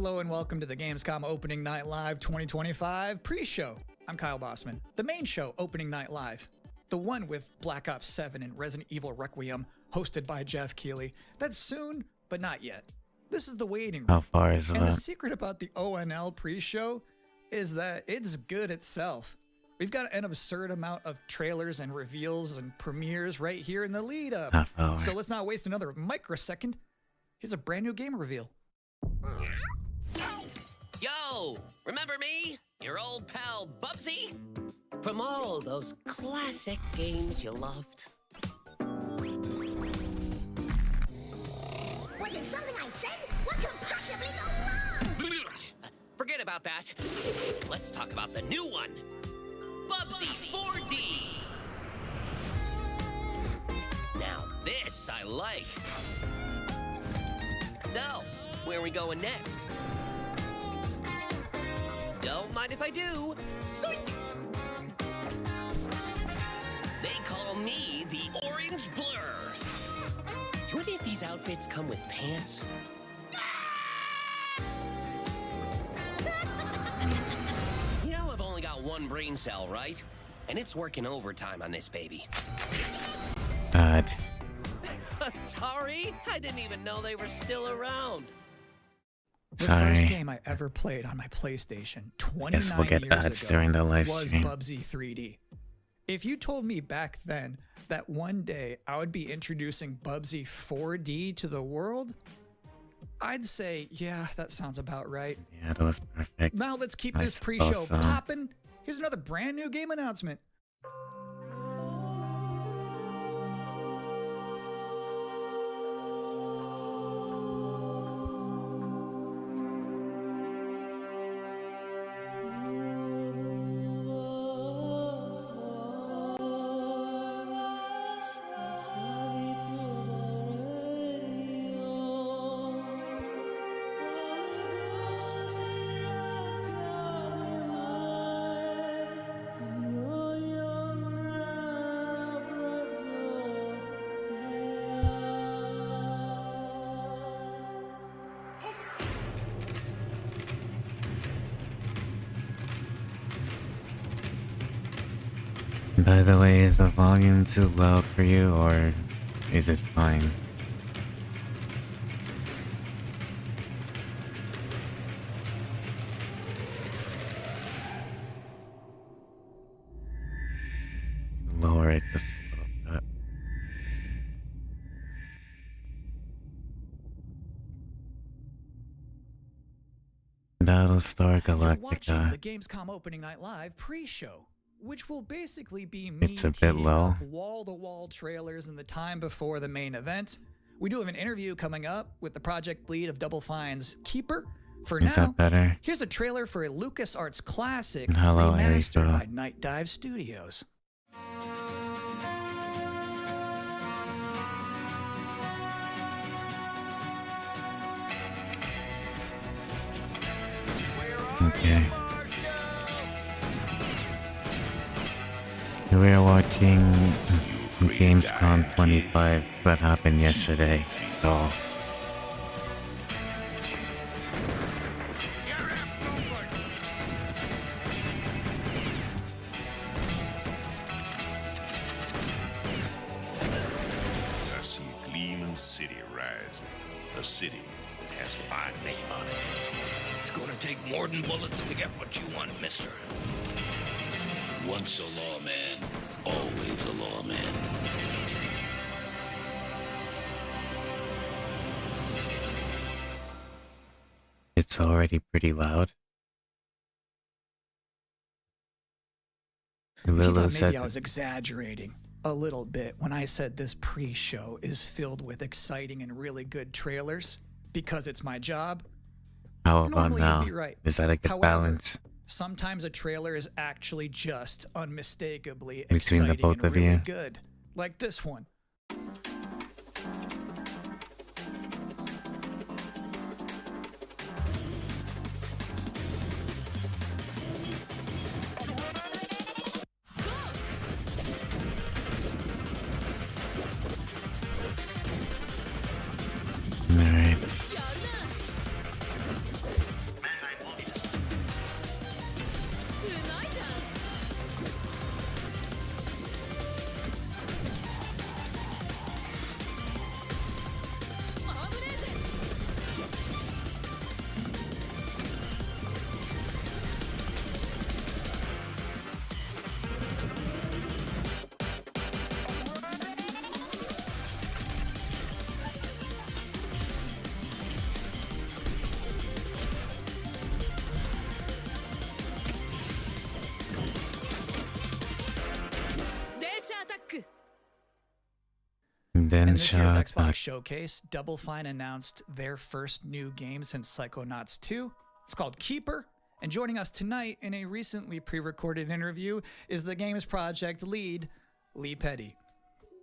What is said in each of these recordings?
Hello and welcome to the Gamescom Opening Night Live 2025 pre-show. I'm Kyle Bossman. The main show, Opening Night Live, the one with Black Ops 7 and Resident Evil Requiem, hosted by Jeff Keighley. That's soon, but not yet. This is the waiting room. How far is and that? The secret about the ONL pre-show is that it's good itself. We've got an absurd amount of trailers and reveals and premieres right here in the lead up. Half hour. So let's not waste another microsecond. Here's a brand new game reveal. Yo, remember me? Your old pal Bubsy? From all those classic games you loved. Was it something I said? What could possibly go wrong? Forget about that. Let's talk about the new one. Bubsy 4D. Now this I like. So, where are we going next? Don't mind if I do. Zoink! They call me the Orange Blur. Do any of these outfits come with pants? You know I've only got one brain cell, right? And it's working overtime on this baby. Atari? I didn't even know they were still around. The Sorry. first game I ever played on my PlayStation 29 Guess we'll get years ads ago during the live was stream. Bubsy 3D. If you told me back then that one day I would be introducing Bubsy 4D to the world, I'd say, yeah, that sounds about right. Yeah, that was perfect. Now let's keep I this pre-show suppose so. popping. Here's another brand new game announcement. By the way, is the volume too loud for you, or is it fine? Lower it just a little bit. Battlestar You're watching Galactica. the Gamescom Opening Night Live pre-show, which will basically be me It's a bit teeing low. up wall-to-wall trailers in the time before the main event. We do have an interview coming up with the project lead of Double Fine's Keeper. For Is now, that better? here's a trailer for a LucasArts classic Hello, remastered Erika. by Night Dive Studios. Okay. We are watching Gamescom 25 that happened yesterday. So I see Gleaming City rising. A city that has a fine name on it. It's gonna take more than bullets to get what you want, mister. Once a lawman, always a lawman. it's already pretty loud. If you Lilo thought says maybe I was exaggerating a little bit when I said this pre-show is filled with exciting and really good trailers because it's my job. how about Normally now? you'd be right. Is that a good However, balance? Sometimes a trailer is actually just unmistakably Between the exciting both and of really you? good. Like this one. In this year's Densha Xbox Attack. showcase, Double Fine announced their first new game since Psychonauts 2. It's called Keeper. And joining us tonight in a recently pre-recorded interview is the game's project lead, Lee Petty.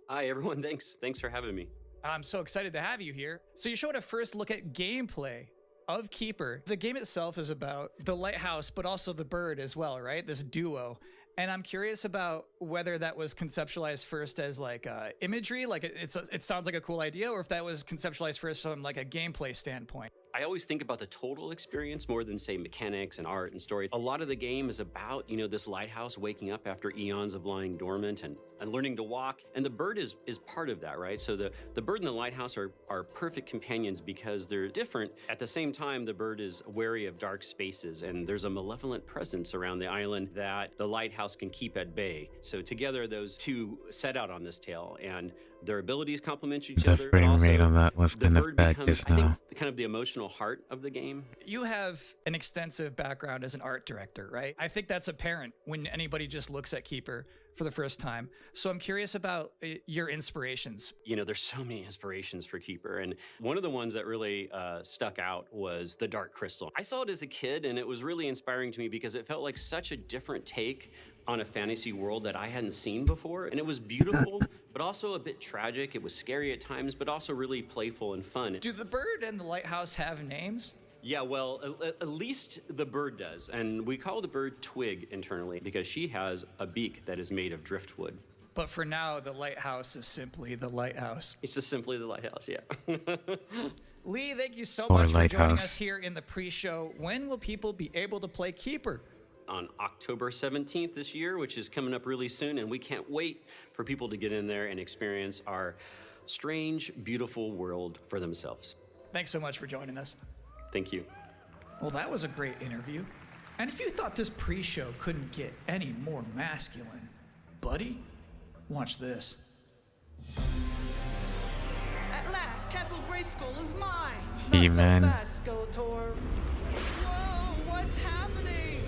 Hi, everyone. Thanks for having me. I'm so excited to have you here. So you showed a first look at gameplay of Keeper. The game itself is about the lighthouse, but also the bird as well, right? This duo. And I'm curious about whether that was conceptualized first as like imagery, like it sounds like a cool idea, or if that was conceptualized first from like a gameplay standpoint. I always think about the total experience more than, say, mechanics and art and story. A lot of the game is about, this lighthouse waking up after eons of lying dormant and learning to walk. And the bird is part of that, right? So the bird and the lighthouse are perfect companions because they're different. At the same time, the bird is wary of dark spaces, and there's a malevolent presence around the island that the lighthouse can keep at bay. So together, those two set out on this tale, and their abilities complement each other. The frame rate on that was kind of bad just now. I think, kind of the emotional heart of the game. You have an extensive background as an art director, right? I think that's apparent when anybody just looks at Keeper for the first time. So I'm curious about your inspirations. There's so many inspirations for Keeper, and one of the ones that really stuck out was the Dark Crystal. I saw it as a kid, and it was really inspiring to me because it felt like such a different take on a fantasy world that I hadn't seen before. And it was beautiful, but also a bit tragic. It was scary at times, but also really playful and fun. Do the bird and the lighthouse have names? Yeah, well, at least the bird does. And we call the bird Twig internally because she has a beak that is made of driftwood. But for now, the lighthouse is simply the lighthouse. It's just simply the lighthouse, yeah. Lee, thank you so Or much for joining lighthouse. us here in the pre-show. When will people be able to play Keeper? On October 17th this year, which is coming up really soon, and we can't wait for people to get in there and experience our strange, beautiful world for themselves. Thanks so much for joining us. Thank you. Well, that was a great interview. And if you thought this pre-show couldn't get any more masculine, buddy, watch this. At last, Castle Grayskull is mine. He-Man. Not so fast, Skeletor. Whoa, what's happening?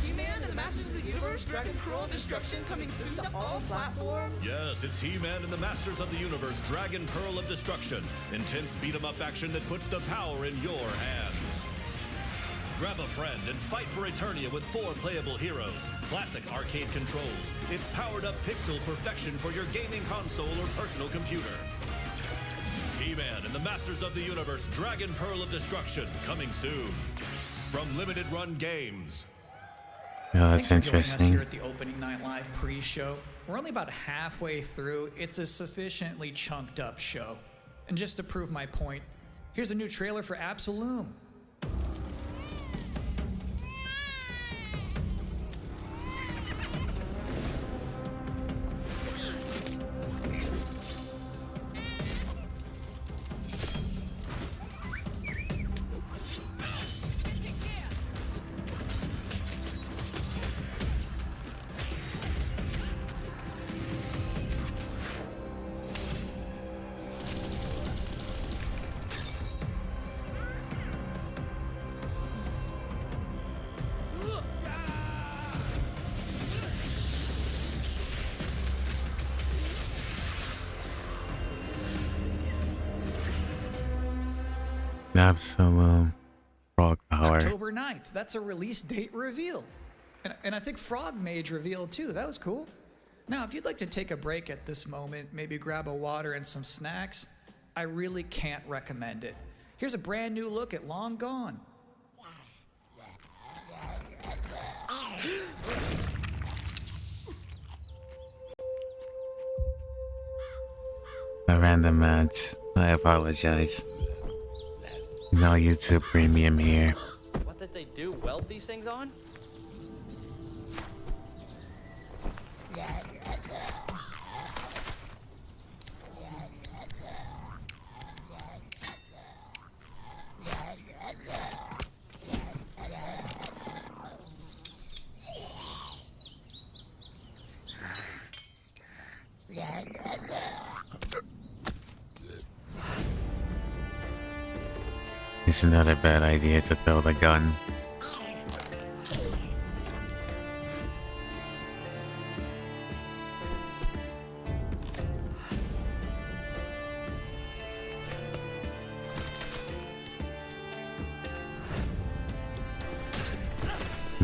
He-Man and the Masters of the Universe, Dragon Pearl of Destruction coming soon to all platforms. Yes, it's He-Man and the Masters of the Universe, Dragon Pearl of Destruction. Intense beat-em-up action that puts the power in your hands. Grab a friend and fight for Eternia with 4 playable heroes. Classic arcade controls. It's powered-up pixel perfection for your gaming console or personal computer. He-Man and the Masters of the Universe, Dragon Pearl of Destruction, coming soon. From Limited Run Games. Oh, that's Thanks for joining us interesting. here at the Opening Night Live pre-show. We're only about halfway through. It's a sufficiently chunked up show. And just to prove my point, here's a new trailer for Absolum. Absolum. Frog power. October 9th. That's a release date reveal. And I think Frog Mage revealed too. That was cool. Now, if you'd like to take a break at this moment, maybe grab a water and some snacks, I really can't recommend it. Here's a brand new look at Long Gone. A random ads. I apologize. No YouTube Premium here. What did they do? Weld these things on? It's not a bad idea to throw the gun.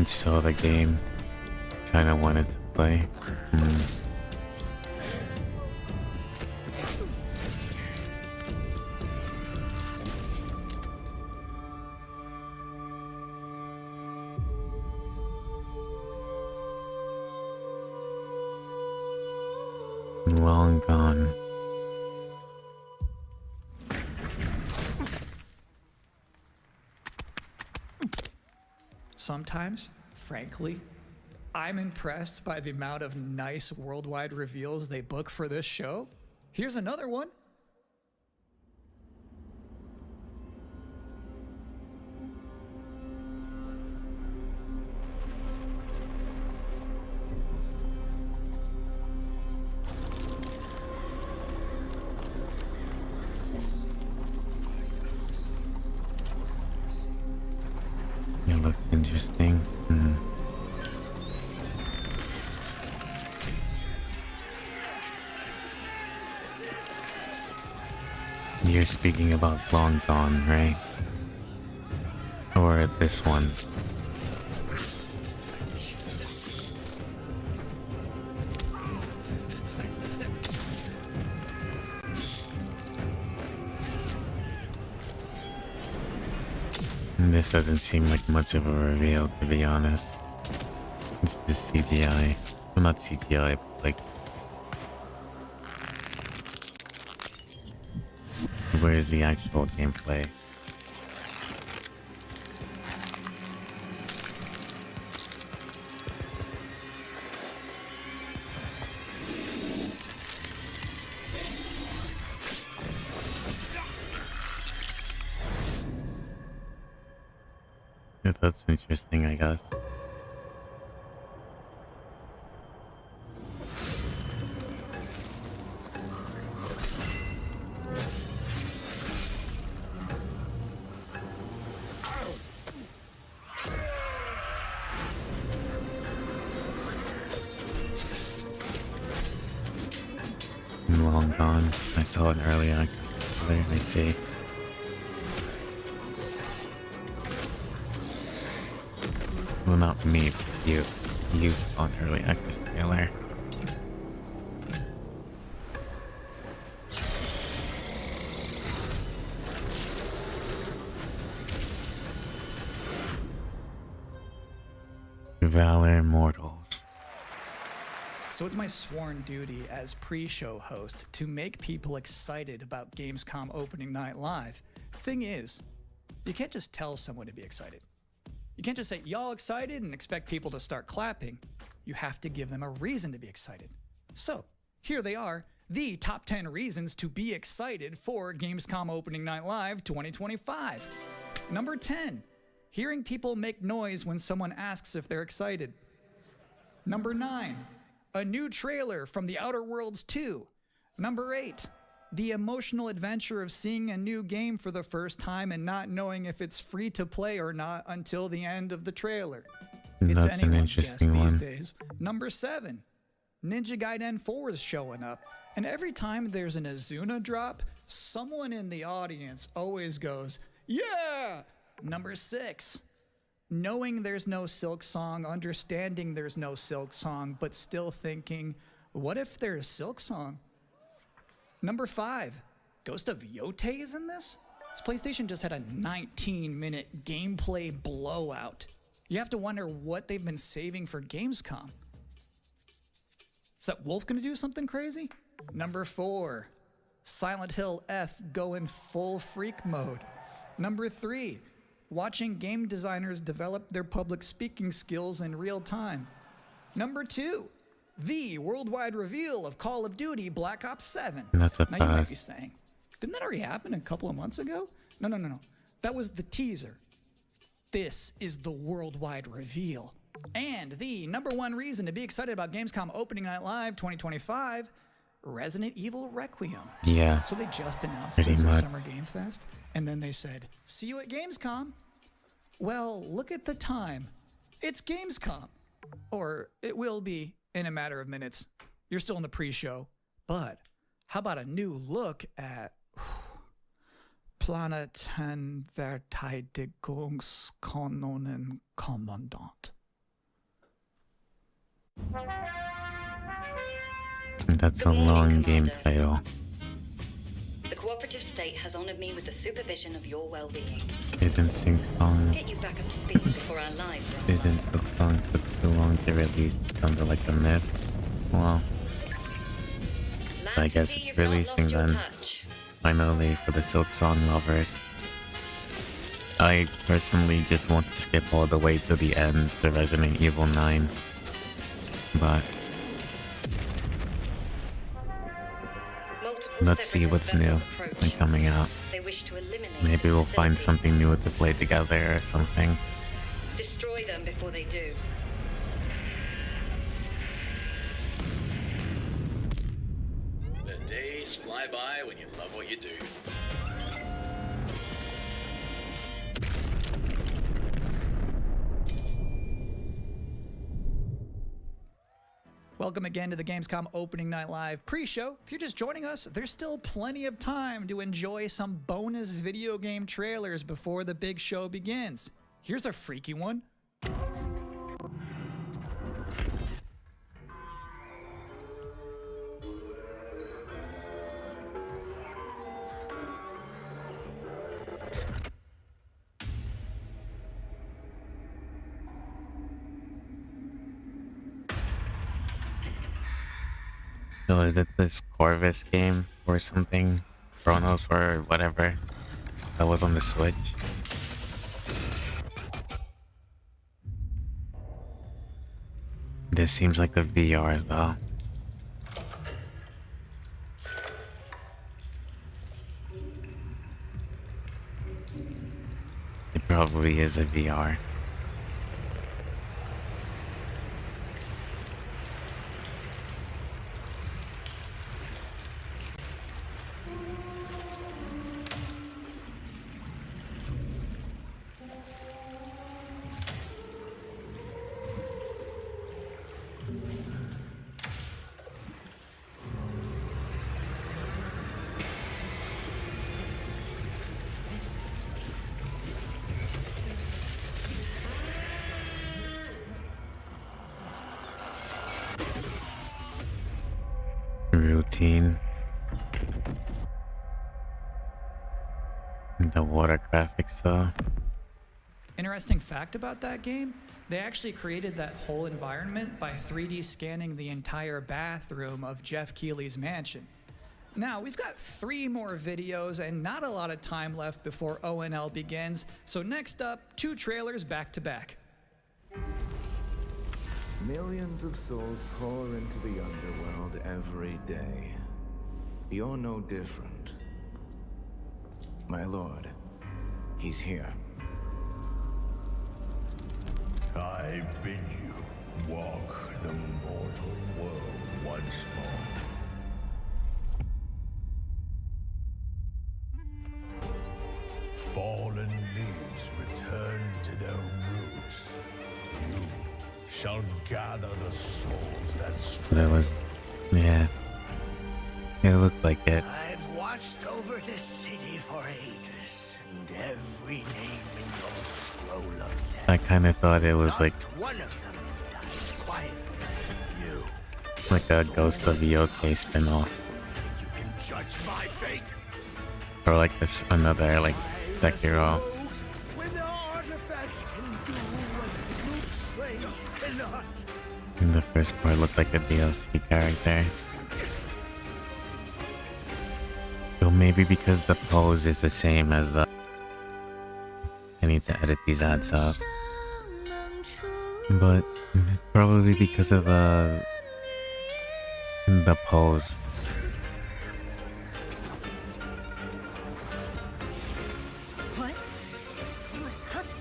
So the game kind of wanted to play. Long gone. Sometimes, frankly, I'm impressed by the amount of nice worldwide reveals they book for this show. Here's another one. It looks interesting. You're speaking about Long Gone, right? Or this one? This doesn't seem like much of a reveal, to be honest. It's just CGI. Well, not CGI, but like... Where's the actual gameplay? That's interesting, I guess. Long Gone. I saw it earlier. I see. Well, not me, but you. You saw an early access trailer. Valor Mortis. So it's my sworn duty as pre-show host to make people excited about Gamescom opening night live. Thing is, you can't just tell someone to be excited. You can't just say, y'all excited, and expect people to start clapping. You have to give them a reason to be excited. So, here they are, the top 10 reasons to be excited for Gamescom Opening Night Live 2025. Number 10, hearing people make noise when someone asks if they're excited. Number 9, a new trailer from The Outer Worlds 2. Number 8, the emotional adventure of seeing a new game for the first time and not knowing if it's free to play or not until the end of the trailer. It's That's an anyone's guess interesting these one. days. Number 7, Ninja Gaiden 4 is showing up, and every time there's an Azuna drop, someone in the audience always goes, yeah! Number 6, knowing there's no Silksong, understanding there's no Silksong, but still thinking, what if there's Silksong? Number 5, Ghost of Yote is in this? This PlayStation just had a 19-minute gameplay blowout. You have to wonder what they've been saving for Gamescom. Is that Wolf gonna do something crazy? Number 4, Silent Hill F going full freak mode. Number 3, watching game designers develop their public speaking skills in real time. Number 2, the worldwide reveal of Call of Duty Black Ops 7. That's a Now you might pass. be saying, didn't that already happen a couple of months ago? No. That was the teaser. This is the worldwide reveal. And the number one reason to be excited about Gamescom Opening Night Live 2025, Resident Evil Requiem. Yeah. So they just announced Pretty this much. at Summer Game Fest, and then they said, see you at Gamescom. Well, look at the time. It's Gamescom. Or it will be in a matter of minutes. You're still in the pre-show. But how about a new look at Planetenverteidigungskanonenkommandant? That's a Good morning, long game Commander. title. The cooperative state has honored me with the supervision of your well-being. Isn't Silksong Get you back up to speed before our lives run Isn't Silksong took too long to release under like a myth? Well, I guess it's releasing then. Finally for the Silksong lovers. I personally just want to skip all the way to the end to Resident Evil 9. But let's see what's new and coming out. They wish to eliminate Maybe we'll find facility. something new to play together or something. Destroy them before they do. The days fly by when you love what you do. Welcome again to the Gamescom Opening Night Live pre-show. If you're just joining us, there's still plenty of time to enjoy some bonus video game trailers before the big show begins. Here's a freaky one. So is it this Corvus game or something? Chronos or whatever that was on the Switch? This seems like a VR though. It probably is a VR. Routine. The water graphics though. Interesting fact about that game, they actually created that whole environment by 3D scanning the entire bathroom of Jeff Keighley's mansion. Now, we've got 3 more videos and not a lot of time left before ONL begins, so next up, 2 trailers back to back. Millions of souls pour into the underworld every day. You're no different. My lord, he's here. I bid you walk the mortal world once more. Fallen leaves return to their roots. You shall gather the souls that stray. That was, yeah. It looked like it. I've watched over this city for ages, and every name in your scroll of death. I kind of thought it was like One of them dies quietly. You like a Ghost of Yote spin-off, can judge my fate. or like this another like Sekiro. When the artifacts can do what brute strength cannot. And the first part looked like a DLC character. So maybe because the pose is the same as I need to edit these ads up. But probably because of the pose. What? Soulless husk?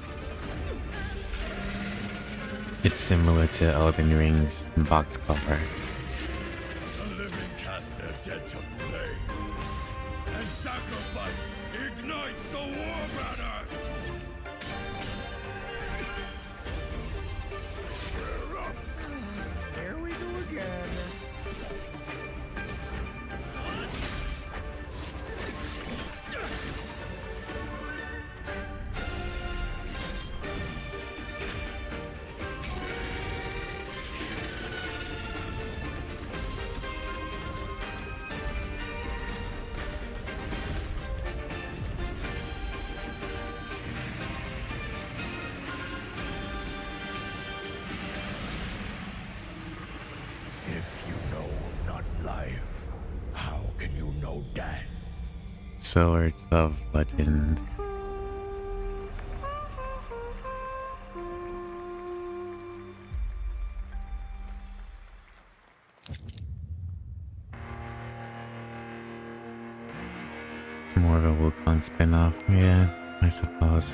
It's similar to Elden Ring's box cover. The living cast their dead to flame, and sacrifice ignites the war banners. Here we go again. Swords of Legend. It's more of a Wukong spin-off, yeah, I suppose.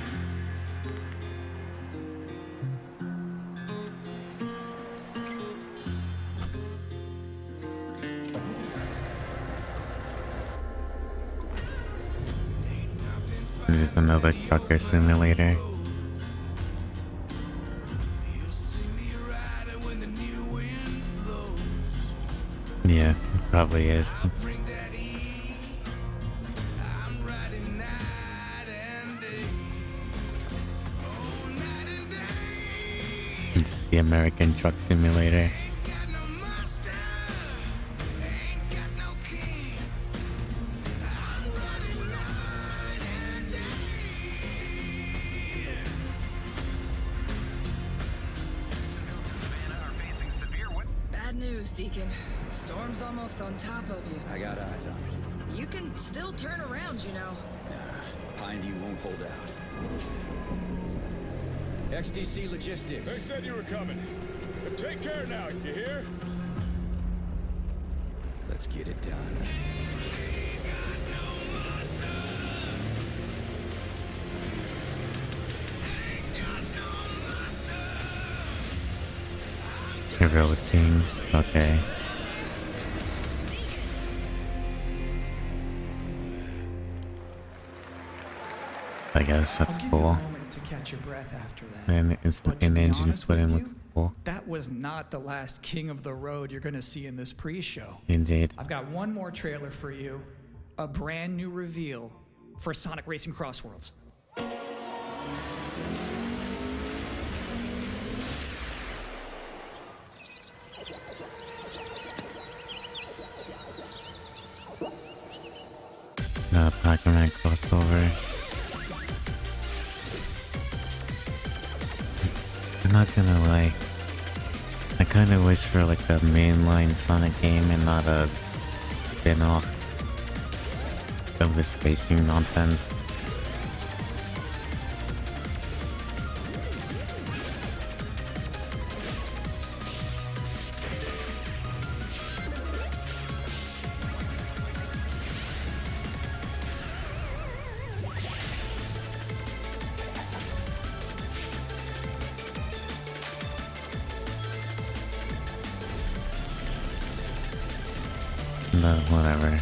This is another trucker simulator. Yeah, it probably is. It's the American Truck Simulator. Bad news, Deacon. Storm's almost on top of you. I got eyes on it. You can still turn around, you know. Nah, Pineview won't hold out. XTC Logistics. They said you were coming. But take care now, you hear? Let's get it done. Heroic Kings, okay. I guess that's cool. To catch your breath after that. And an engine footing looks cool. That was not the last king of the road you're going to see in this pre-show. Indeed. I've got one more trailer for you. A brand new reveal for Sonic Racing CrossWorlds. Pac-Man crossover. I'm not gonna lie. I kinda wish for like a mainline Sonic game and not a spin-off of this racing nonsense. But whatever.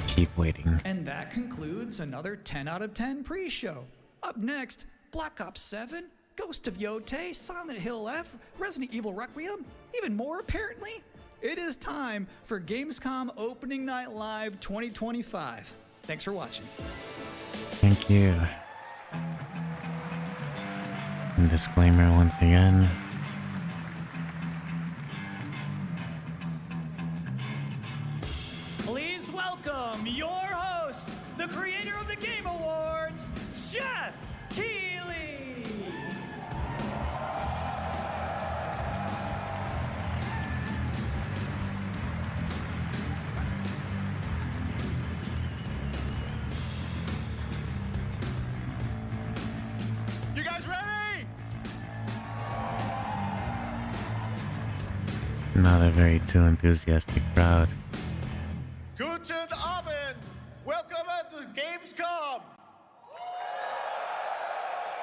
Keep waiting. And that concludes another 10 out of 10 pre-show. Up next, Black Ops 7, Ghost of Yotei, Silent Hill F, Resident Evil Requiem, even more apparently. It is time for Gamescom Opening Night Live 2025. Thanks for watching. Thank you. And disclaimer once again. Please welcome your host, the creator of the Game Awards, Jeff Keighley. You guys ready? Not a very too enthusiastic crowd. Guten Abend! Welcome to Gamescom!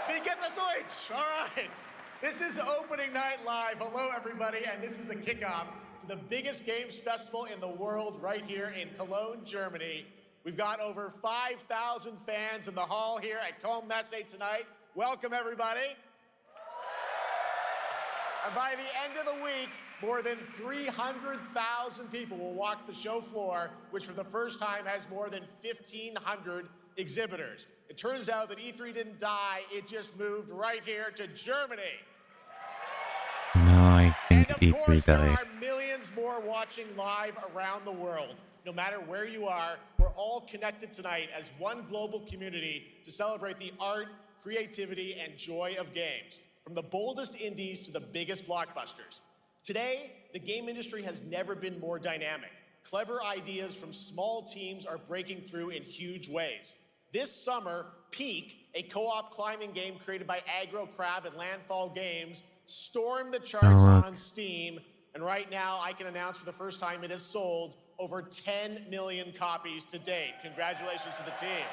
Wie geht das Deutsch? All right. This is Opening Night Live. Hello, everybody, and this is the kickoff to the biggest games festival in the world right here in Cologne, Germany. We've got over 5,000 fans in the hall here at Comb Messe tonight. Welcome, everybody. And by the end of the week, more than 300,000 people will walk the show floor, which for the first time has more than 1,500 exhibitors. It turns out that E3 didn't die, it just moved right here to Germany. No, I think And of E3 course, there died. are millions more watching live around the world. No matter where you are, we're all connected tonight as one global community to celebrate the art, creativity, and joy of games, from the boldest indies to the biggest blockbusters. Today, the game industry has never been more dynamic. Clever ideas from small teams are breaking through in huge ways. This summer, Peak, a co-op climbing game created by Aggro Crab and Landfall Games, stormed the charts on Steam, and right now I can announce for the first time it has sold over 10 million copies to date. Congratulations to the team.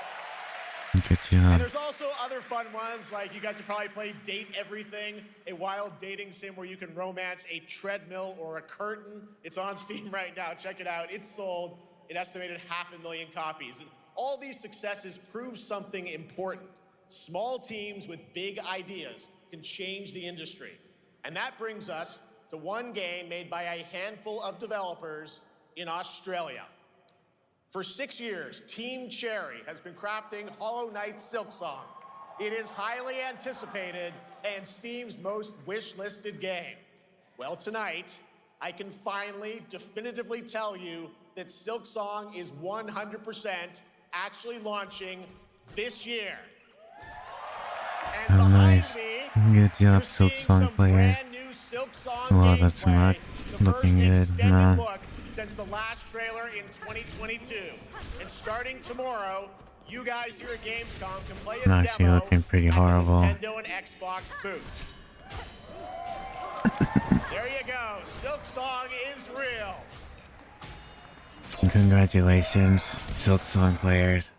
Good job. And there's also other fun ones, like you guys have probably played Date Everything, a wild dating sim where you can romance a treadmill or a curtain. It's on Steam right now. Check it out. It's sold an estimated 500,000 copies. And all these successes prove something important. Small teams with big ideas can change the industry. And that brings us to one game made by a handful of developers in Australia. For 6 years, Team Cherry has been crafting Hollow Knight's Silksong. It is highly anticipated and Steam's most wish-listed game. Well, tonight, I can finally definitively tell you that Silksong is 100% actually launching this year. And oh, nice. Good job, Silksong players. Oh, that's not looking good. No. Since the last trailer in 2022. And starting tomorrow, you guys here at Gamescom can play a demo actually looking pretty horrible. Nintendo and Xbox booths. There you go. Silksong is real. Congratulations, Silksong players.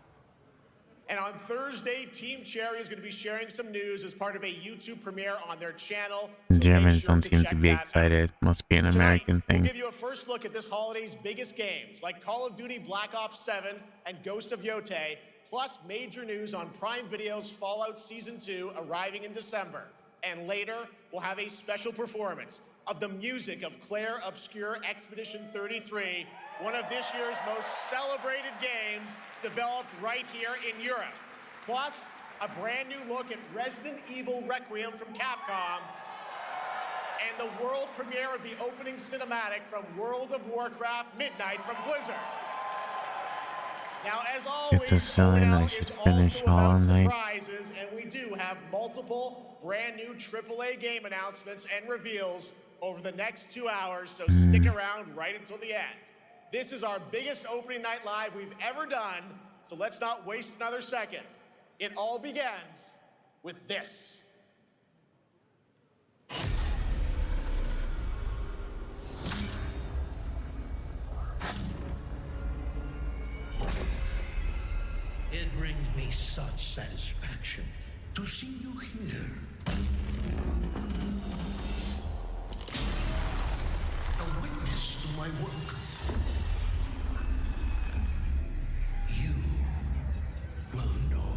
And on Thursday, Team Cherry is going to be sharing some news as part of a YouTube premiere on their channel. So Germans don't seem to be excited. Must be an American thing. We'll give you a first look at this holiday's biggest games, like Call of Duty Black Ops 7 and Ghost of Yotei, plus major news on Prime Video's Fallout Season 2 arriving in December. And later, we'll have a special performance of the music of Claire Obscure Expedition 33, one of this year's most celebrated games developed right here in Europe. Plus, a brand new look at Resident Evil Requiem from Capcom, and the world premiere of the opening cinematic from World of Warcraft Midnight from Blizzard. Now, as always, it's a sign I should finish Hollow Knight. Prizes, and we do have multiple brand new AAA game announcements and reveals over the next 2 hours, so stick around right until the end. This is our biggest opening night live we've ever done, so let's not waste another second. It all begins with this. It brings me such satisfaction to see you here. A witness to my work. You will know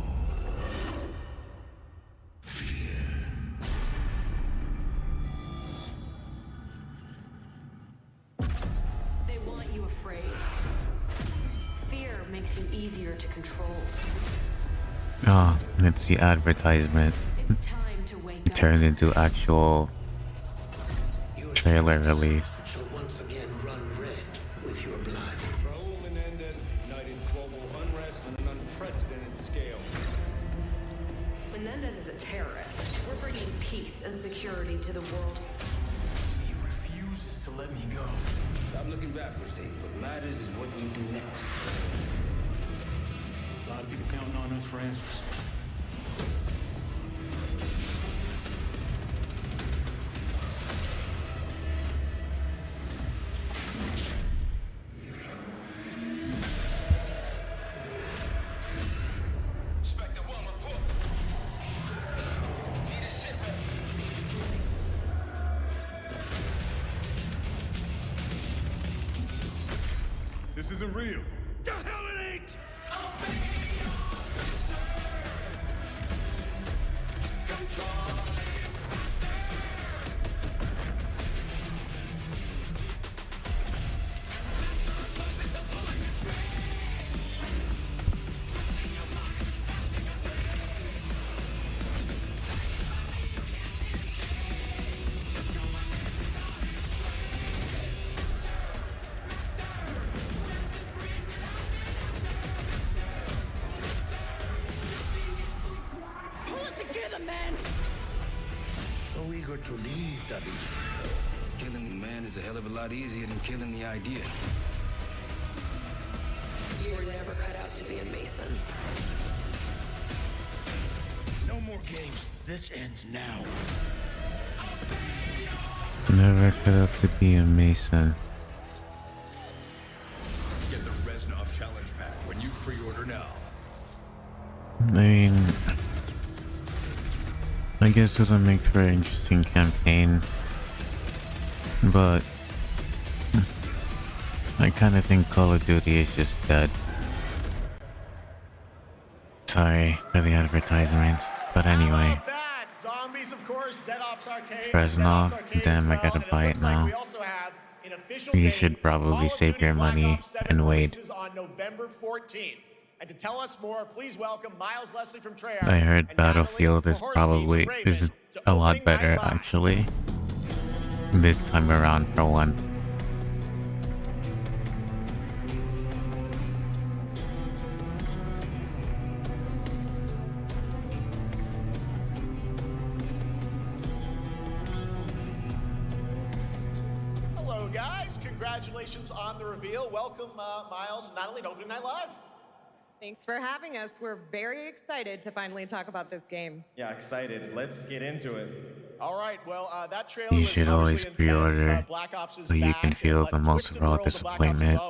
fear. They want you afraid. Fear makes you easier to control. Oh, it's the advertisement. It's time to wake up. Turned into actual trailer release. So once again run red with your blood. Raul Menendez ignited global unrest on an unprecedented scale. Menendez is a terrorist. We're bringing peace and security to the world. He refuses to let me go. Stop looking backwards, David. What matters is what we do next. A lot of people counting on us for answers. Inspector 1, report. Need a shipment. This isn't real. The hell it ain't! Pull it together, man! So eager to leave, David. Killing the man is a hell of a lot easier than killing the idea. You were never cut out to be a Mason. No more games. This ends now. Never cut out to be a Mason. Get the Reznov Challenge Pack when you pre-order now. I mean, I guess it'll make for an interesting campaign, but I kind of think Call of Duty is just dead. Sorry for the advertisements, but anyway. Zombies, of course, ZOps Arcade. Reznov, damn, I gotta buy it now. You should probably save your money and wait. On November 14th. And to tell us more, please welcome Miles Leslie from Treyarch. I heard Battlefield is a lot better actually. This time around for one. Hello guys, congratulations on the reveal. Welcome Miles and Natalie to Opening Night Live. Thanks for having us. We're very excited to finally talk about this game. Yeah, excited. Let's get into it. All right, well, that trailer You was should always pre-order so you can feel the most raw disappointment.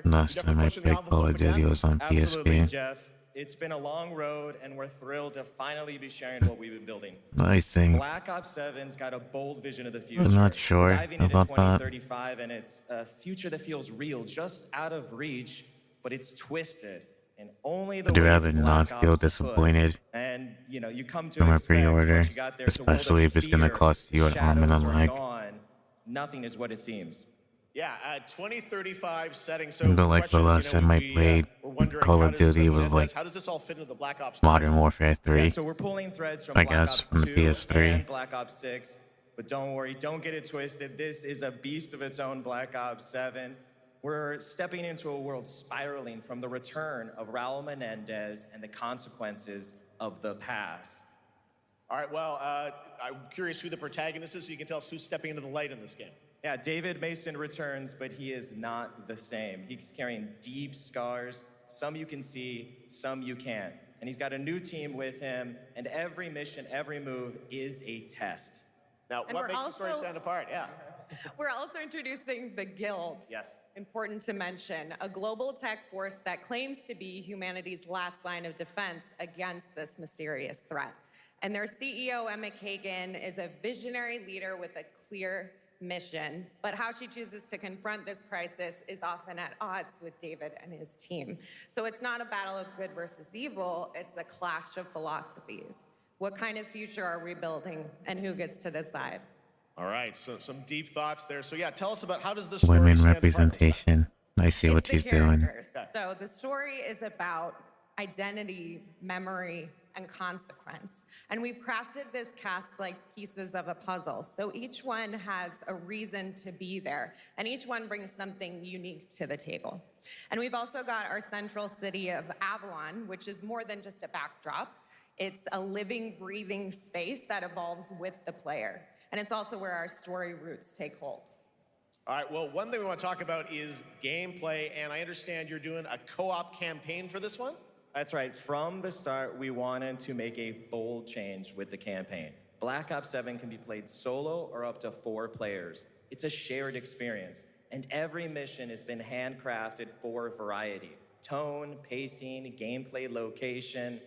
Last time I played Call of Duty was on Absolutely, PSP. Jeff. It's been a long road, and we're thrilled to finally be sharing what we've been building. I think Black Ops 7's got a bold vision of the future. I'm not sure Diving into about that. 2035, and it's a future that feels real, just out of reach, but it's twisted. And only the I'd ways rather Black not feel Ops disappointed could. And you know, you come to from a expect pre-order, once you got there, it's a world of especially if it's gonna fear, cost you an arm and a shadows are leg. gone. Nothing is what it seems. Yeah, 2035 setting. So But like the last time I played Call of Duty was like how does this all fit into the Black Ops? Modern Warfare 3. Yeah, so we're pulling threads from I Black guess Ops from the 2 PS3. and Black Ops 6. But don't worry, don't get it twisted. This is a beast of its own, Black Ops 7. We're stepping into a world spiraling from the return of Raul Menendez and the consequences of the past. All right, well, I'm curious who the protagonist is, so you can tell us who's stepping into the light in this game. Yeah, David Mason returns, but he is not the same. He's carrying deep scars. Some you can see, some you can't. And he's got a new team with him, and every mission, every move is a test. Now, And what we're makes the story also- stand apart? Yeah. We're also introducing the Guild. Yes. Important to mention, a global tech force that claims to be humanity's last line of defense against this mysterious threat. And their CEO, Emma Kagan, is a visionary leader with a clear mission, but how she chooses to confront this crisis is often at odds with David and his team. So it's not a battle of good versus evil, it's a clash of philosophies. What kind of future are we building, and who gets to decide? All right, so some deep thoughts there. So yeah, tell us about how does this story Women stand apart? representation. I see what It's the she's doing. characters. So the story is about identity, memory, and consequence. And we've crafted this cast like pieces of a puzzle. So each one has a reason to be there, and each one brings something unique to the table. And we've also got our central city of Avalon, which is more than just a backdrop. It's a living, breathing space that evolves with the player. And it's also where our story roots take hold. All right, well, one thing we want to talk about is gameplay, and I understand you're doing a co-op campaign for this one? That's right. From the start, we wanted to make a bold change with the campaign. Black Ops 7 can be played solo or up to 4 players. It's a shared experience, and every mission has been handcrafted for variety. Tone, pacing, gameplay location.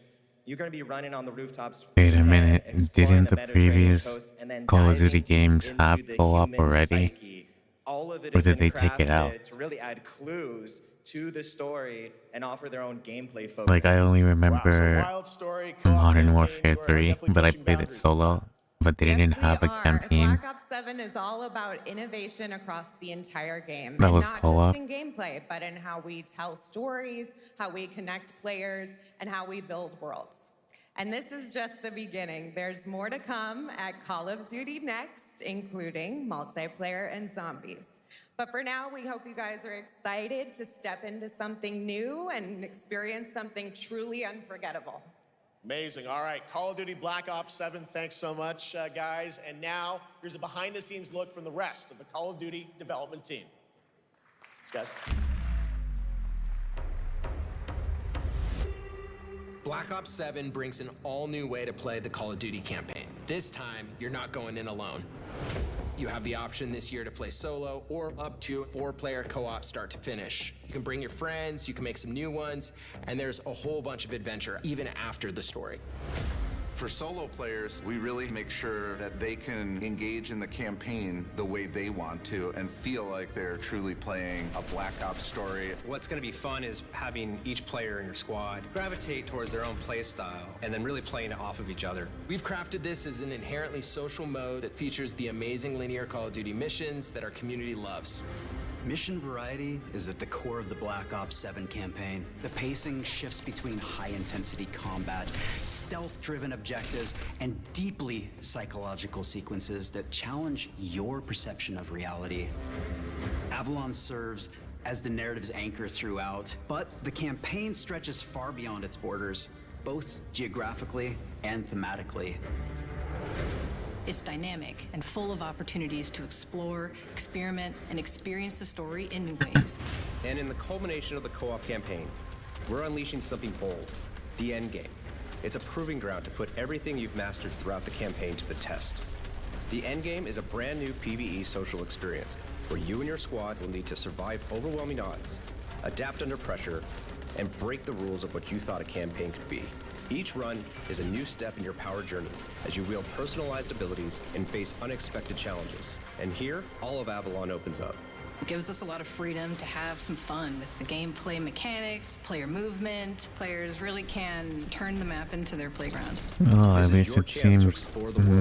You're going to be running on the rooftops. Wait a minute, exploring didn't the Mediterranean previous coast, and then Call of diving Duty games into have the co-op human already? psyche. All of it Or has did been they take it out? crafted to really add clues to the story and offer their own gameplay focus. Like I only remember Wild story, Modern Warfare 3, but I played it solo, but they didn't have a campaign. Black Ops 7 is all about innovation across the entire game. That and was not co-op? just in gameplay, but in how we tell stories, how we connect players, and how we build worlds. And this is just the beginning. There's more to come at Call of Duty Next, including multiplayer and zombies. But for now, we hope you guys are excited to step into something new and experience something truly unforgettable. Amazing. All right, Call of Duty Black Ops 7, thanks so much, guys. And now, here's a behind-the-scenes look from the rest of the Call of Duty development team. Thanks, guys. Black Ops 7 brings an all-new way to play the Call of Duty campaign. This time, you're not going in alone. You have the option this year to play solo or up to 4-player co-op start to finish. You can bring your friends, you can make some new ones, and there's a whole bunch of adventure even after the story. For solo players, we really make sure that they can engage in the campaign the way they want to and feel like they're truly playing a Black Ops story. What's going to be fun is having each player in your squad gravitate towards their own play style and then really playing it off of each other. We've crafted this as an inherently social mode that features the amazing linear Call of Duty missions that our community loves. Mission variety is at the core of the Black Ops 7 campaign. The pacing shifts between high-intensity combat, stealth-driven objectives, and deeply psychological sequences that challenge your perception of reality. Avalon serves as the narrative's anchor throughout, but the campaign stretches far beyond its borders, both geographically and thematically. It's dynamic and full of opportunities to explore, experiment, and experience the story in new ways. And in the culmination of the co-op campaign, we're unleashing something bold, the end game. It's a proving ground to put everything you've mastered throughout the campaign to the test. The end game is a brand new PvE social experience where you and your squad will need to survive overwhelming odds, adapt under pressure, and break the rules of what you thought a campaign could be. Each run is a new step in your power journey as you wield personalized abilities and face unexpected challenges. And here, all of Avalon opens up. It gives us a lot of freedom to have some fun with the gameplay mechanics, player movement. Players really can turn the map into their playground. Oh, at least it seems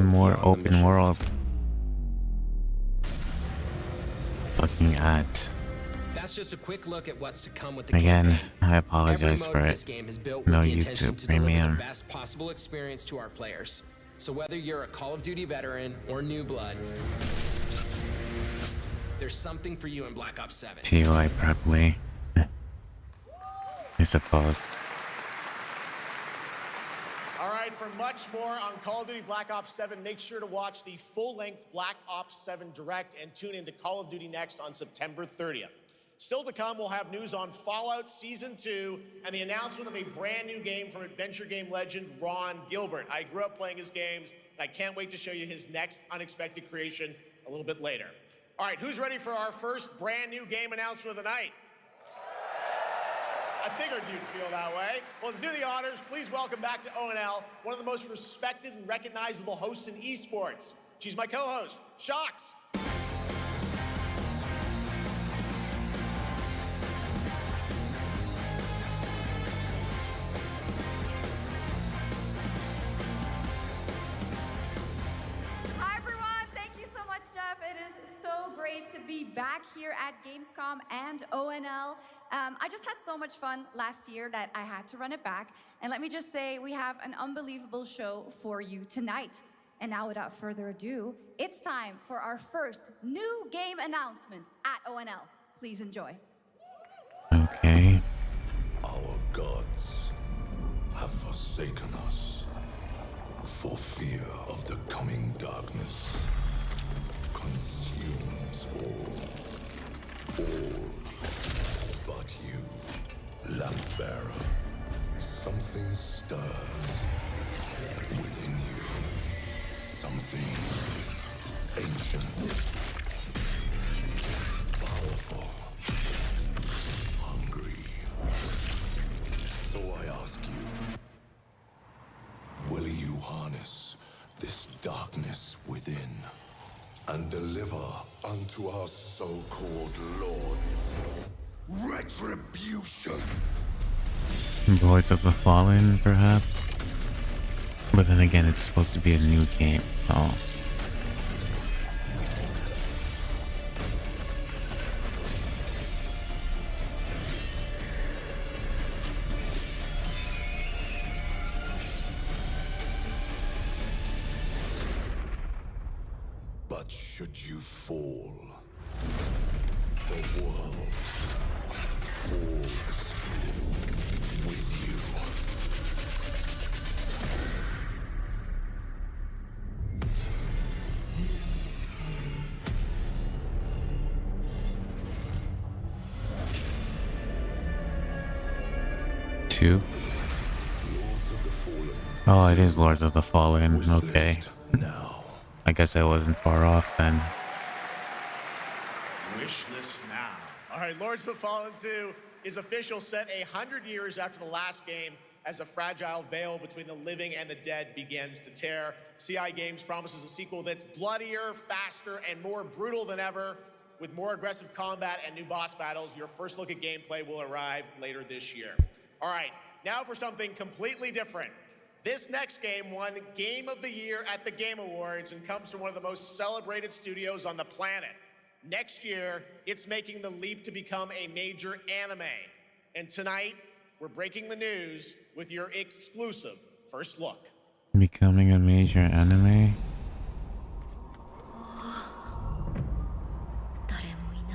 more open world. Fucking ads. That's just a quick look at what's to come with the Again, campaign. I apologize Every mode for of it. this game is built No with the intention YouTube to deliver Premium. the best possible experience to our players. So whether you're a Call of Duty veteran or new blood, there's something for you in Black Ops 7. TOI probably. I suppose. All right, for much more on Call of Duty Black Ops 7, make sure to watch the full-length Black Ops 7 Direct and tune into Call of Duty Next on September 30th. Still to come, we'll have news on Fallout Season 2 and the announcement of a brand new game from adventure game legend Ron Gilbert. I grew up playing his games, and I can't wait to show you his next unexpected creation a little bit later. All right, who's ready for our first brand new game announcement of the night? I figured you'd feel that way. Well, to do the honors, please welcome back to ONL, one of the most respected and recognizable hosts in esports. She's my co-host, Shox. Hi everyone, thank you so much, Jeff. It is so great to be back here at Gamescom and ONL. I just had so much fun last year that I had to run it back. And let me just say, we have an unbelievable show for you tonight. And now without further ado, it's time for our first new game announcement at ONL. Please enjoy. Okay. Our gods have forsaken us for fear of the coming darkness. Consumes all but you, lamp bearer. Something stirs within you. Something ancient, powerful, hungry. So I ask you, will you harness this darkness within and deliver unto our so-called lords retribution? Lords of the Fallen, perhaps? But then again, it's supposed to be a new game, so... But should you fall, the world falls with you. 2? Oh, it is Lords of the Fallen. Okay. I guess I wasn't far off then. Wish list now. All right, Lords of the Fallen 2 is official, set 100 years after the last game, as a fragile veil between the living and the dead begins to tear. CI Games promises a sequel that's bloodier, faster, and more brutal than ever. With more aggressive combat and new boss battles, your first look at gameplay will arrive later this year. All right, now for something completely different. This next game won Game of the Year at the Game Awards and comes from one of the most celebrated studios on the planet. Next year, it's making the leap to become a major anime. And tonight, we're breaking the news with your exclusive first look. Becoming a major anime?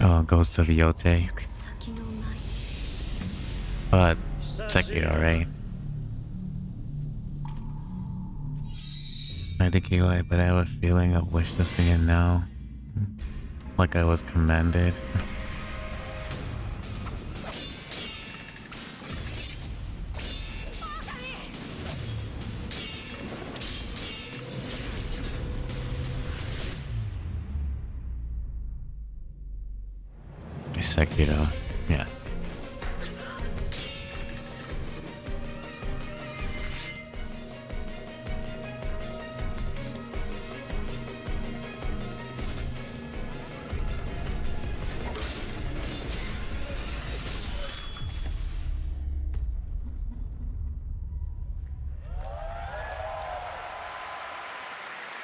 Oh, Ghost of Yote. But Sekiro, right? I think you're right, but I have a feeling of wish this again now. Like I was commanded. Sekiro, yeah.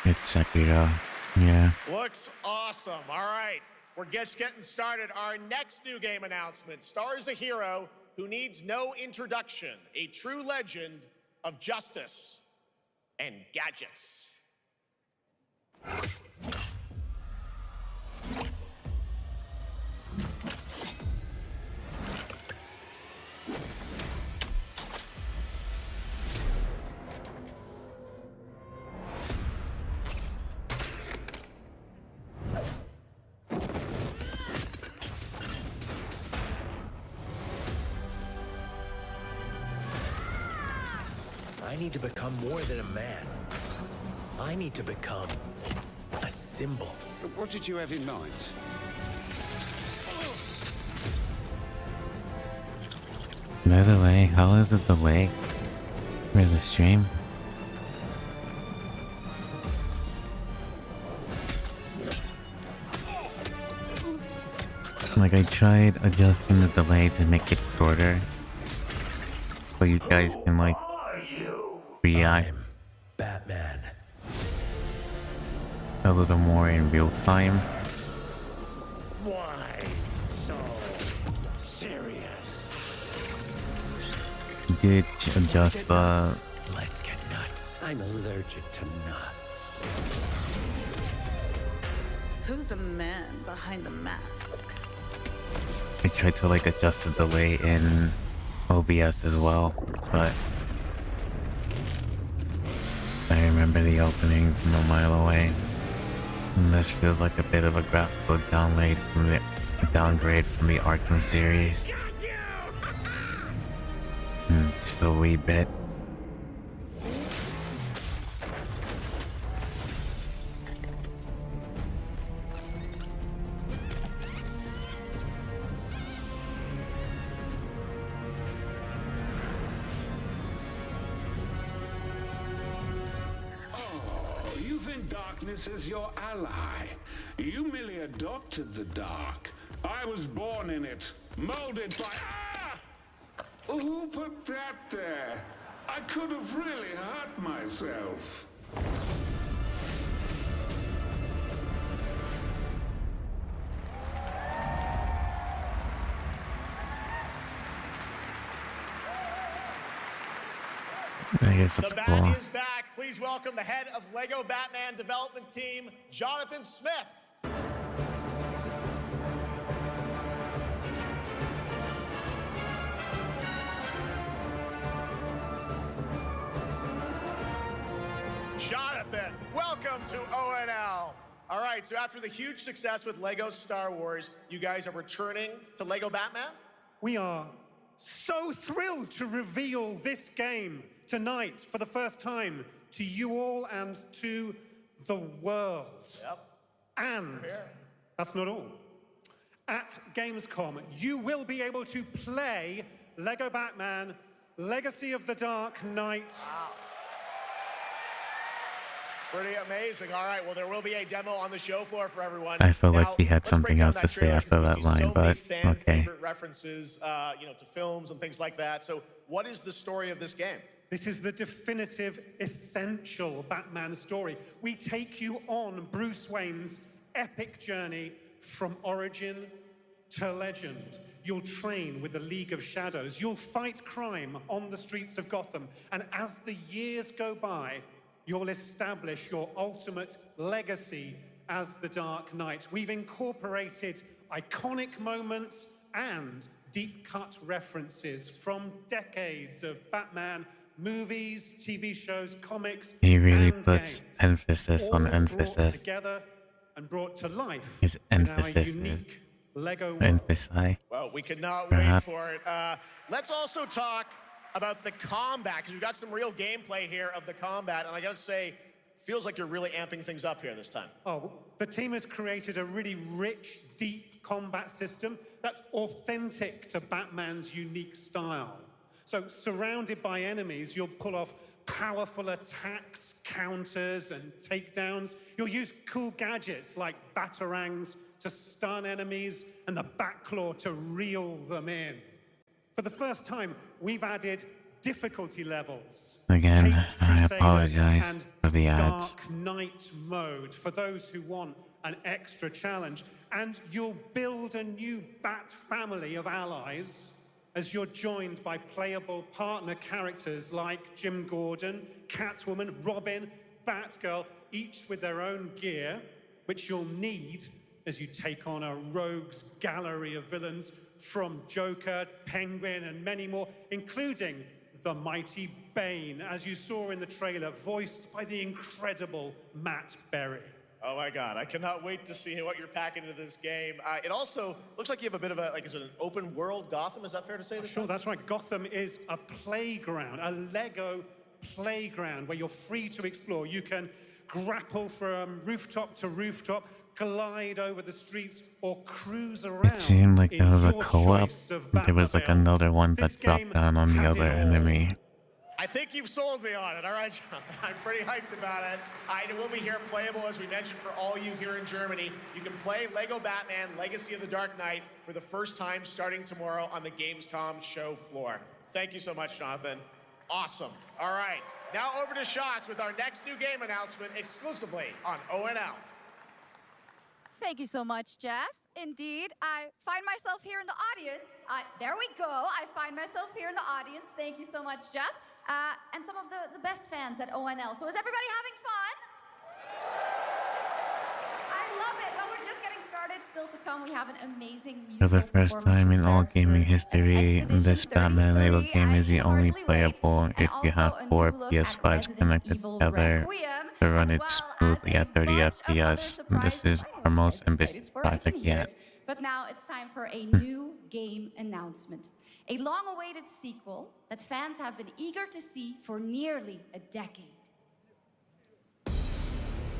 It's Sekiro, yeah. Looks awesome. All right. We're just getting started. Our next new game announcement stars a hero who needs no introduction, a true legend of justice and gadgets. I need to become more than a man. I need to become a symbol. What did you have in mind? By the way, how is it delay for the stream? Like I tried adjusting the delay to make it shorter, but you guys can like react Batman. a little more in real time. Why so serious? Did adjust the. Let's get nuts. I'm allergic to nuts. Who's the man behind the mask? I tried to like adjust the delay in OBS as well, but I remember the opening from a mile away. And this feels like a bit of a graphical downgrade from the Arkham series. Just a wee bit. Darkness is your ally. You merely adopted the dark. I was born in it, molded by... Ah! Who put that there? I could have really hurt myself. I guess that's the cool. Batty is back. Please welcome the head of LEGO Batman development team, Jonathan Smith. Jonathan, welcome to ONL. All right, so after the huge success with LEGO Star Wars, you guys are returning to LEGO Batman? We are So thrilled to reveal this game tonight for the first time to you all and to the world. Yep. And that's not all. At Gamescom, you will be able to play Lego Batman Legacy of the Dark Knight. Wow. Pretty amazing. All right, well, there will be a demo on the show floor for everyone. I feel now, like he had something else to say after that line, but okay. Favorite references, to films and things like that. So, what is the story of this game? This is the definitive, essential Batman story. We take you on Bruce Wayne's epic journey from origin to legend. You'll train with the League of Shadows. You'll fight crime on the streets of Gotham. And as the years go by, you'll establish your ultimate legacy as the Dark Knight. We've incorporated iconic moments and deep-cut references from decades of Batman movies, TV shows, comics. He really and puts games, emphasis on all emphasis. brought together and brought to life. His in our emphasis is unique Lego world. emphasize. Well, we could not Perhaps. wait for it. Let's also talk about the combat, because we've got some real gameplay here of the combat, and I gotta say, feels like you're really amping things up here this time. Oh, the team has created a really rich, deep combat system that's authentic to Batman's unique style. So, surrounded by enemies, you'll pull off powerful attacks, counters, and takedowns. You'll use cool gadgets like batarangs to stun enemies and the Batclaw to reel them in. For the first time, we've added difficulty levels. Again, Caped I Crusader apologize and for the ads. Dark Knight mode for those who want an extra challenge. And you'll build a new Bat family of allies as you're joined by playable partner characters like Jim Gordon, Catwoman, Robin, Batgirl, each with their own gear, which you'll need as you take on a rogues gallery of villains from Joker, Penguin, and many more, including the mighty Bane, as you saw in the trailer, voiced by the incredible Matt Berry. Oh my God, I cannot wait to see what you're packing into this game. It also looks like you have a bit of is it an open world Gotham? Is that fair to say this time? That's right. Gotham is a playground, a Lego playground where you're free to explore. You can grapple from rooftop to rooftop, glide over the streets, or cruise around. It seemed like there was a in your co-op. choice of There was like Batmobile. another one that This dropped game down on the has other it all. enemy. I think you've sold me on it. All right, Jonathan. I'm pretty hyped about it. It will be here playable, as we mentioned, for all you here in Germany. You can play Lego Batman Legacy of the Dark Knight for the first time starting tomorrow on the Gamescom show floor. Thank you so much, Jonathan. Awesome. All right, now over to Shots with our next new game announcement exclusively on ONL. Thank you so much, Jeff. Indeed, I find myself here in the audience. There we go. I find myself here in the audience. Thank you so much, Jeff. And some of the best fans at ONL. So is everybody having fun? I love it. Well, we're just getting started. Still to come, we have an amazing musical For the first time in all gaming history, this Batman Lego game is the only playable if you have 4 PS5s connected together to run it smoothly at 30 FPS. This is our most ambitious project yet. But now it's time for a new game announcement. A long-awaited sequel that fans have been eager to see for nearly a decade.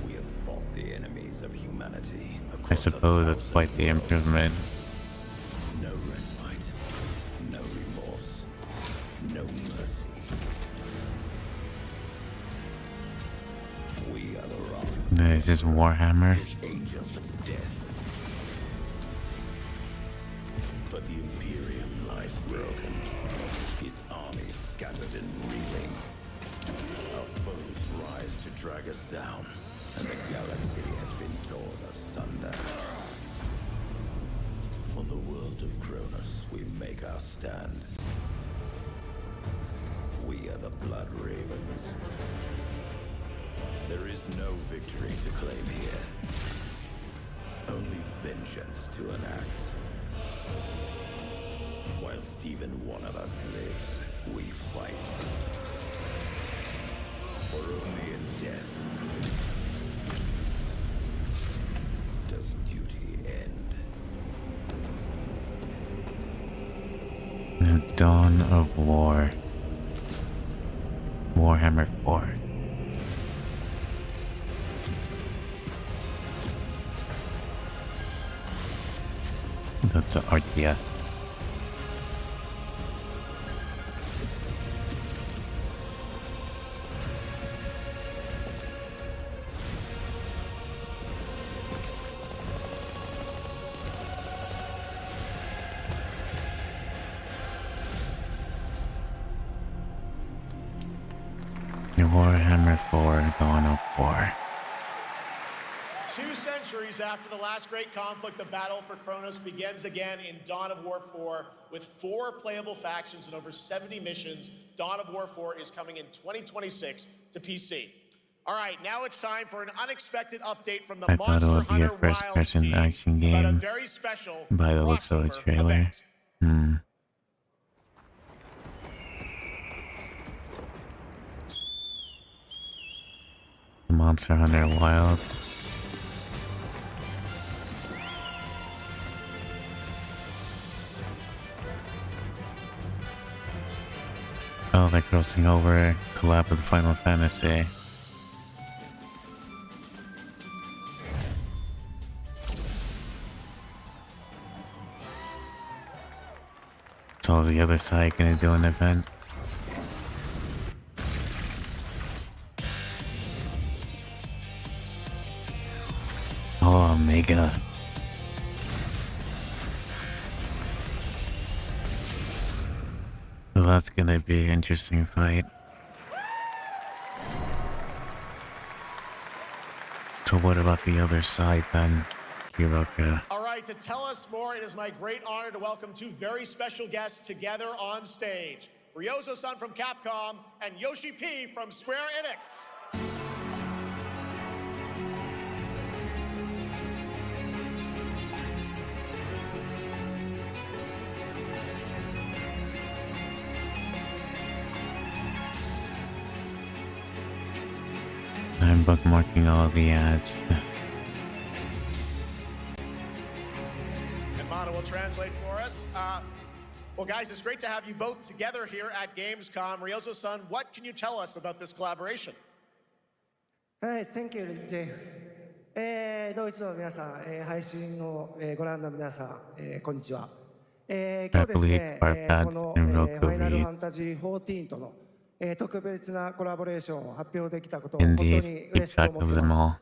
We have fought the enemies of humanity. I suppose that's quite the improvement. No respite, no remorse, no mercy. We are the wrath. This is Warhammer. Angels of death. But the Imperium lies broken, its armies scattered and reeling. Our foes rise to drag us down, and the galaxy has been torn asunder. On the world of Kronos, we make our stand. We are the Blood Ravens. There is no victory to claim here. Only vengeance to enact. Whilst even one of us lives, we fight. For only in death does duty end. Dawn of War. Warhammer 4. That's an RTS. Warhammer 4, Dawn of War. 2 centuries after the last great conflict, the battle for Kronos begins again in Dawn of War 4 with 4 playable factions and over 70 missions. Dawn of War 4 is coming in 2026 to PC. All right, now it's time for an unexpected update from the I thought it would be a first-person action game very special by the looks of the trailer. Monster Hunter Wild. Oh, they're crossing over. Collab with Final Fantasy. So the other side gonna do an event. Oh, Omega. So that's gonna be an interesting fight. So what about the other side then, Hiroka? All right, to tell us more, it is my great honor to welcome 2 very special guests together on stage. Ryozo-san from Capcom and Yoshi P from Square Enix. I'm bookmarking all the ads. And Mana will translate for us. Well, guys, it's great to have you both together here at Gamescom. Ryozo-san, what can you tell us about this collaboration? Thank you, Jeff. ドイツの皆さん、配信をご覧の皆さん、こんにちは。今日ですね、このファイナルファンタジー14との特別なコラボレーションを発表できたことを本当に嬉しく思っています。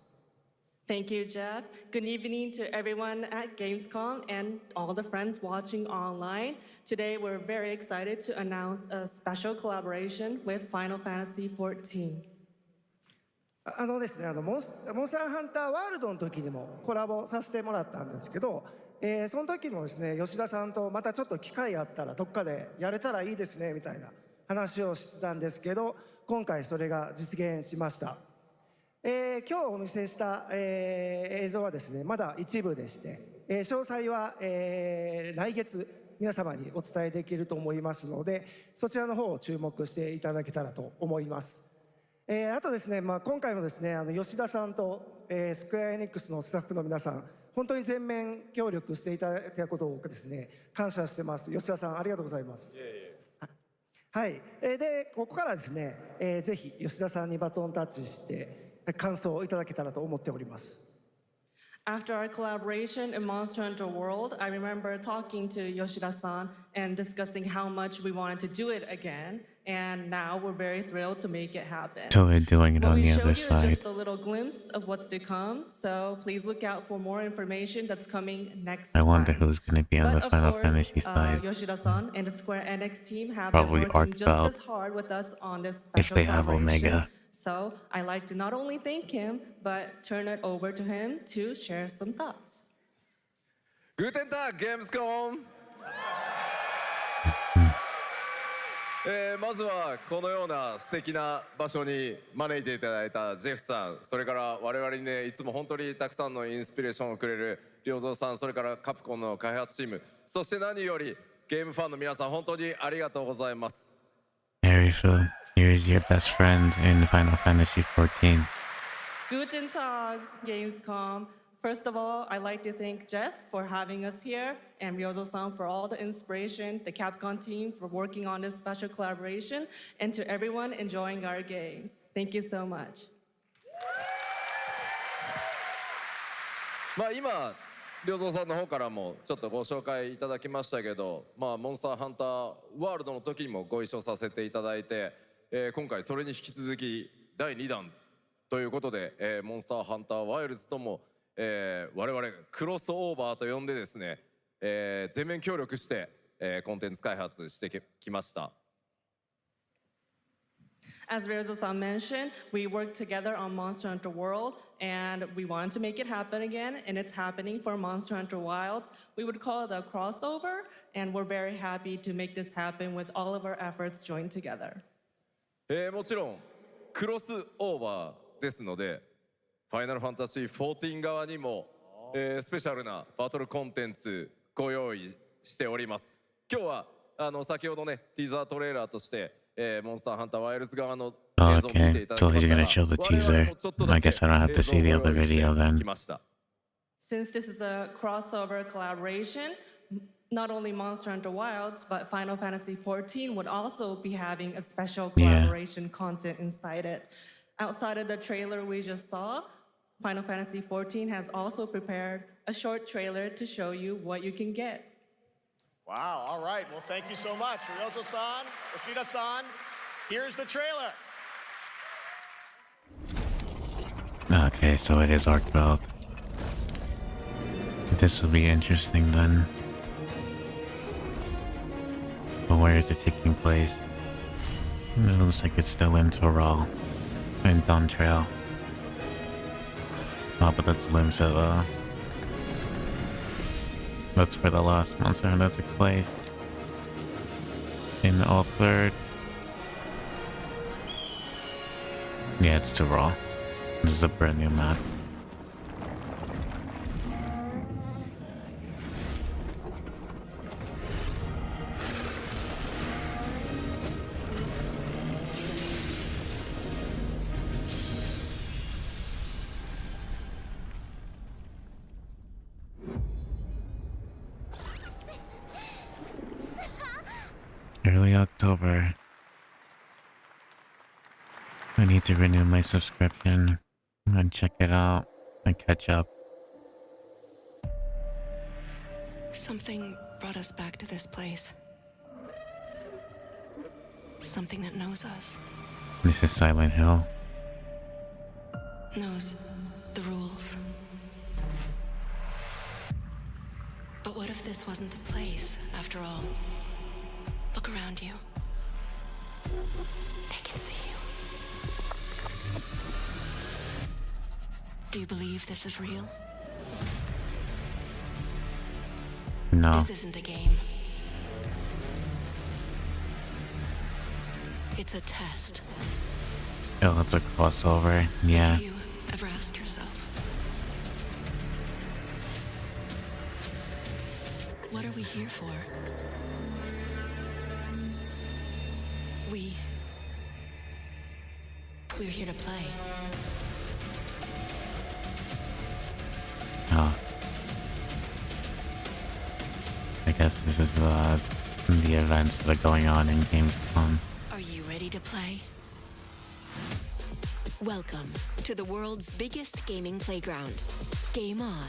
Thank you, Jeff. Good evening to everyone at Gamescom and all the friends watching online. Today, we're very excited to announce a special collaboration with Final Fantasy XIV. ですね、モンスターハンターワールドの時にもコラボさせてもらったんですけど、その時もですね、吉田さんとまたちょっと機会あったらどっかでやれたらいいですねみたいな話をしてたんですけど、今回それが実現しました。今日お見せした、映像はですね、まだ一部でして、詳細は、来月皆様にお伝えできると思いますので、そちらの方を注目していただけたらと思います。あとですね、今回もですね、吉田さんと、スクエアエニックスのスタッフの皆さん、本当に全面協力していただいたことをですね、感謝してます。吉田さん、ありがとうございます。はい、でここからですね、ぜひ吉田さんにバトンタッチして感想をいただけたらと思っております。After our collaboration in Monster Hunter World, I remember talking to Yoshida-san and discussing how much we wanted to do it again, and now we're very thrilled to make it happen. So they're doing it on the other What we showed you side. is just a little glimpse of what's to come, so please look out for more information that's coming next I wonder time. who's going to be on But the of Final course, Fantasy side. Yoshida-san and the Square Enix team have Probably been working just Arc as hard with us on this If special they have collaboration. Omega. So I'd like to not only thank him, but turn it over to him to share some thoughts. Guten Tag, Gamescom! まずはこのような素敵な場所に招いていただいたジェフさん、それから我々にね、いつも本当にたくさんのインスピレーションをくれる良三さん、それからカプコンの開発チーム、そして何よりゲームファンの皆さん、本当にありがとうございます。Ariel, here's your best friend in Final Fantasy XIV. Guten Tag, Gamescom. First of all, I'd like to thank Jeff for having us here and Ryozo-san for all the inspiration, the Capcom team for working on this special collaboration, and to everyone enjoying our games. Thank you so much. まあ今良三さんの方からもちょっとご紹介いただきましたけど、まあモンスターハンターワールドの時にもご一緒させていただいて、今回それに引き続き第2弾ということで、モンスターハンターワイルズとも、我々クロスオーバーと呼んでですね、全面協力して、コンテンツ開発してきました。As Ryozo-san mentioned, we worked together on Monster Hunter World, and we wanted to make it happen again, and it's happening for Monster Hunter Wilds. We would call it a crossover, and we're very happy to make this happen with all of our efforts joined together. もちろんクロスオーバーですので、ファイナルファンタジー14側にも、スペシャルなバトルコンテンツご用意しております。今日は先ほどねティザートレーラーとして、モンスターハンターワイルズ側の映像を見ていただきましたが、 So he's gonna show the teaser. I guess I don't have to see the other video then. Since this is a crossover collaboration, not only Monster Hunter Wilds, but Final Fantasy XIV would also be having a special collaboration content inside it. Outside of the trailer we just saw, Final Fantasy XIV has also prepared a short trailer to show you what you can get. Wow, all right. Well, thank you so much. Ryozo-san, Yoshida-san, here's the trailer. Okay, so it is Arc Belt. This will be interesting then. But where is it taking place? It looks like it's still in Toral. In Dawntrail. Oh, but that's Limsa. That's where the last Monster Hunter took place. In all third. Yeah, it's too raw. This is a brand new map. Early October. I need to renew my subscription and check it out and catch up. Something brought us back to this place. Something that knows us. This is Silent Hill. Knows the rules. But what if this wasn't the place, after all? Look around you. They can see you. Do you believe this is real? No. This isn't a game. It's a test. Oh, it's a crossover. Yeah. Do you ever ask yourself, what are we here for? We're here to play. Oh. I guess this is the events that are going on in Gamescom. Are you ready to play? Welcome to the world's biggest gaming playground. Game on.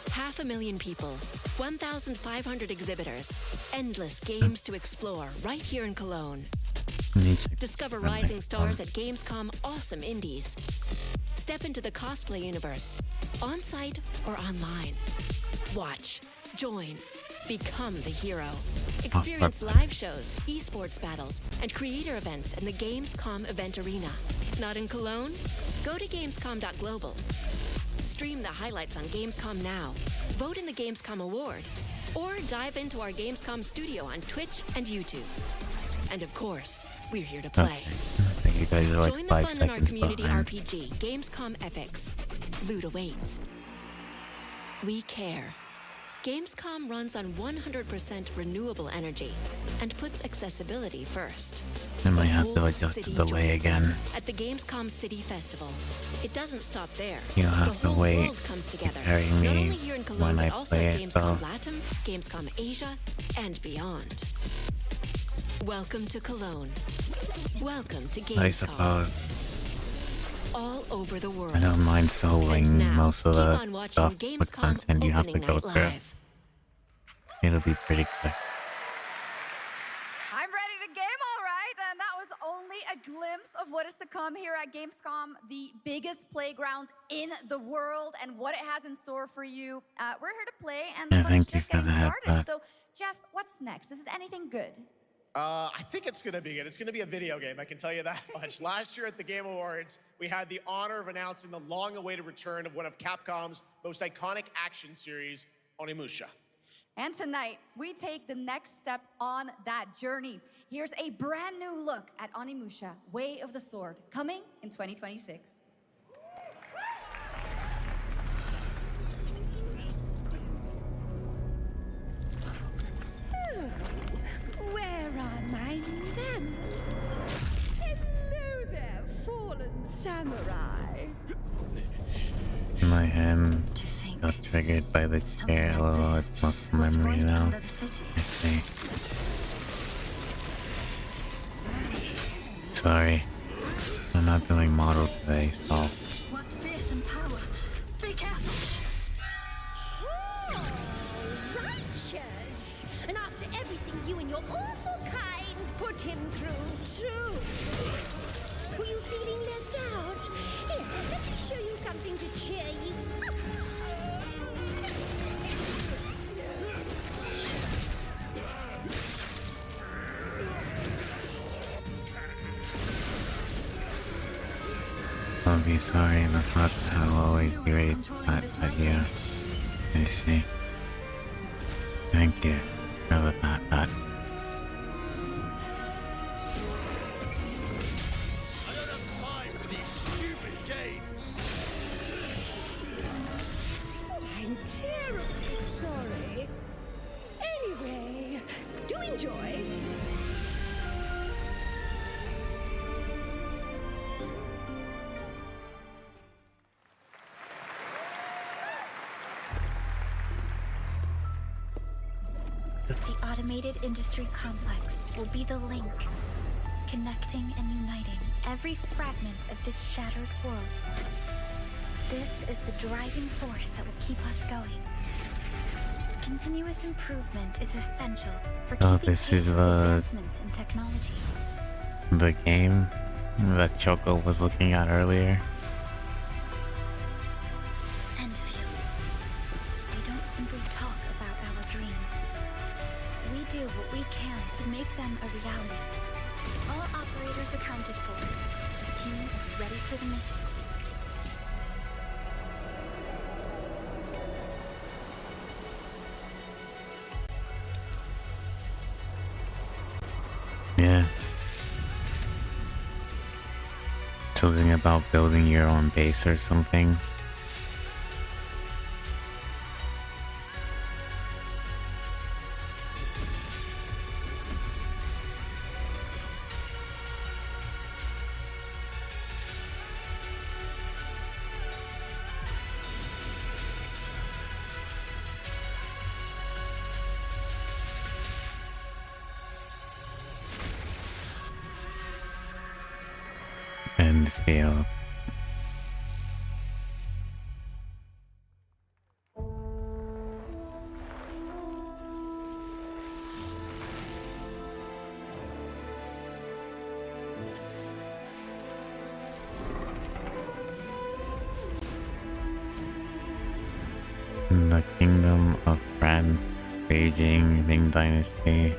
500,000 people, 1,500 exhibitors, endless games to explore right here in Cologne. Discover rising stars at Gamescom Awesome Indies. Step into the cosplay universe, on-site or online. Watch, join, become the hero. Experience live shows, esports battles, and creator events in the Gamescom event arena. Not in Cologne? Go to Gamescom.global. Stream the highlights on Gamescom Now. Vote in the Gamescom Award. Or dive into our Gamescom studio on Twitch and YouTube. And of course, we're here to play. I think you guys are like Join the 5 fun in our seconds community behind. RPG, Gamescom Epics. Loot awaits. We care. Gamescom runs on 100% renewable energy and puts accessibility first. I might have to whole adjust city the delay joins in again. At the Gamescom City Festival. It doesn't stop there. You'll have the to whole wait world comes to together. carry Not me only here in Cologne, when I but also play at it, Gamescom though. Latam, Gamescom Asia, and beyond. Welcome to Cologne. Welcome to Gamescom. I suppose. All over the world. I don't mind soloing most of keep the on watching stuff with Gamescom content you have to Opening go Night through. Live. It'll be pretty quick. I'm ready to game, all right. And that was only a glimpse of what is to come here at Gamescom, the biggest playground in the world, and what it has in store for you. We're here to play, and Yeah, the fun is thank you just for getting that, started. but- So, Jeff, what's next? Is it anything good? I think it's going to be good. It's going to be a video game, I can tell you that much. Last year at the Game Awards, we had the honor of announcing the long-awaited return of one of Capcom's most iconic action series, Onimusha. And tonight, we take the next step on that journey. Here's a brand new look at Onimusha, Way of the Sword, coming in 2026. Where are my manners? Hello there, fallen samurai. My hand got triggered by the chair. Oh, it's muscle memory now. I see. Sorry. I'm not doing model today, so. What fearsome power! Be careful! Oh, righteous! And after everything you and your awful kind put him through, too. Were you feeling left out? Here, let me show you something to cheer you up. I'll be sorry, but thought I'll always be ready to fight that here. I see. Thank you for the pat. I don't have time for these stupid games. I'm terribly sorry. Anyway, do enjoy. The automated industry complex will be the link, connecting and uniting every fragment of this shattered world. This is the driving force that will keep us going. Continuous improvement is essential for Oh, keeping this pace is with the advancements in technology. game that Choco was looking at earlier. Endfield. We don't simply talk about our dreams. We do what we can to make them a reality. All operators accounted for. The team is ready for the mission. Yeah. Something about building your own base or something. Endfield. The Kingdom of France, Beijing, Ming Dynasty.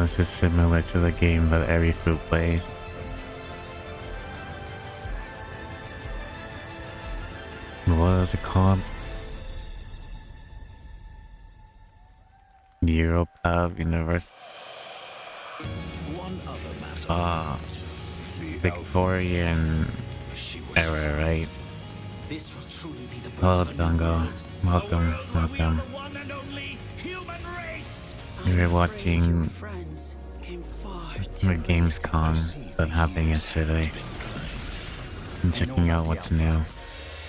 this is similar to the game that every fruit plays. What is it called? The Europa Universalis. Victorian era, right? Hello, Dongo. Welcome. We were watching the Gamescom that happened yesterday and checking out what's new.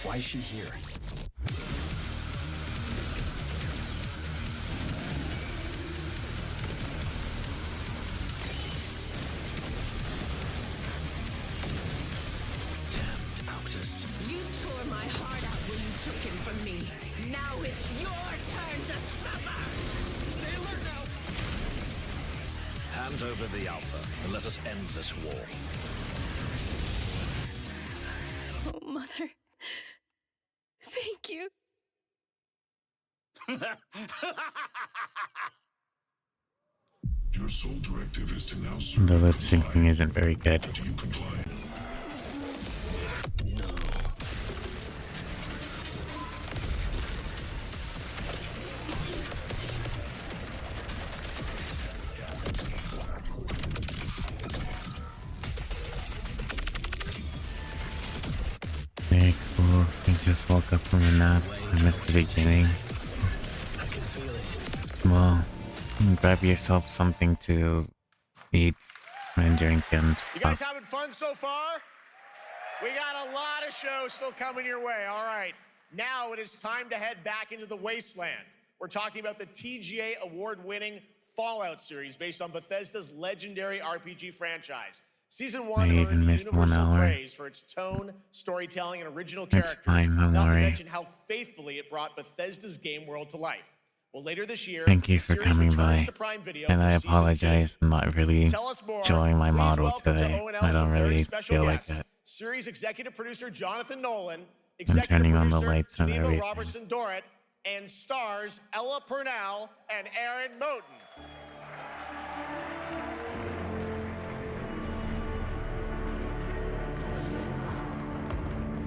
Why is she here? Damned outers. You tore my heart out when you took him from me. Now it's your turn to suffer. Stay alert now. Hand over the Alpha and let us end this war. Oh, Mother. Thank you. Your sole directive is to now The lip syncing isn't very good. Very cool. I just woke up from a nap. I missed the beginning. Well, grab yourself something to eat and drink and You guys stuff. having fun so far? We got a lot of shows still coming your way. All right, now it is time to head back into the wasteland. We're talking about the TGA award-winning Fallout series based on Bethesda's legendary RPG franchise. Season 1 I even earned missed 1 universal hour. praise for its tone, storytelling, and original It's characters. fine, don't Not to worry. mention how faithfully it brought Bethesda's game world to life. Well, later this year, Thank you the for series coming returns by. to Prime Video And for I season 2. apologize, I'm not really Tell us more. showing my Please model welcome to today. ONL's I don't very really special feel like guest, it. Series executive producer Jonathan Nolan, I'm executive turning on the producer lights and Geneva everything. Robertson Dorrit, and stars Ella Purnell and Aaron Moten.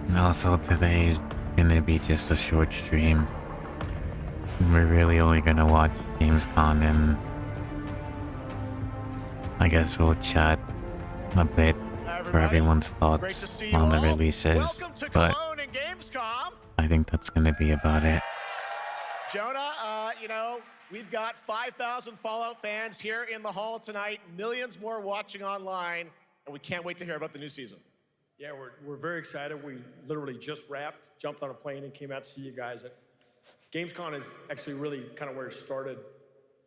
And also today's gonna be just a short stream. We're really only gonna watch Gamescom and I guess we'll chat a bit for everyone's thoughts on the releases, but I think that's gonna be about it. Jonah, you know, we've got 5,000 Fallout fans here in the hall tonight, millions more watching online, and we can't wait to hear about the new season. Yeah, we're very excited. We literally just wrapped, jumped on a plane, and came out to see you guys. Gamescom is actually really kind of where it started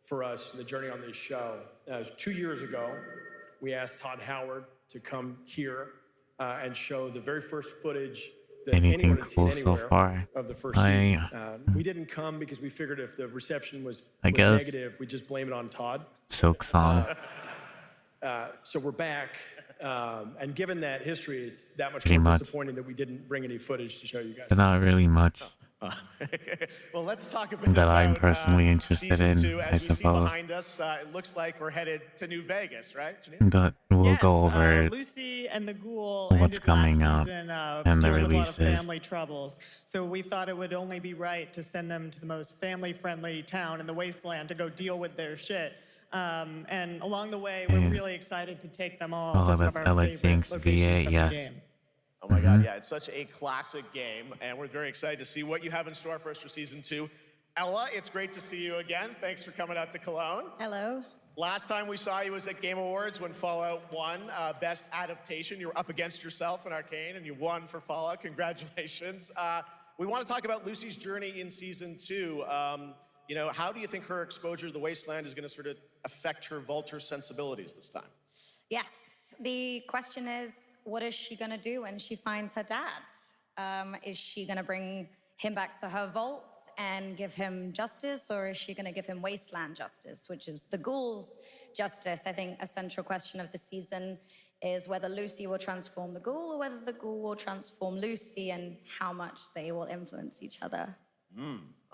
for us, the journey on this show. It was 2 years ago. We asked Todd Howard to come here and show the very first footage that Anything anyone had cool seen so anywhere far? of the first I- season. We didn't come because we figured if the reception was I guess- negative, we'd just blame it on Todd. Silksong. So we're back, and given that history, it's that much Pretty more much. disappointing that we didn't bring any footage to show you guys. There's not really much Well, let's talk a bit that I'm about, personally interested season in, 2. I As we see suppose. behind us, it looks like we're headed to New Vegas, right, Janine? But we'll go over Lucy and the Ghoul what's ended coming last up season, and the dealing with a lot of releases. family troubles. So we thought it would only be right to send them to the most family-friendly town in the wasteland to go deal with their shit. And along the way, we're Yeah. really excited to take them all Oh, to some that's of our Ella favorite Jinx locations VA, from yes. the game. Oh my God, yeah, it's such a classic game, and we're very excited to see what you have in store for us for season 2. Ella, it's great to see you again. Thanks for coming out to Cologne. Hello. Last time we saw you was at Game Awards when Fallout won Best Adaptation. You were up against yourself in Arcane, and you won for Fallout. Congratulations. We want to talk about Lucy's journey in season 2. You know, how do you think her exposure to the Wasteland is going to sort of affect her Vulture sensibilities this time? Yes, the question is, what is she gonna do when she finds her dad? Is she gonna bring him back to her vault and give him justice, or is she gonna give him wasteland justice, which is the ghouls' justice? I think a central question of the season is whether Lucy will transform the ghoul or whether the ghoul will transform Lucy, and how much they will influence each other.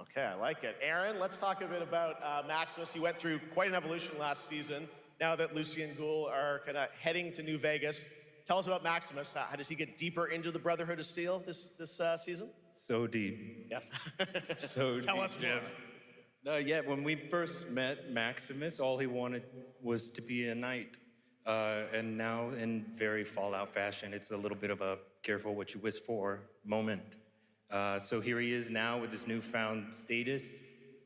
Okay, I like it. Aaron, let's talk a bit about Maximus. He went through quite an evolution last season. now that Lucy and Ghoul are kind of heading to New Vegas. Tell us about Maximus. How does he get deeper into the Brotherhood of Steel this season? So deep. Yes. So Tell deep, us Jeff. Yeah, when we first met Maximus, all he wanted was to be a knight. And now, in very Fallout fashion, it's a little bit of a careful what you wish for moment. So here he is now with his newfound status,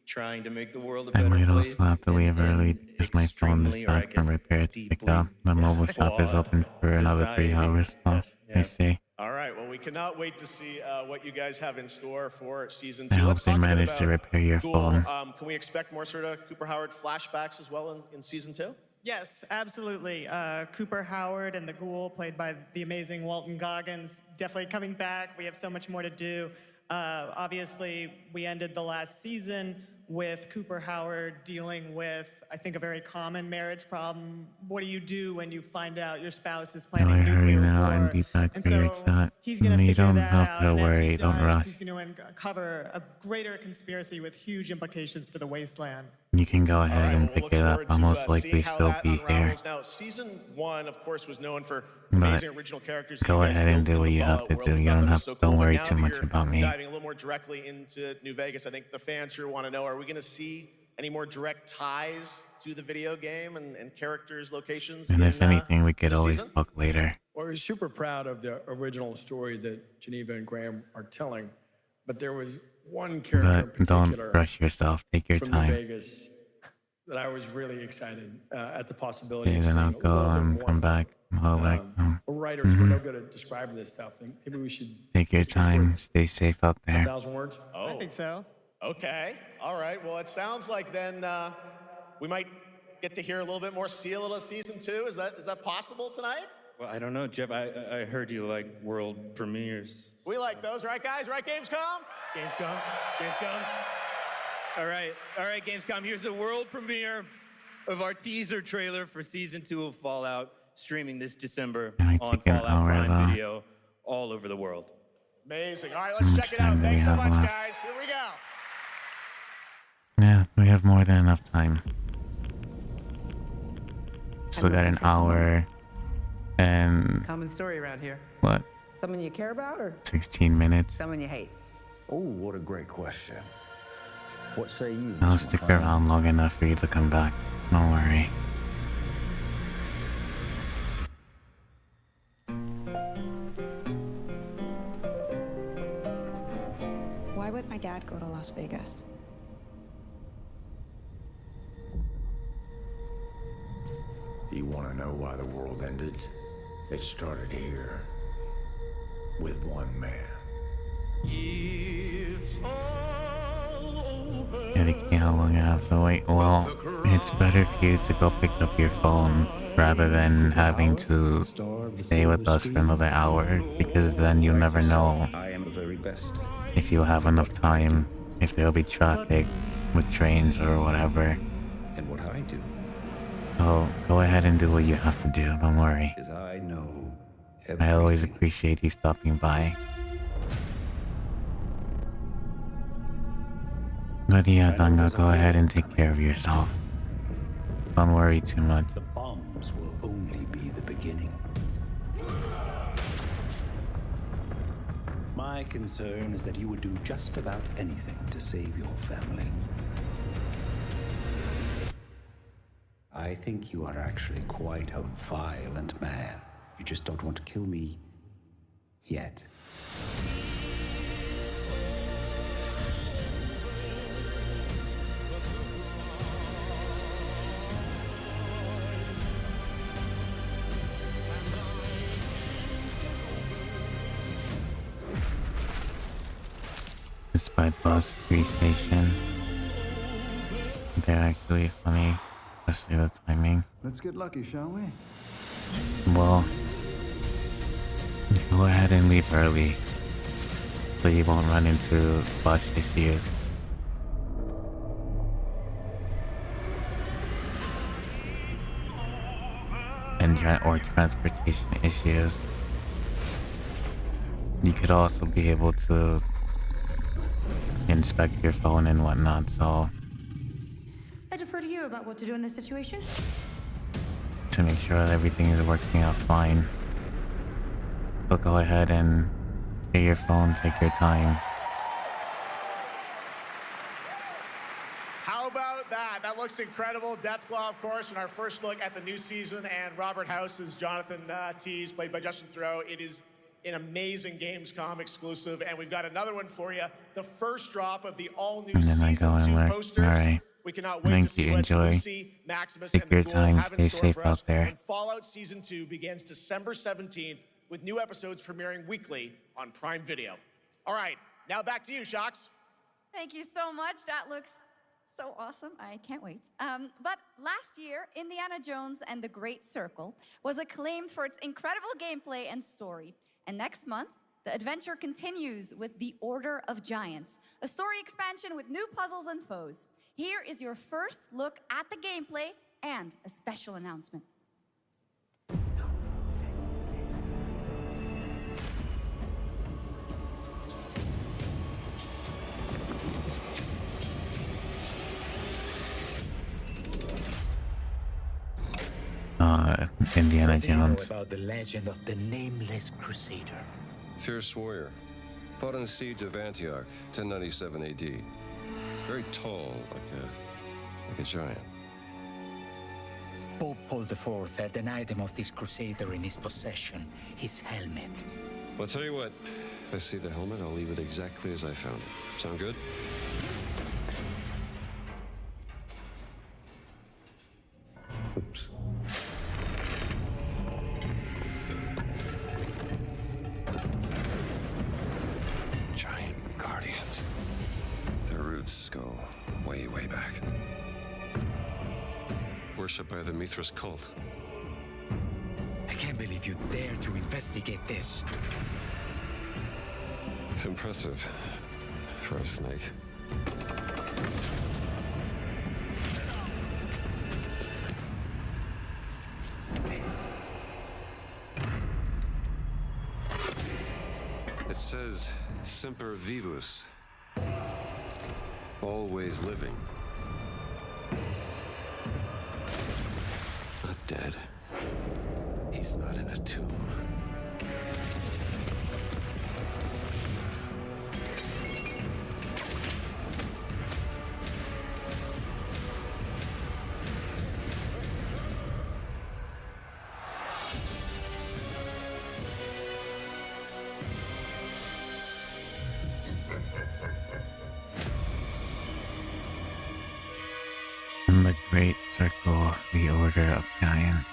trying to make the world a I better might place. also have to leave early because my phone is back from repair to pick up. The mobile shop is open for another 3 hours, so I see. All right, well, we cannot wait to see what you guys have in store for season I 2. hope Let's they talk a bit manage to about repair your Ghoul. phone. Can we expect more sort of Cooper Howard flashbacks as well in season 2? Yes, absolutely. Cooper Howard and the Ghoul, played by the amazing Walton Goggins, definitely coming back. We have so much more to do. Obviously, we ended the last season with Cooper Howard dealing with, I think, a very common marriage problem. What do you do when you find out your spouse is planning Hurry nuclear now war? and be back And for your so chat. he's going to You figure don't that have out, to and as he worry, don't does, rush. he's going to uncover a greater conspiracy with huge implications for the wasteland. You can go ahead and pick it up. I'll most likely still be here. Now, season 1, of course, was known for But amazing original characters. go ahead and do what you have to do. You don't have to, don't worry too much about me. Diving a little more directly into New Vegas, I think the fans here want to know, are we going to see any more direct ties to the video game and characters, locations? And if anything, we could this always season? talk later. Well, we're super proud of the original story that Geneva and Graham are telling, but there was one character in But don't particular rush yourself. Take your from time. New Vegas that I was really excited at the possibility Okay, of then seeing I'll a go little bit and more. come back. Go back. We're writers, we're no good at describing this stuff. And maybe we should Take your time. Stay safe out there. 1,000 words. Oh. I think so. Okay. All right. Well, it sounds like then we might get to hear a little bit more Seal of season 2. Is that possible tonight? Well, I don't know, Jeff. I heard you like world premieres. We like those, right, guys? Right, Gamescom? Gamescom. All right, Gamescom. Here's the world premiere of our teaser trailer for season 2 of Fallout, streaming this December on take an Fallout hour Prime though. Video all over the world. Amazing. All right, let's check it out. Understand, Thanks we so have much, left. guys. Here we go. Yeah, we have more than enough time. Still got an hour and Common story around here. what? Someone you care about or 16 minutes. someone you hate? Oh, what a great question. What say you? I'll Mr. stick McLean? around long enough for you to come back. Don't worry. Why would my dad go to Las Vegas? You want to know why the world ended? It started here with one man. Eddie, how long I have to wait? Well, it's better for you to go pick up your phone rather than having to stay with us for another hour, because then you'll never know I am the very best. if you'll have enough time, if there'll be traffic with trains or whatever. And what I do So go ahead and do what you have to do, don't worry. is I know I always appreciate you stopping by. But yeah, Danga, go ahead and take care of yourself. Don't worry too much. the bombs will only be the beginning. My concern is that you would do just about anything to save your family. I think you are actually quite a violent man. You just don't want to kill me yet. Despite Bus 3 Station, they're actually funny, especially the timing. Let's get lucky, shall we? Well, go ahead and leave early so you won't run into bus issues. And or transportation issues. You could also be able to inspect your phone and whatnot, so I defer to you about what to do in this situation. to make sure that everything is working out fine. So go ahead and get your phone, take your time. How about that? That looks incredible. Deathclaw, of course, in our first look at the new season, and Robert House is Jonathan Tease, played by Justin Theroux. It is an amazing Gamescom exclusive, and we've got another one for you. The first drop of the all-new And then I go Season 2 and work. posters. Alright. We cannot wait Thank to see you. what Enjoy. Bubsy, Maximus, Take and the your Ghoul time. have in Stay store safe for us. out there. And Fallout Season 2 begins December 17th, with new episodes premiering weekly on Prime Video. All right, now back to you, Shocks. Thank you so much. That looks so awesome. I can't wait. But last year, Indiana Jones and the Great Circle was acclaimed for its incredible gameplay and story. And next month, the adventure continues with The Order of Giants, a story expansion with new puzzles and foes. Here is your first look at the gameplay and a special announcement. Indiana What do you know Jones. about the legend of the Nameless Crusader? Fierce warrior. Fought in the siege of Antioch, 1097 AD. Very tall, like a giant. Pope Paul IV had an item of this crusader in his possession, his helmet. Well, I'll tell you what. If I see the helmet, I'll leave it exactly as I found it. Sound good? Oops. Giant guardians. Their roots go way, way back. Worshipped by the Mithras cult. I can't believe you dare to investigate this. Impressive for a snake. It says Semper Vivus. Always living. Not dead. He's not in a tomb. And the Great Circle, the Order of Giants.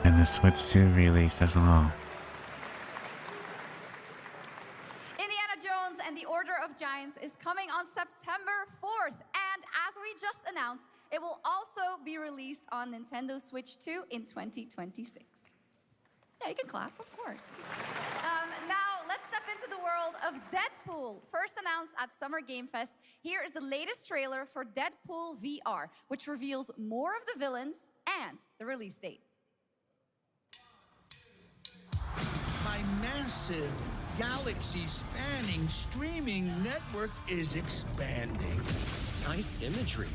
And the Switch 2 release as well. Indiana Jones and the Order of Giants is coming on September 4th. And as we just announced, it will also be released on Nintendo Switch 2 in 2026. Yeah, you can clap, of course. Now, let's step into the world of Deadpool. First announced at Summer Game Fest, here is the latest trailer for Deadpool VR, which reveals more of the villains and the release date. My massive, galaxy-spanning streaming network is expanding. Nice imagery.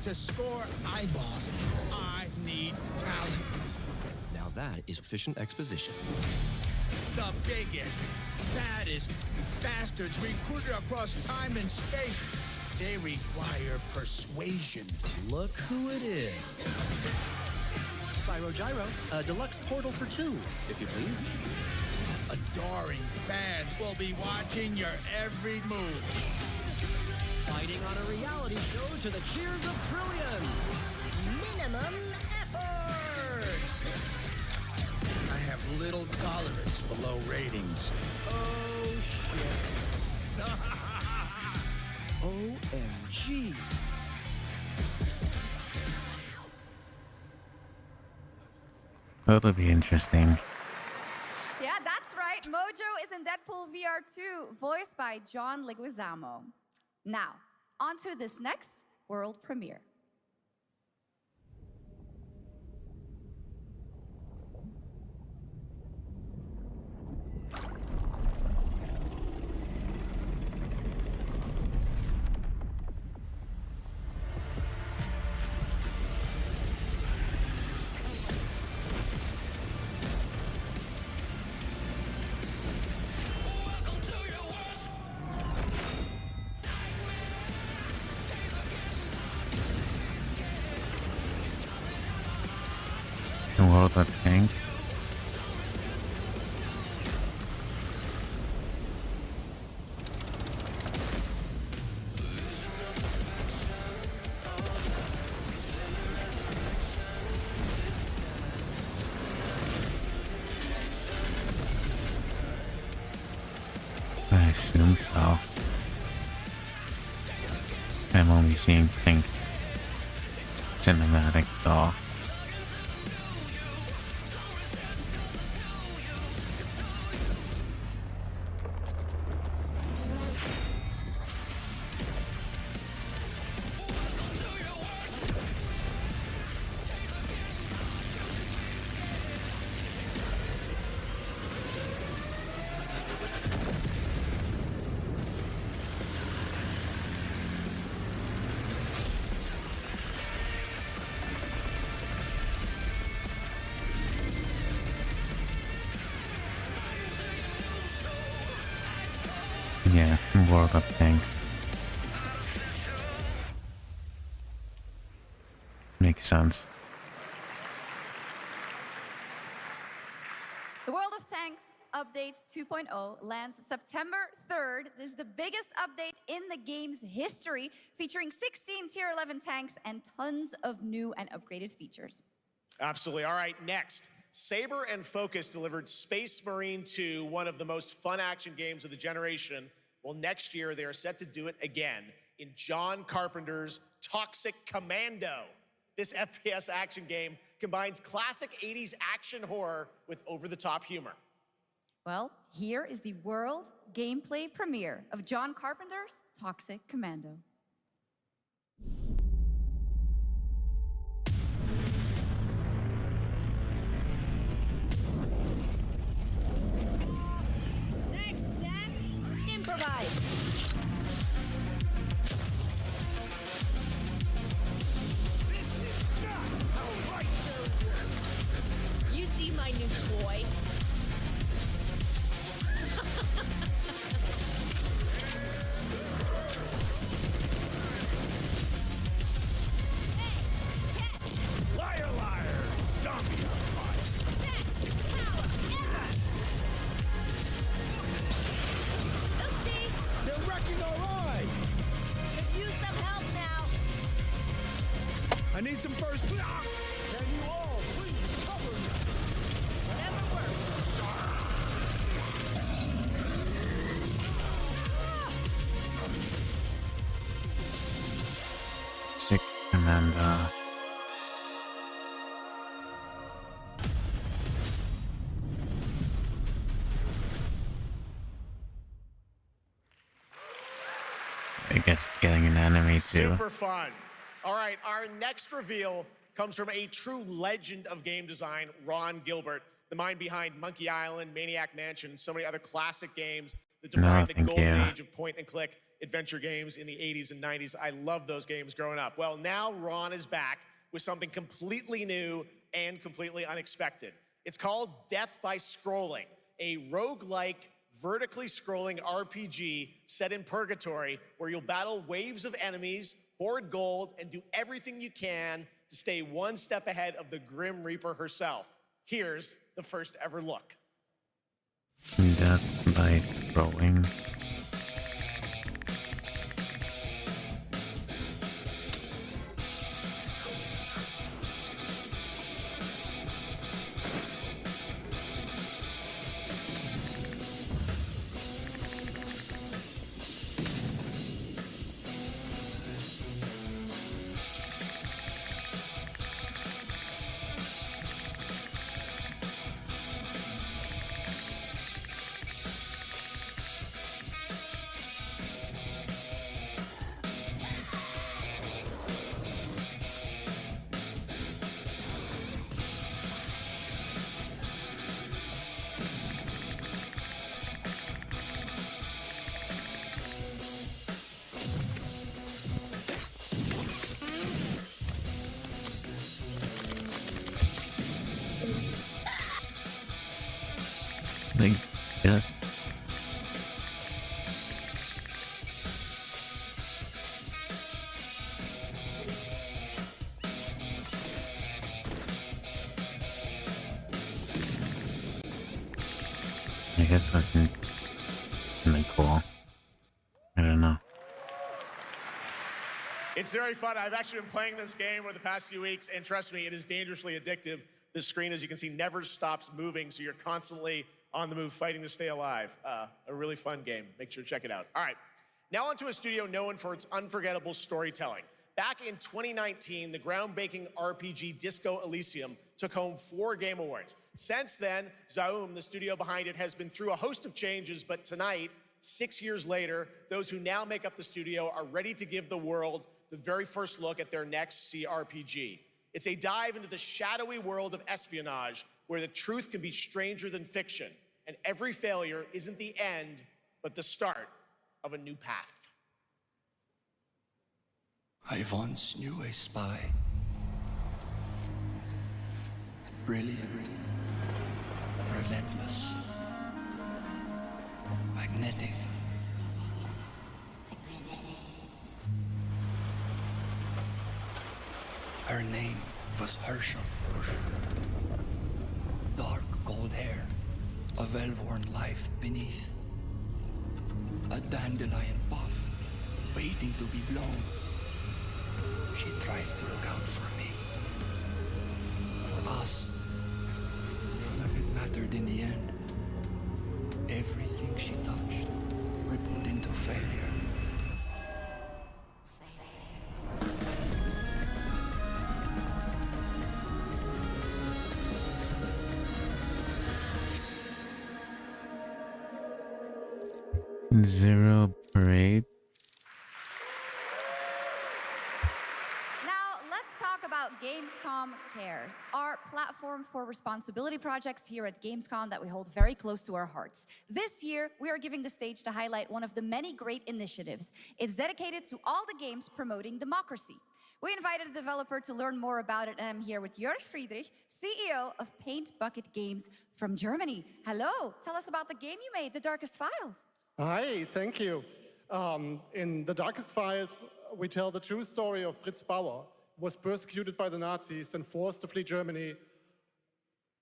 To score eyeballs, I need talent. Now that is efficient exposition. The biggest, baddest bastards recruited across time and space. They require persuasion. Look who it is. Spyro Gyro, a deluxe portal for two, if you please. Adoring fans will be watching your every move. Fighting on a reality show to the cheers of trillions. Minimum effort! I have little tolerance for low ratings. Oh, shit. OMG. That'll be interesting. Yeah, that's right. Mojo is in Deadpool Deadpool VR 2, voiced by John Leguizamo. Now, on to this next world premiere. The World of Tank. I assume so. I'm only seeing Tank cinematics off. Yeah, World of Tank. Makes sense. The World of Tanks Update 2.0 lands September 3rd. This is the biggest update in the game's history, featuring 16 Tier 11 tanks and tons of new and upgraded features. Absolutely. All right, next. Saber and Focus delivered Space Marine 2, one of the most fun action games of the generation. Well, next year, they are set to do it again in John Carpenter's Toxic Commando. This FPS action game combines classic 80s action horror with over-the-top humor. Well, here is the world gameplay premiere of John Carpenter's Toxic Commando. Improvise. This is not how light show works. You see my new toy? Liar, liar, zombie Oopsie! They're wrecking our ride. Could use some help now. I need some first. Can you all please cover me? Whatever works. Sick Commando. I guess it's getting an anime too. Super fun. All right, our next reveal comes from a true legend of game design, Ron Gilbert, the mind behind Monkey Island, Maniac Mansion, and so many other classic games that defined the golden age of point-and-click adventure games in the 80s and 90s. I loved those games growing up. Well, now Ron is back with something completely new and completely unexpected. It's called Death by Scrolling, a roguelike, vertically scrolling RPG set in purgatory where you'll battle waves of enemies, hoard gold, and do everything you can to stay one step ahead of the Grim Reaper herself. Here's the first ever look. Death by Scrolling. I guess. I guess that's cool. I don't know. It's very fun. I've actually been playing this game over the past few weeks, and trust me, it is dangerously addictive. The screen, as you can see, never stops moving, so you're constantly on the move fighting to stay alive. A really fun game. Make sure to check it out. All right, now onto a studio known for its unforgettable storytelling. Back in 2019, the groundbreaking RPG Disco Elysium took home 4 Game Awards. Since then, Zaum, the studio behind it, has been through a host of changes, but tonight, 6 years later, those who now make up the studio are ready to give the world the very first look at their next CRPG. It's a dive into the shadowy world of espionage, where the truth can be stranger than fiction, and every failure isn't the end, but the start of a new path. I once knew a spy. Brilliant, relentless, magnetic. Her name was Herschel. Dark gold hair, a well-worn life beneath. A dandelion puff, waiting to be blown. She tried to look out for me. For us. None of it mattered in the end. Everything she touched rippled into failure. Zero Parade. Now, let's talk about Gamescom Cares, our platform for responsibility projects here at Gamescom that we hold very close to our hearts. This year, we are giving the stage to highlight one of the many great initiatives. It's dedicated to all the games promoting democracy. We invited a developer to learn more about it, and I'm here with Jörg Friedrich, CEO of Paint Bucket Games from Germany. Hello, tell us about the game you made, The Darkest Files. Hi, thank you. In The Darkest Files, we tell the true story of Fritz Bauer, who was persecuted by the Nazis and forced to flee Germany,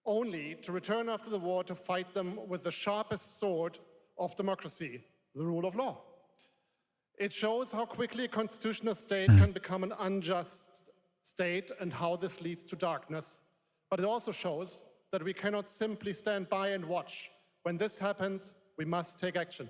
only to return after the war to fight them with the sharpest sword of democracy, the rule of law. It shows how quickly a constitutional state can become an unjust state and how this leads to darkness. But it also shows that we cannot simply stand by and watch. When this happens, we must take action.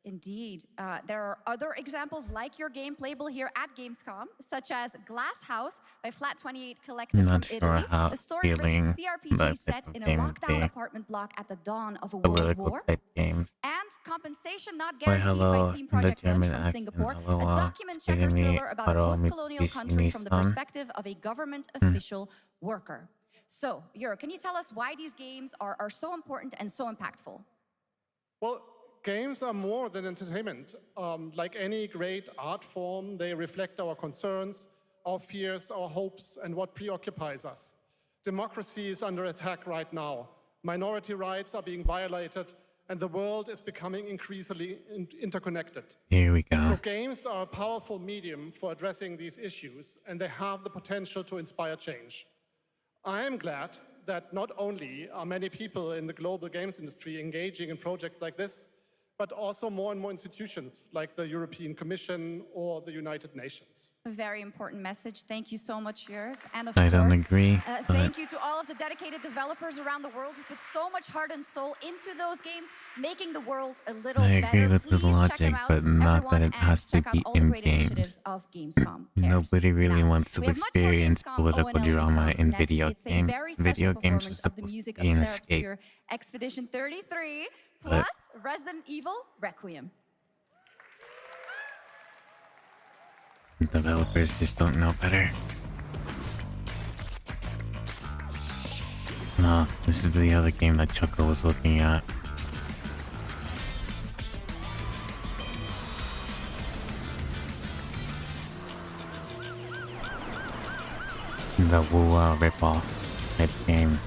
Indeed. There are other examples like your game playable here at Gamescom, such as Glass House by Flat28 Collective Not from sure Italy, how a story-rich CRPG that set type of in a game would lockdown be. apartment block at the dawn of a world Political war, type games. and Compensation Not Why Guaranteed hello by Team in the Project Lunch German from accent. Singapore, a Hello, document checker excuse me, thriller about a Paro post-colonial Mitsubishi country from the Nissan. perspective of a government official worker. So, Jörg, can you tell us why these games are so important and so impactful? Well, games are more than entertainment. Like any great art form, they reflect our concerns, our fears, our hopes, and what preoccupies us. Democracy is under attack right now. Minority rights are being violated, and the world is becoming increasingly interconnected. Here we go. So games are a powerful medium for addressing these issues, and they have the potential to inspire change. I am glad that not only are many people in the global games industry engaging in projects like this, but also more and more institutions like the European Commission or the United Nations. A very important message. Thank you so much, Jörg. And I don't agree. Thank you to all of the dedicated developers around the world who put so much heart and soul into those games, making the world a little I better. agree with his Please check logic, them out, but not that everyone, it has and to check out be all the in great games. initiatives of Gamescom. Nobody really wants to We have much more experience Gamescom political O&L to drama come in next. video It's a games. very special Video games are performance of the supposed music to of be an Terra escape. Obscura Expedition 33, But- plus Resident Evil Requiem. Developers just don't know better. No, this is the other game that Chuckle was looking at. The Woo ripoff type game.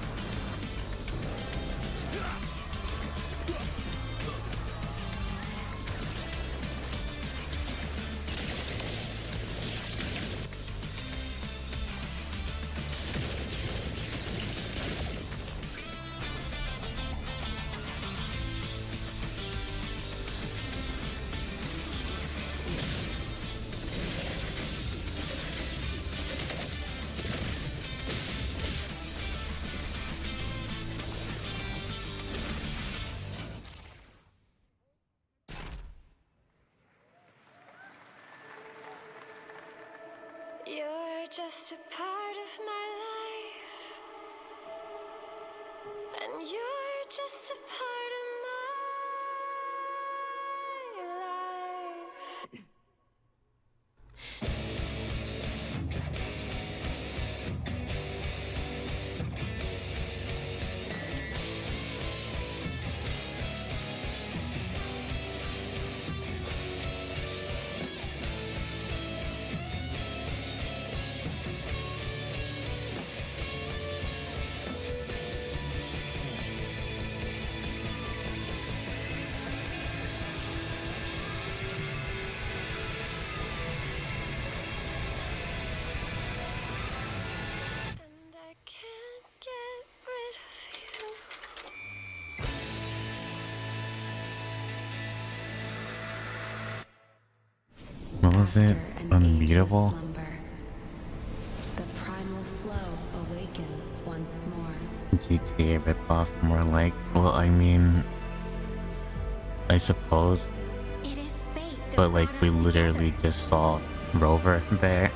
just a part of my life, and you're just a part of my life. What was it? Unbeatable? The primal flow awakens once more. GTA ripoff, more like. Well, I mean, I suppose. But like, we literally just saw Rover there,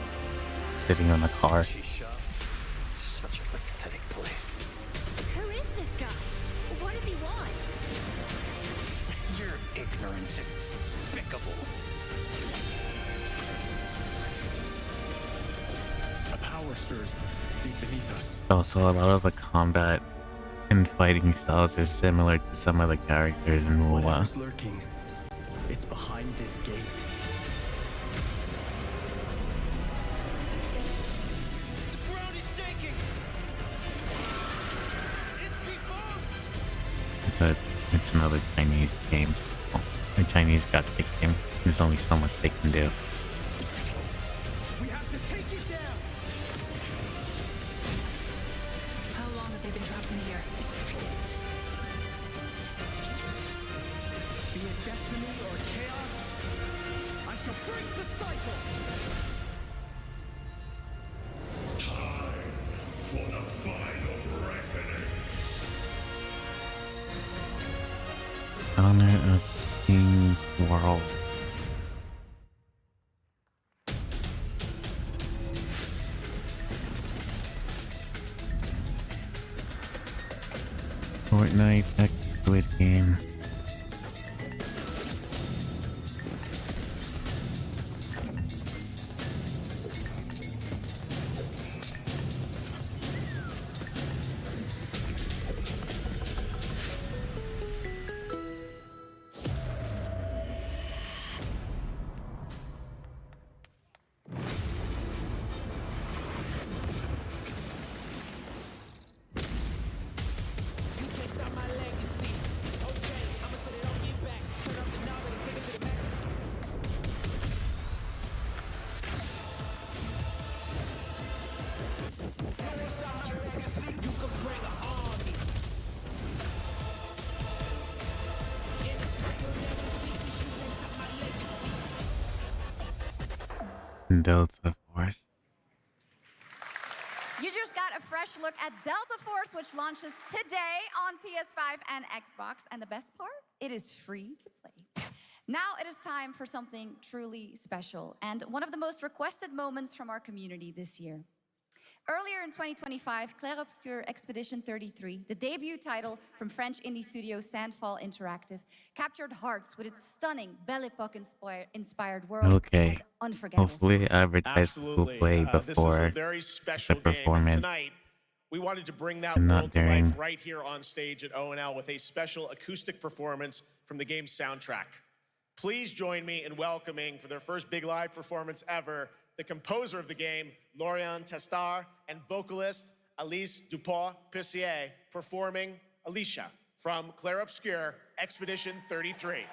sitting on a car. Such a pathetic place. Who is this guy? What does he want? Your ignorance is despicable. A power stirs deep beneath us. Also, a lot of the combat and fighting styles is similar to some of the characters in WoW. Whatever's lurking, it's behind this gate. The ground is shaking. It's people. But it's another Chinese game. Well, a Chinese Galactica game. There's only so much they can do. We have to take it down. How long have they been trapped in here? Be it destiny or chaos, I shall break the cycle. Time for the final reckoning. Honor of King's World. Fortnite X Squid Game. You can't stop my legacy. Okay, I'ma set it off, get back. Turn up the knob and take it to the max. You can bring an army. In the spot you'll never see, 'cause you can't stop my legacy. Delta Force. You just got a fresh look at Delta Force, which launches today on PS5 and Xbox. And the best part? It is free to play. Now it is time for something truly special and one of the most requested moments from our community this year. Earlier in 2025, Clair Obscur Expedition 33, the debut title from French indie studio Sandfall Interactive, captured hearts with its stunning Belle Epoque inspired world Okay. and unforgettable Hopefully advertise will play This is before a very special the game. And performance. tonight, we wanted to bring that And not world to during. life right here on stage at ONL with a special acoustic performance from the game's soundtrack. Please join me in welcoming, for their first big live performance ever, the composer of the game, Laurent Testard, and vocalist Alice Dupont-Pissier, performing Alicia from Clair Obscur Expedition 33.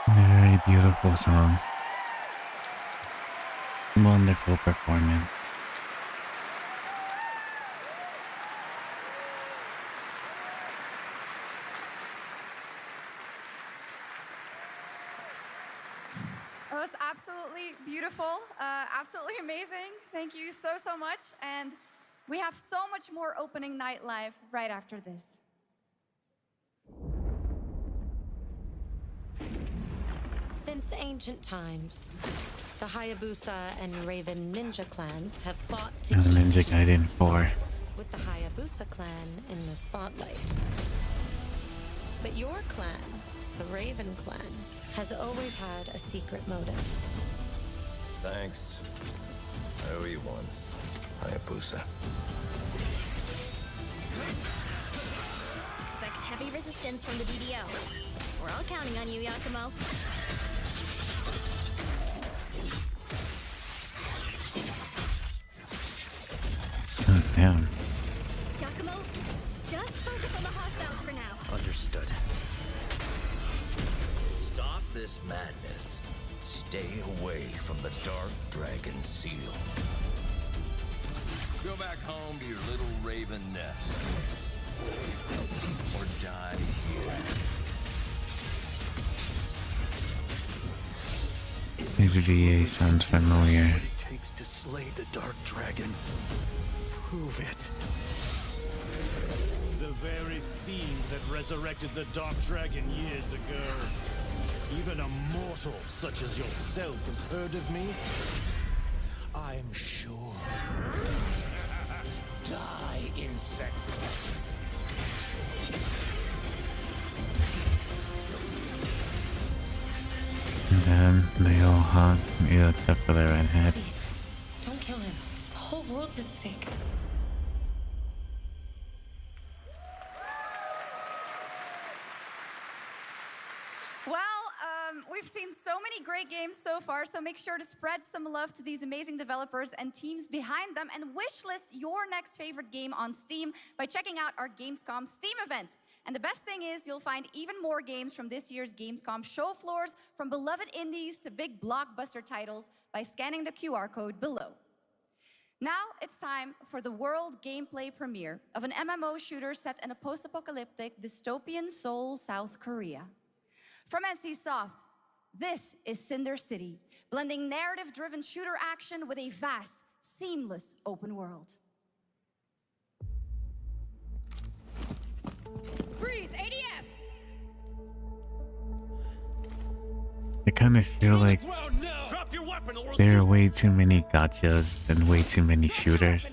Very beautiful song. Wonderful performance. It was absolutely beautiful, absolutely amazing. Thank you so much. And we have so much more opening night live right after this. Since ancient times, the Hayabusa and Raven ninja clans have fought to keep Ninja Gaiden 4. with the Hayabusa clan in the spotlight. But your clan, the Raven clan, has always had a secret motive. Thanks. I owe you one, Hayabusa. Expect heavy resistance from the BDO. We're all counting on you, Yakumo. Oh, damn. Yakumo, just focus on the hostiles for now. Understood. Stop this madness. Stay away from the Dark Dragon Seal. Go back home to your little raven nest. Or die here. His VA sounds familiar. What it takes to slay the Dark Dragon. Prove it. The very fiend that resurrected the Dark Dragon years ago. Even a mortal such as yourself has heard of me? I'm sure. Die, insect. And then they all haunt you except for the redhead. Please, don't kill him. The whole world's at stake. Well, we've seen so many great games so far, so make sure to spread some love to these amazing developers and teams behind them, and wishlist your next favorite game on Steam by checking out our Gamescom Steam event. And the best thing is you'll find even more games from this year's Gamescom show floors, from beloved indies to big blockbuster titles, by scanning the QR code below. Now it's time for the world gameplay premiere of an MMO shooter set in a post-apocalyptic dystopian Seoul, South Korea. From NCSoft, this is Cinder City, blending narrative-driven shooter action with a vast, seamless open world. Freeze, ADF! I kind of feel like there are way too many gotchas and way too many shooters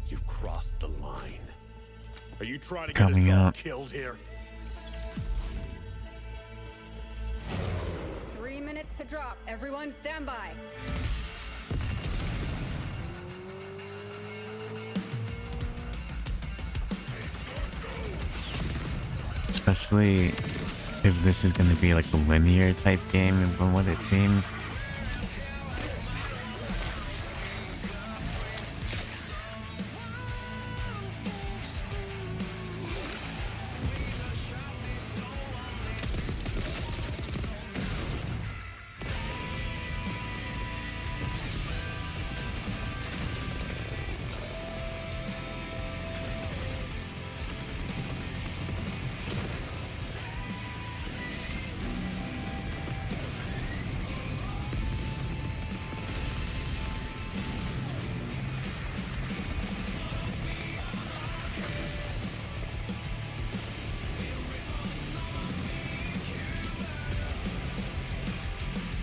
You've crossed the line. Are you trying to coming get us all out. killed here? 3 minutes to drop. Everyone stand by. Especially if this is going to be like a linear type game from what it seems.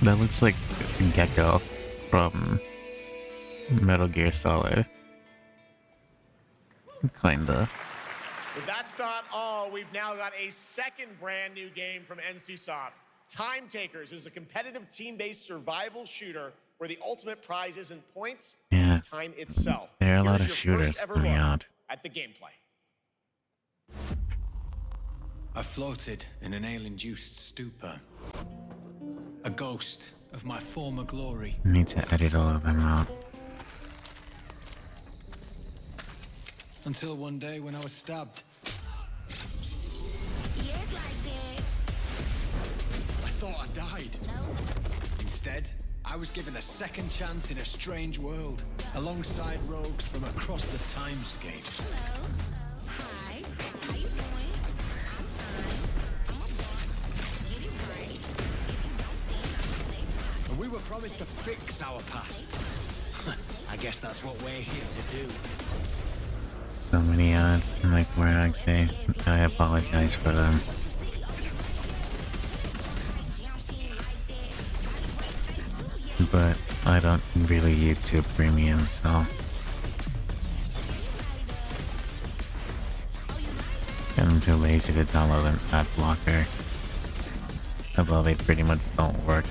That looks like Gecko from Metal Gear Solid. Kinda. But that's not all. We've now got a second brand new game from NCSoft. Time Takers is a competitive team-based survival shooter where the ultimate prize isn't points, it's time itself. There are a lot Here's of your shooters first ever coming look out. at the gameplay. I floated in an ale-induced stupor. A ghost of my former glory. Need to edit all of them out. Until one day when I was stabbed. I thought I died. Instead, I was given a second chance in a strange world, alongside rogues from across the timescape. Hello. Hi. How you doing? I'm fine. I'm a boss. Get it right. If you don't think I'll say bye. And we were promised to fix our past. I guess that's what we're here to do. So many ads, like where I say, I apologize for them. But I don't really YouTube Premium, so I'm too lazy to download an ad blocker. Although they pretty much don't work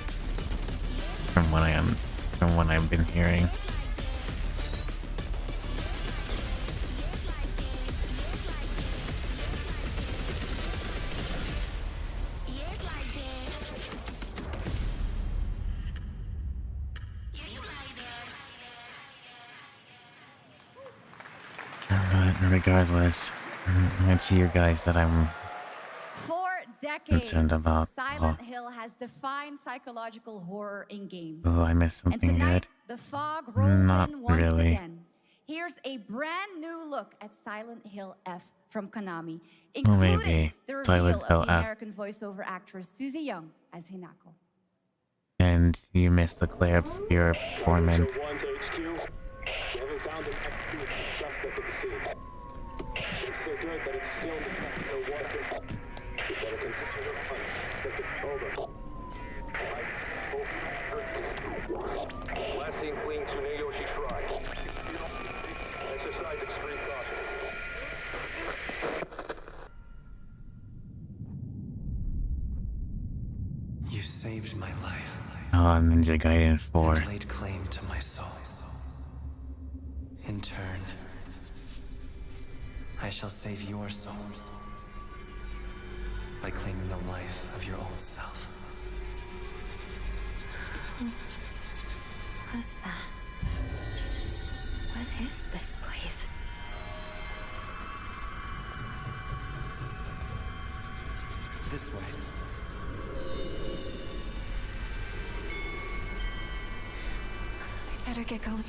from what I've been hearing. Regardless, it's you guys that I'm For decades, concerned about. Silent Hill has defined psychological horror in games. Oh, I missed And something tonight, good. the fog rolls Not in once really. again. Here's a brand new look at Silent Hill F from Konami, Well, including maybe the reveal Silent Hill of the F. American voiceover actress Susie Young as Hinako. And you missed the Clay Obscure torment. We haven't found an active suspect at the scene. Chances are good, but it's still in the fact no one. You better consider your hunt. Look it over. Last seen fleeing Tsuneyoshi Shrine. Exercise extreme caution. You saved my life. Oh, Ninja Gaiden 4. And laid claim to my soul. In turn, I shall save your souls by claiming the life of your own self. Who was that? What is this place? This way. I better get going.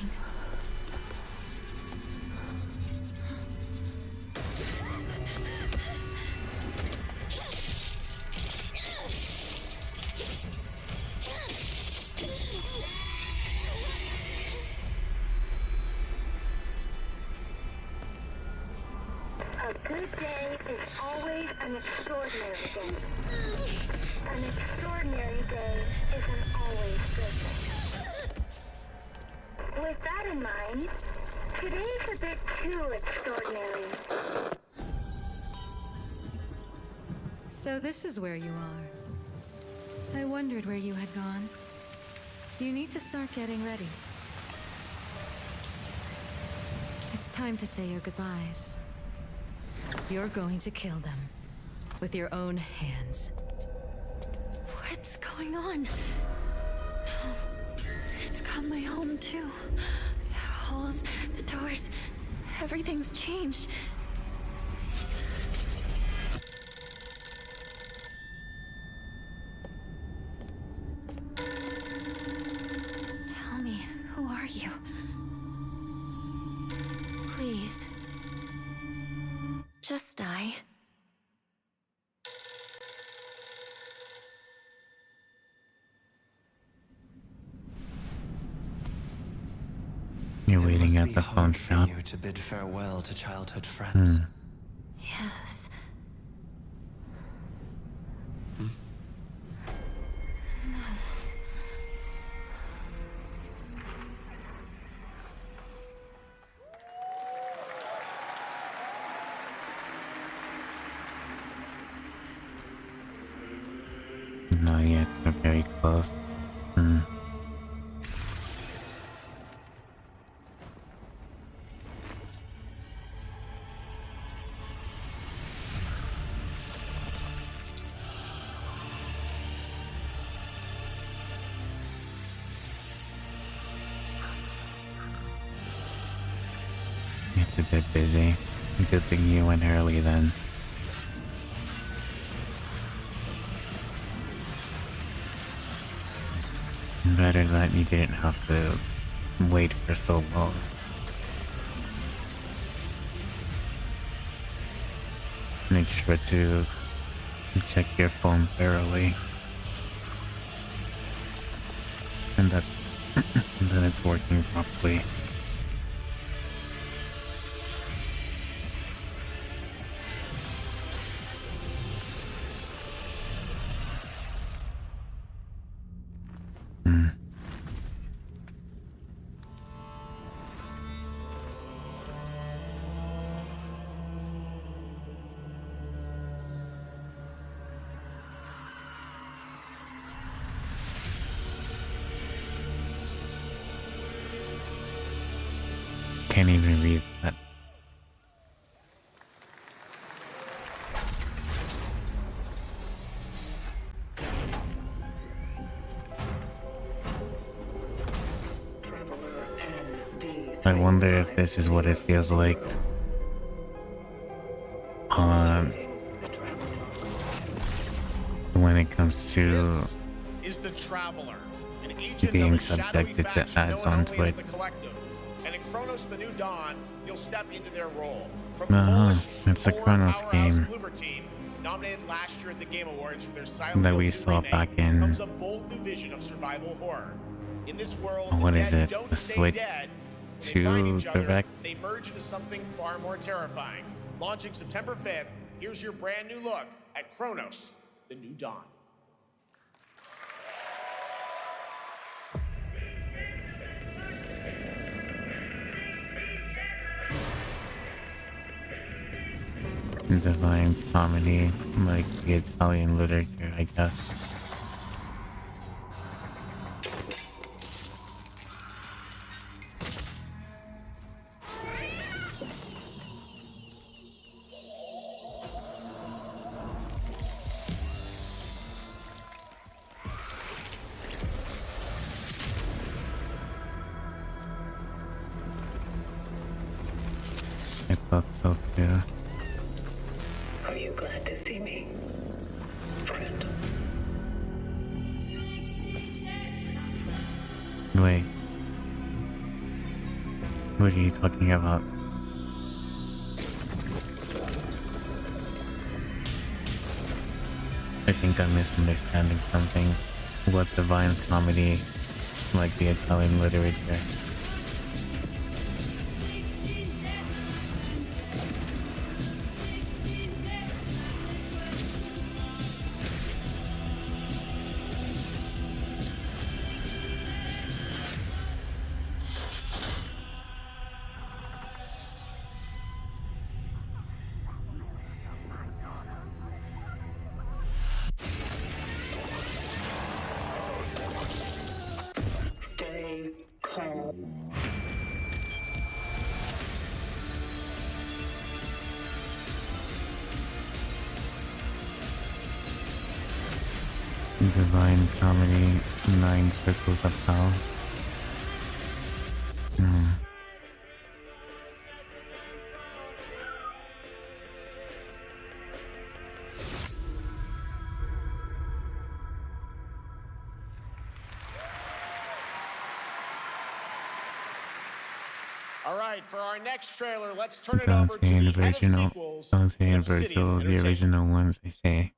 A good day is always an extraordinary day. An extraordinary day is an always good day. With that in mind, today's a bit too extraordinary. So this is where you are. I wondered where you had gone. You need to start getting ready. It's time to say your goodbyes. You're going to kill them with your own hands. What's going on? No. It's got my home too. The halls, the doors, everything's changed. Tell me, who are you? Please. Just die. You're waiting at the phone shop. You to bid farewell to childhood friends. Yes. No. Not yet, we're very close. It's a bit busy. Good thing you went early then. Better that you didn't have to wait for so long. Make sure to check your phone thoroughly. And that it's working properly. Can't even read that. I wonder if this is what it feels like when it comes to is the Traveler, an being subjected to ads onto it. And in Kronos the New Dawn, you'll step into their role. From it's a Kronos game team, nominated last year at the Game Awards for their Silent that we saw back in. Comes a bold new vision of survival horror. In this world, what is it? Don't The Switch dead. 2 Direct? They merge into something far more terrifying. Launching September 5th, here's your brand new look at Kronos, the New Dawn. Divine Comedy, like the Italian literature, I guess. I thought so too. Are you glad to see me, friend? Wait. What are you talking about? I think I'm misunderstanding something. What Divine Comedy, like the Italian literature? Stay calm. Divine Comedy, 9 Circles of Hell. All right, for our next trailer, let's turn it over to the head of sequels. Dante and Virgil, the original ones, I say.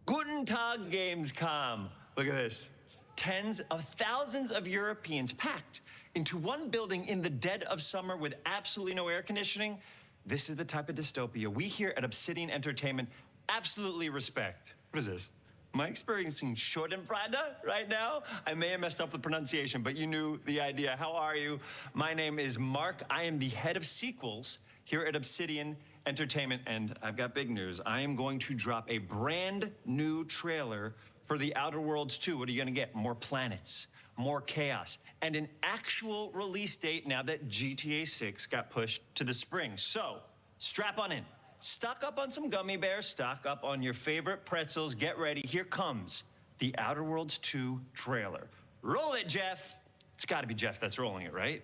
Guten Tag, Gamescom. Look at this. Tens of thousands of Europeans packed into one building in the dead of summer with absolutely no air conditioning. This is the type of dystopia we here at Obsidian Entertainment absolutely respect. What is this? Am I experiencing Schadenfreude right now? I may have messed up the pronunciation, but you knew the idea. How are you? My name is Mark. I am the head of sequels here at Obsidian Entertainment, and I've got big news. I am going to drop a brand new trailer For the Outer Worlds 2, what are you gonna get? More planets, more chaos, and an actual release date now that GTA 6 got pushed to the spring. So, strap on in. Stock up on some gummy bears, stock up on your favorite pretzels, get ready. Here comes the Outer Worlds 2 trailer. Roll it, Jeff. It's gotta be Jeff that's rolling it, right?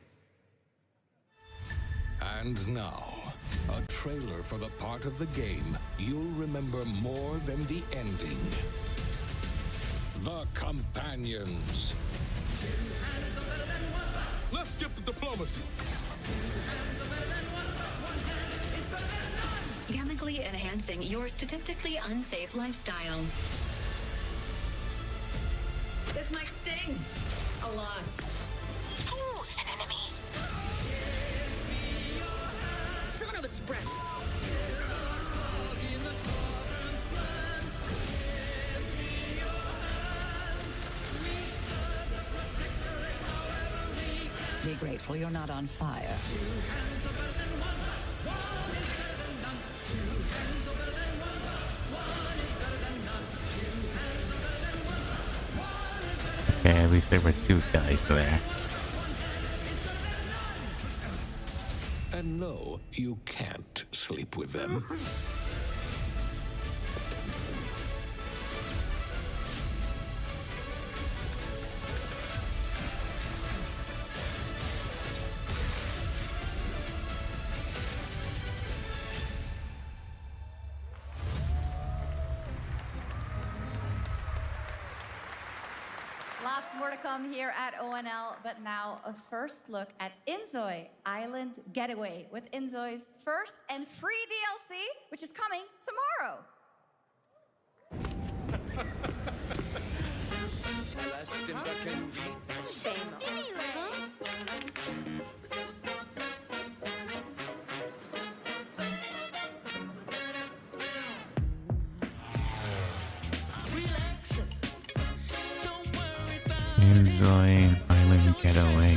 And now, a trailer for the part of the game you'll remember more than the ending. The Companions. Let's skip the diplomacy. Chemically enhancing your statistically unsafe lifestyle. This might sting. A lot. Ooh, an enemy. Son of a spread. Be grateful you're not on fire. Okay, at least there were two guys there. And no, you can't sleep with them. Lots more to come here at ONL, but now a first look at Inzoi Island Getaway with Inzoi's first and free DLC, which is coming tomorrow. Enjoy Island Getaway.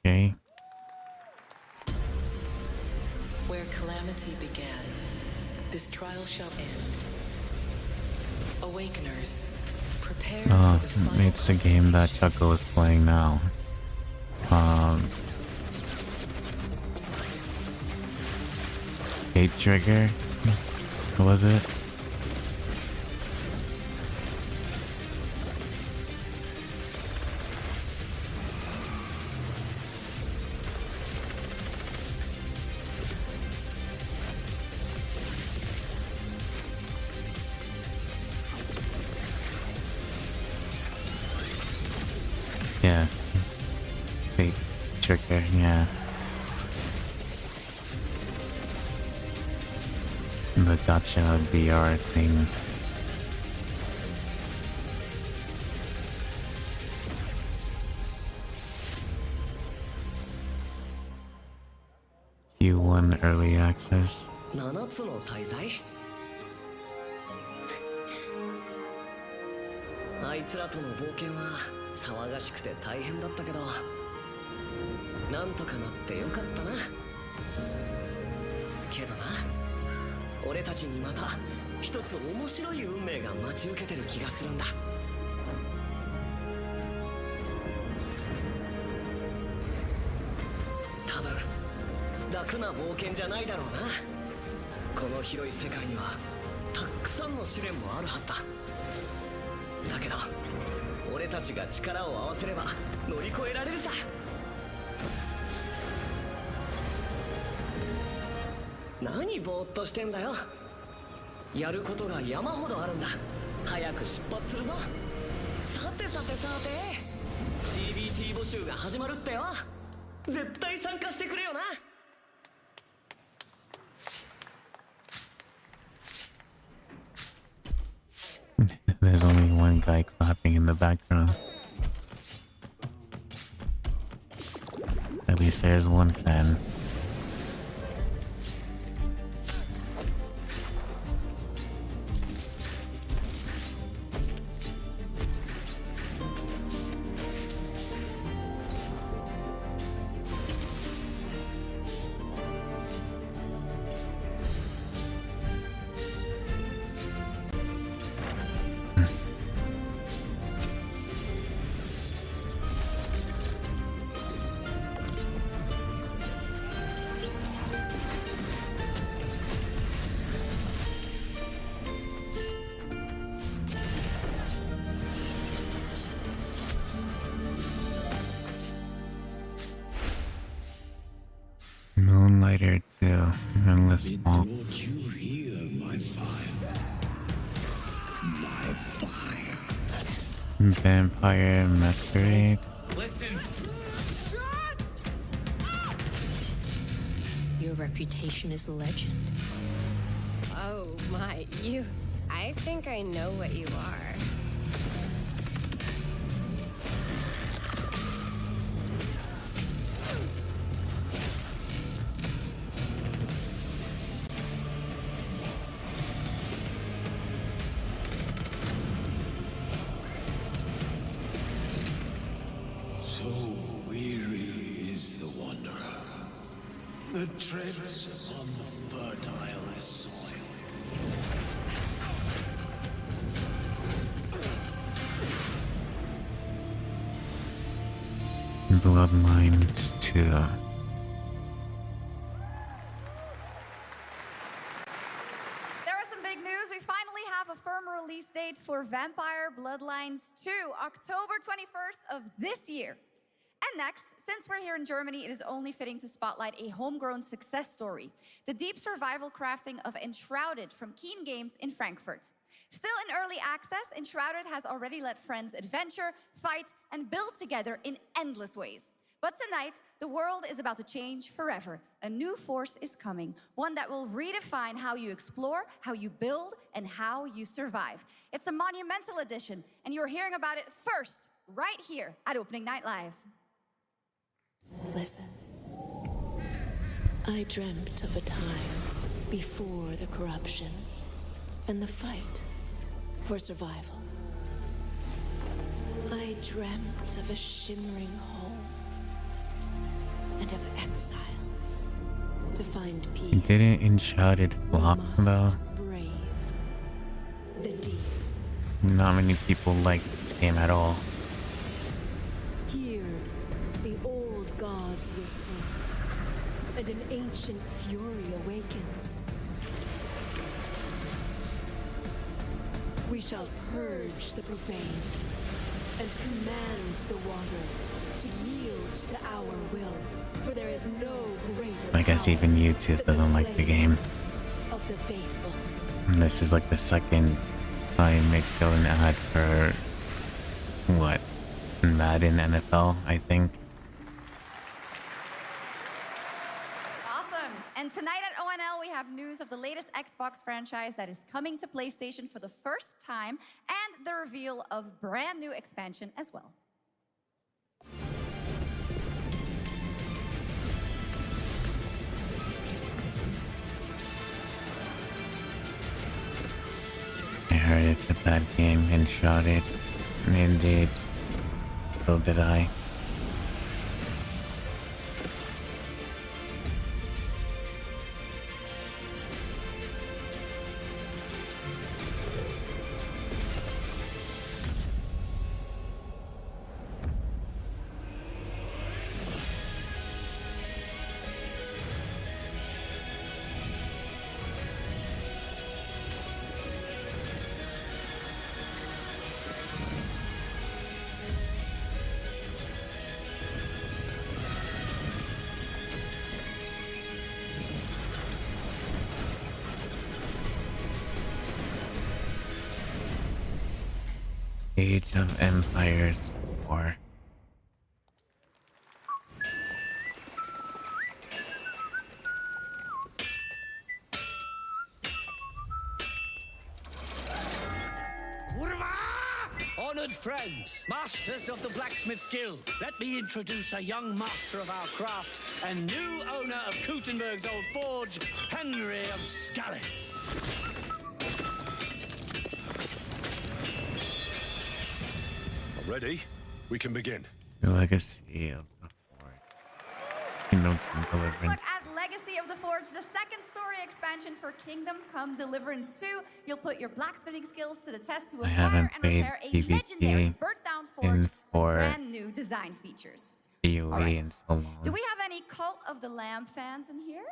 Okay. Where calamity began, this trial shall end. Awakeners, prepare for the final. It's a game that Chuckle is playing now. Hate Trigger? What was it? Yeah. Fate Trigger, yeah. The gacha VR thing. Q1 early access. 7つの大罪あいつらとの冒険は騒がしくて大変だったけどなんとかなってよかったなけどな俺たちにまた一つ面白い運命が待ち受けてる気がするんだ多分楽な冒険じゃないだろうなこの広い世界にはたくさんの試練もあるはずだだけど俺たちが力を合わせれば乗り越えられるさ何ぼーっとしてんだよやることが山ほどあるんだ早く出発するぞさて CBT 募集が始まるってよ絶対参加してくれよな There's only one guy clapping in the background. At least there's one fan. Moonlighter 2, Endless Fall. Don't you hear my fire? My fire. Vampire Masquerade. Listen. Your reputation is legend. Oh my, you. I think I know what you are. So weary is the wanderer that treads on the fertile soil. Bloodlines 2. There is some big news. We finally have a firm release date for Vampire Bloodlines 2, October 21st of this year. And next, since we're here in Germany, it is only fitting to spotlight a homegrown success story, the deep survival crafting of Enshrouded from Keen Games in Frankfurt. Still in early access, Enshrouded has already let friends adventure, fight, and build together in endless ways. But tonight, the world is about to change forever. A new force is coming, one that will redefine how you explore, how you build, and how you survive. It's a monumental edition, and you're hearing about it first, right here at Opening Night Live. Listen. I dreamt of a time before the corruption and the fight for survival. I dreamt of a shimmering home and of exile to find peace. Didn't Enshrouded flop though? Brave the deep. Not many people like this game at all. Hear the old gods whisper, and an ancient fury awakens. We shall purge the profane and command the water to yield to our will, for there is no greater I guess even YouTube doesn't like the game. of the faithful. And this is like the second time they show an ad for what? Madden NFL, I think. Awesome. And tonight at ONL, we have news of the latest Xbox franchise that is coming to PlayStation for the first time, and the reveal of brand new expansion as well. I heard it's a bad game and shot it. Indeed. So did I. Age of Empires 4. What have I Honoured friends, masters of the blacksmith's guild, let me introduce a young master of our craft and new owner of Kutenberg's old forge, Henry of Skalitz. Ready? We can begin. The legacy of the Forge. Kingdom Come Let's Deliverance. look at Legacy of the Forge, the second story expansion for Kingdom Come Deliverance 2. You'll put your blacksmithing skills to the test to I acquire haven't and played repair a legendary PvP burnt-down forge with for brand new design features. PoE All right. in so long. Do we have any Cult of the Lamb fans in here?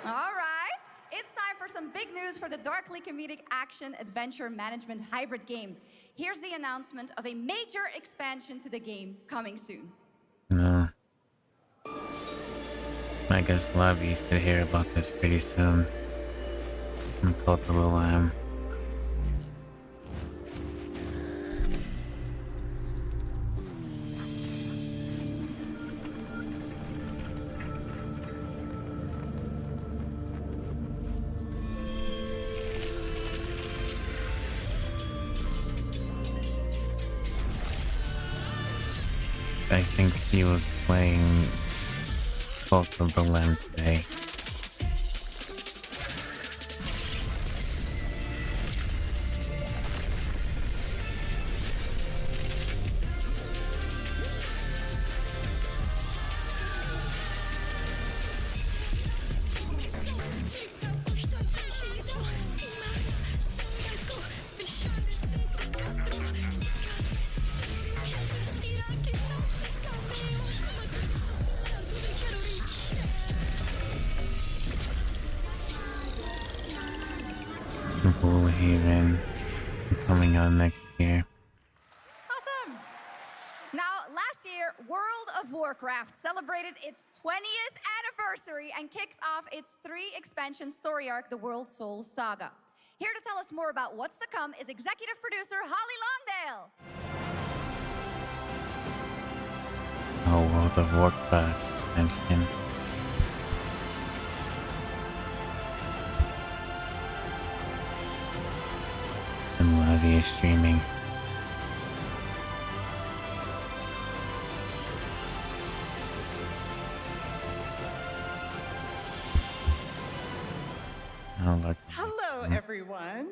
All right. It's time for some big news for the darkly comedic action adventure management hybrid game. Here's the announcement of a major expansion to the game coming soon. No. I guess a lot of you should hear about this pretty soon. I'm Cult of the Lamb. I think he was playing Cult of the Lamb today. Haven coming out next year. Awesome! Now, last year, World of Warcraft celebrated its 20th anniversary and kicked off its 3-expansion story arc, the World Souls Saga. Here to tell us more about what's to come is executive producer Holly Longdale. Oh, World of Warcraft mention. And Lavia streaming. Hello, everyone.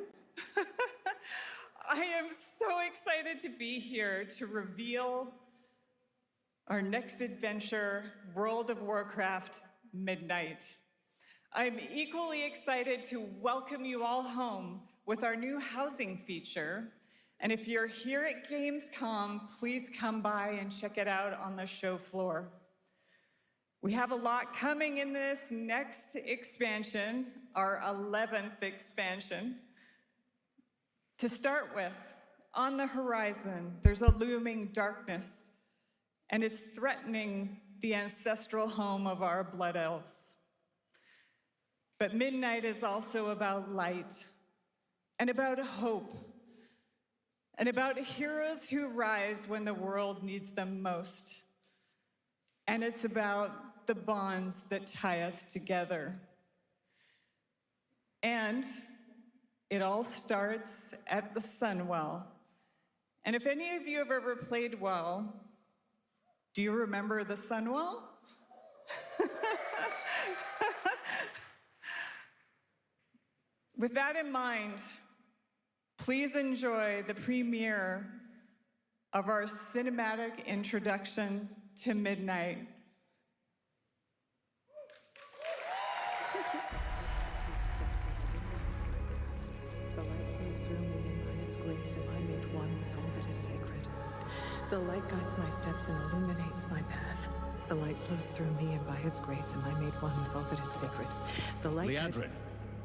I am so excited to be here to reveal our next adventure, World of Warcraft Midnight. I'm equally excited to welcome you all home with our new housing feature. And if you're here at Gamescom, please come by and check it out on the show floor. We have a lot coming in this next expansion, our 11th expansion. To start with, on the horizon, there's a looming darkness, and it's threatening the ancestral home of our blood elves. But Midnight is also about light, and about hope, and about heroes who rise when the world needs them most. And it's about the bonds that tie us together. And it all starts at the Sunwell. And if any of you have ever played WoW, do you remember the Sunwell? With that in mind, please enjoy the premiere of our cinematic introduction to Midnight. The light flows through me, and by its grace am I made one with all that is sacred. The light guides my steps and illuminates my path. The light flows through me, and by its grace am I made one with all that is sacred. The light guides... Liadrin,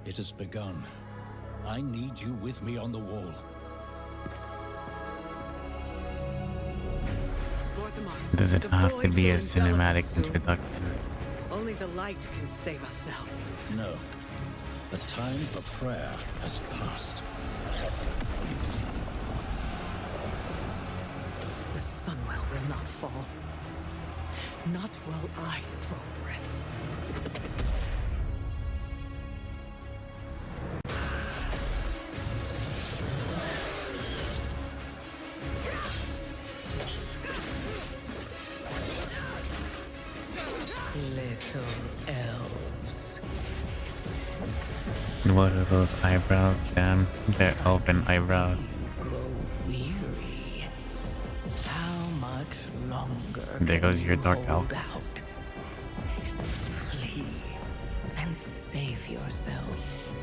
it has begun. I need you with me on the wall. Does it have to be a cinematic introduction? Only the light can save us now. No. The time for prayer has passed. The Sunwell will not fall. Not while I draw breath. elves. What are those eyebrows, Dan? They're open eyebrows. Grow weary. How much longer? There goes your dark elf. Out. Flee and save yourselves.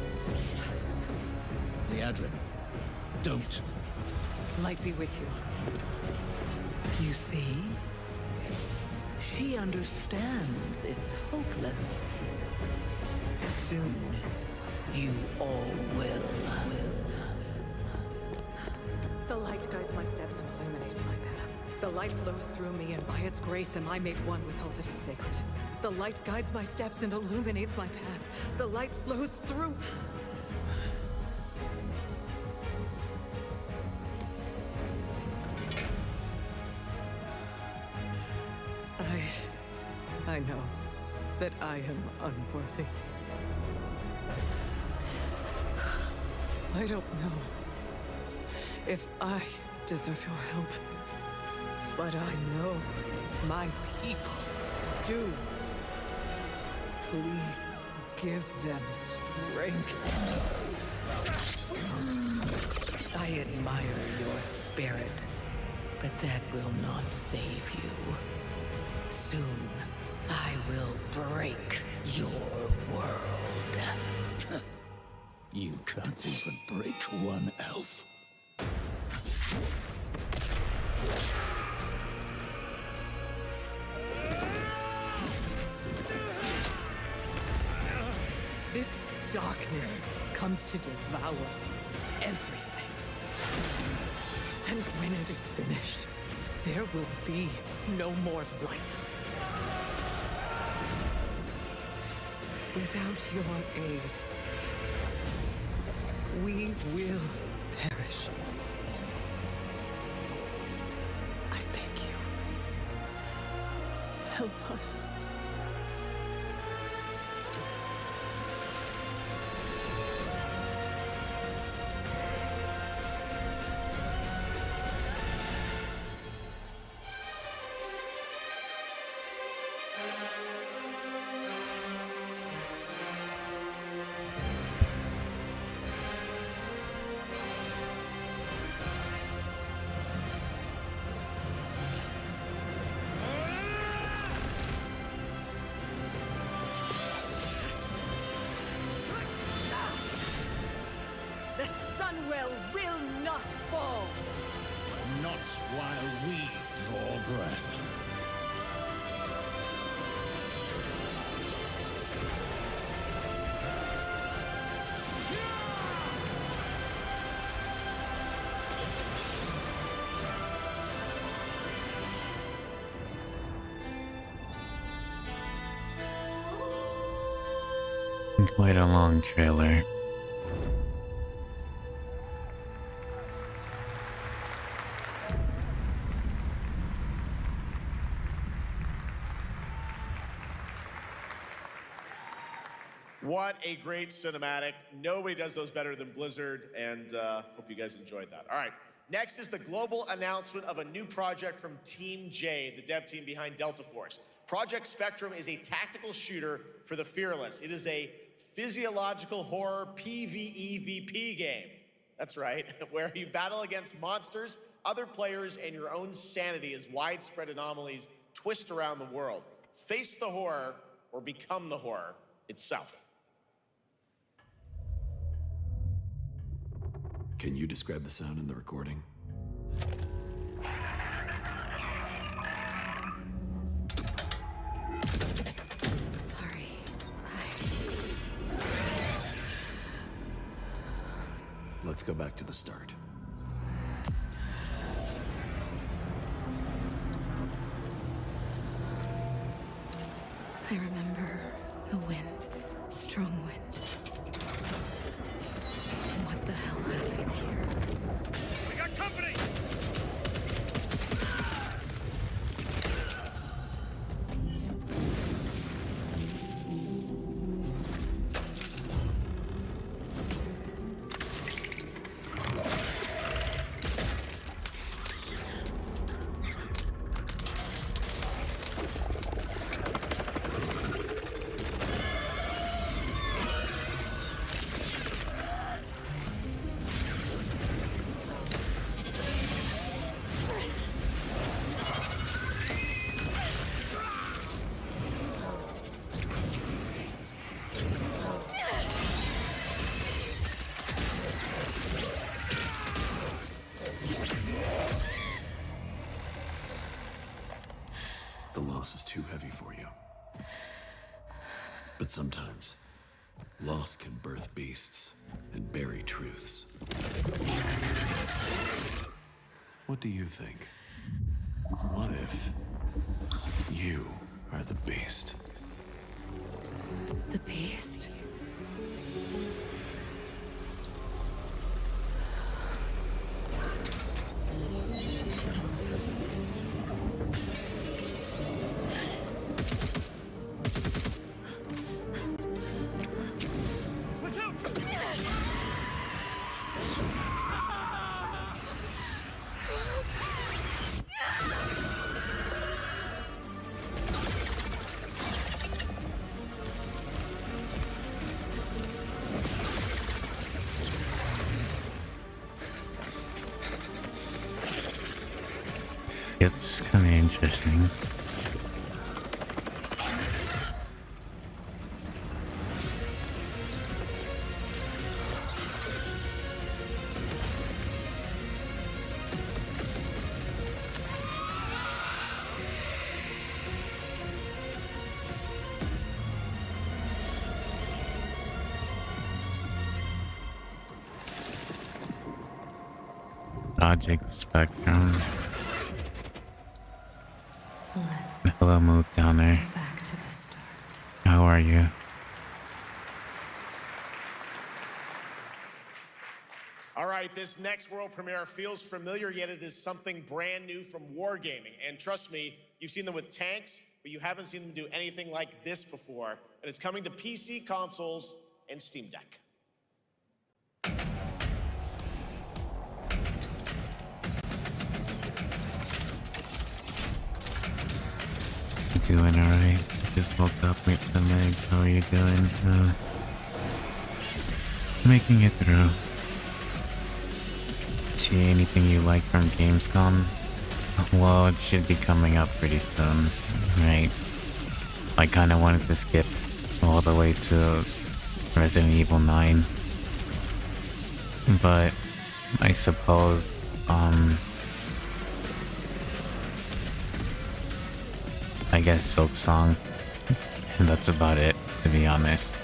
Leadrin, don't. Light be with you. You see? She understands it's hopeless. Soon, you all will. The light guides my steps and illuminates my path. The light flows through me, and by its grace am I made one with all that is sacred. The light guides my steps and illuminates my path. The light flows through... I know that I am unworthy. I don't know if I deserve your help, but I know my people do. Please give them strength. I admire your spirit, but that will not save you. Soon, I will break your world. You can't even break one elf. This darkness comes to devour everything. And when it is finished, there will be no more light. Without your aid, we will perish. I beg you, help us. Will not fall. Not while we draw breath. Quite a long trailer. What a great cinematic. Nobody does those better than Blizzard, and hope you guys enjoyed that. All right, next is the global announcement of a new project from Team J, the dev team behind Delta Force. Project Spectrum is a tactical shooter for the fearless. It is a physiological horror PvEVP game. That's right, where you battle against monsters, other players, and your own sanity as widespread anomalies twist around the world. Face the horror or become the horror itself. Can you describe the sound in the recording? Sorry. Let's go back to the start. I remember the wind, strong wind. What the hell happened here? We got company! But sometimes, loss can birth beasts and bury truths. What do you think? What if you are the beast? The beast? It's kind of interesting. Project Spectrum. Hello, Moot Downer. Back to the start. How are you? All right, this next world premiere feels familiar, yet it is something brand new from Wargaming. And trust me, you've seen them with tanks, but you haven't seen them do anything like this before. And it's coming to PC, consoles, and Steam Deck. Doing alright. Just woke up with the leg. How are you doing? Making it through. See anything you like from Gamescom? Well, it should be coming up pretty soon, right? I kinda wanted to skip all the way to Resident Evil 9. But I suppose, I guess Silksong, and that's about it, to be honest.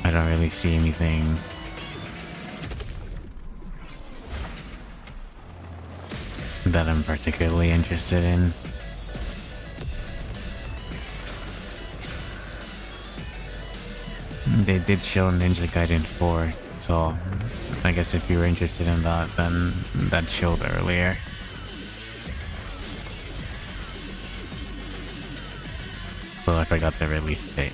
I don't really see anything that I'm particularly interested in. They did show Ninja Gaiden 4, so I guess if you were interested in that, then that showed earlier. Well, I forgot the release date.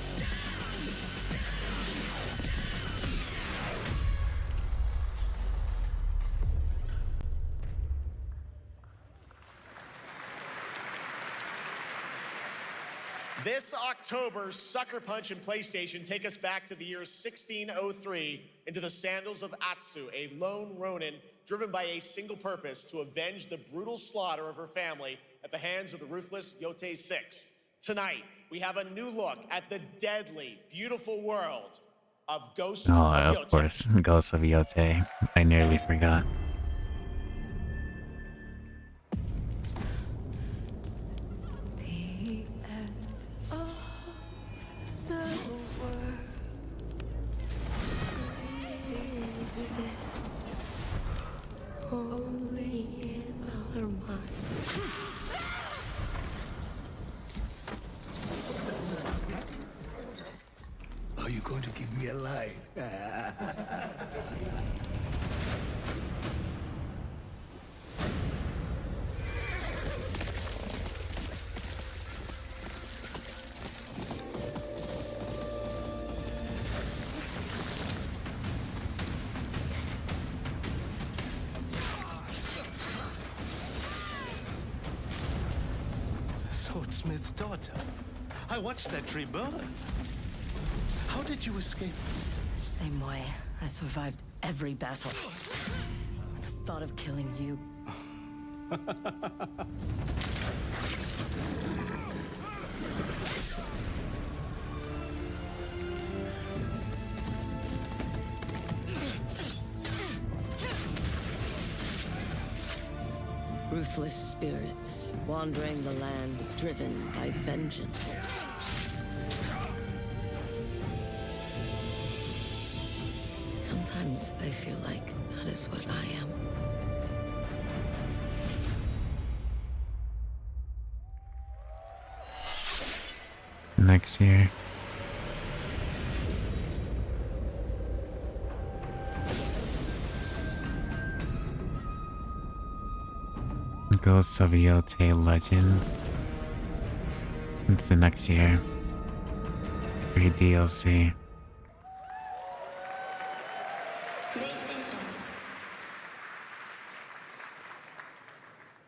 This October, Sucker Punch and PlayStation take us back to the year 1603 into the sandals of Atsu, a lone Ronin driven by a single purpose to avenge the brutal slaughter of her family at the hands of the ruthless Yotei 6. Tonight, we have a new look at the deadly, beautiful world of Ghost of Yotei. Of course, Ghost of Yotei. I nearly forgot. The end of the world is this only in our minds. Are you going to give me a line? Swordsmith's daughter. I watched that tree burn. How did you escape? Same way. I survived every battle. The thought of killing you. Ruthless spirits, wandering the land, driven by vengeance. Sometimes I feel like that is what I am. Next year. Ghosts of Yote Legend. It's the next year. Free DLC.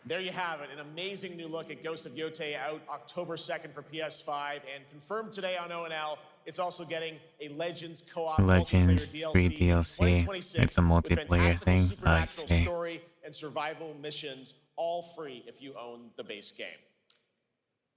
There you have it, an amazing new look at Ghosts of Yote, out October 2nd for PS5, and confirmed today on ONL. It's also getting a Legends co-op Legends multiplayer free DLC. DLC. It's a multiplayer thing. I see. Story and survival missions, all free if you own the base game.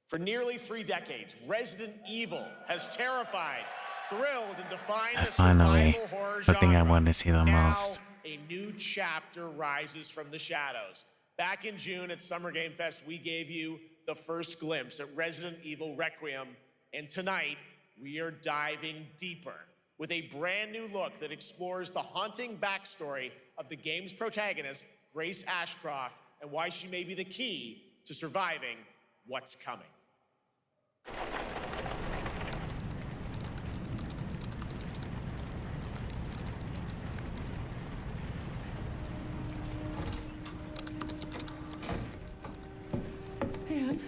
For nearly 3 decades, Resident Evil has terrified, thrilled, and defined the Finally, survival horror the thing I genre. wanted to see the Now, most. a new chapter rises from the shadows. Back in June at Summer Game Fest, we gave you the first glimpse at Resident Evil Requiem, and tonight we are diving deeper with a brand new look that explores the haunting backstory of the game's protagonist, Grace Ashcroft, and why she may be the key to surviving what's coming. Anne,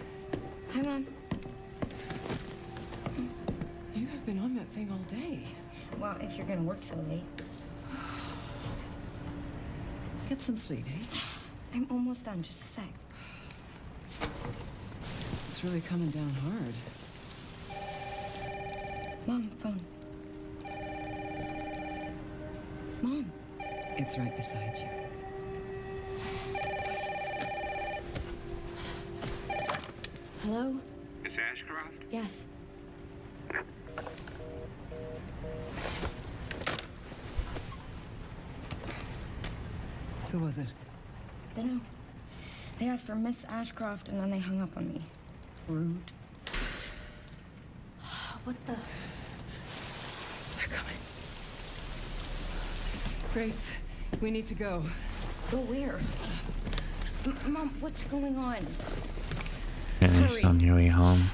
Hi, Mom. you have been on that thing all day. Well, if you're gonna work so late. Get some sleep, eh? I'm almost done, just a sec. It's really coming down hard. Mom, phone. Mom. It's right beside you. Hello? Miss Ashcroft? Yes. Who was it? Dunno. They asked for Miss Ashcroft and then they hung up on me. Rude. What the? They're coming. Grace, we need to go. Go where? Mom, what's going on? Finish Hurry. on your way home.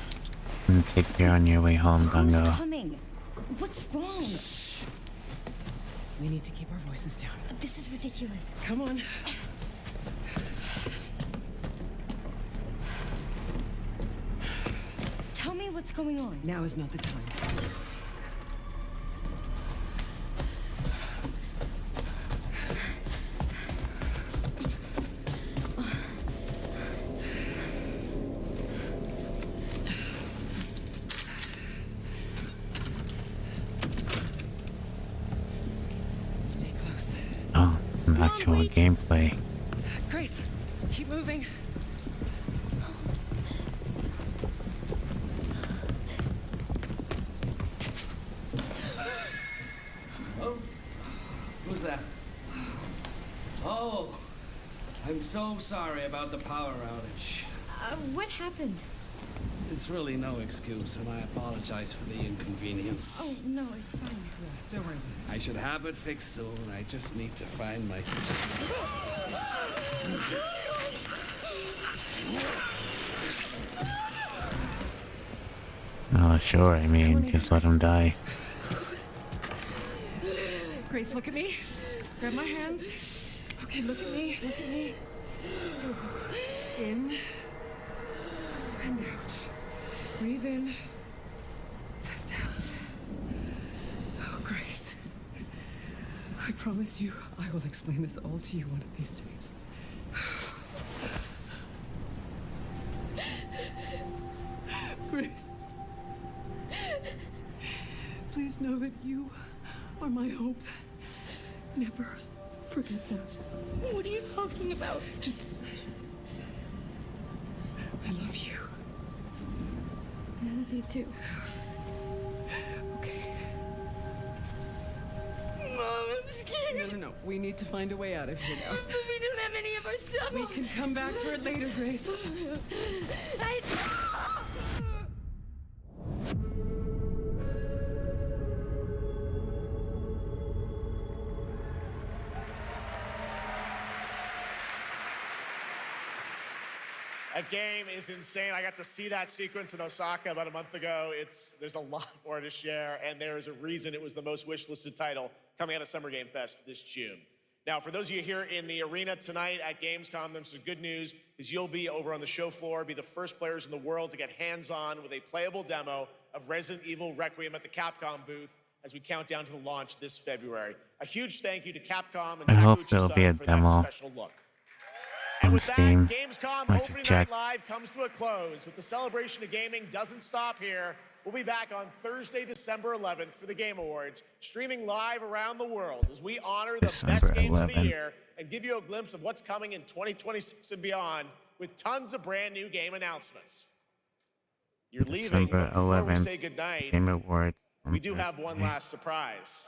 And take care on your way home, Who's Dango. coming? What's wrong? We need to keep our voices down. This is ridiculous. Come on. Tell me what's going on. Now is not the time. Stay close. Oh, an actual gameplay. Grace, keep moving. Oh, who's that? Oh, I'm so sorry about the power outage. What happened? It's really no excuse, and I apologize for the inconvenience. Oh, no, it's fine. Don't worry. I should have it fixed soon. I just need to find my... Oh, sure, I mean, just let him die. Grace, look at me. Grab my hands. Okay, look at me. Look at me. In and out. Breathe in and out. Oh, Grace. I promise you, I will explain this all to you one of these days. Grace. Please know that you are my hope. Never forget that. What are you talking about? Just... I love you. I love you too. Okay. Mom, I'm scared. No. We need to find a way out of here now. But we don't have any of our stuff. We can come back for it later, Grace. That game is insane. I got to see that sequence in Osaka about a month ago. There's a lot more to share, and there is a reason it was the most wishlisted title coming out of Summer Game Fest this June. Now, for those of you here in the arena tonight at Gamescom, there's some good news, because you'll be over on the show floor, be the first players in the world to get hands-on with a playable demo of Resident Evil Requiem at the Capcom booth as we count down to the launch this February. A huge thank you to Capcom and I hope Takuchi there'll be a for demo that special look. And on with Steam. that, Gamescom I should Opening check. Night Live comes to a close. But the celebration of gaming doesn't stop here. We'll be back on Thursday, December 11th for the Game Awards, streaming live around the world as we honor the December best games of the 11th. year and give you a glimpse of what's coming in 2026 and beyond with tons of brand new game announcements. You're leaving, December but before we 11th, say goodnight, Game Awards. we do have one last surprise.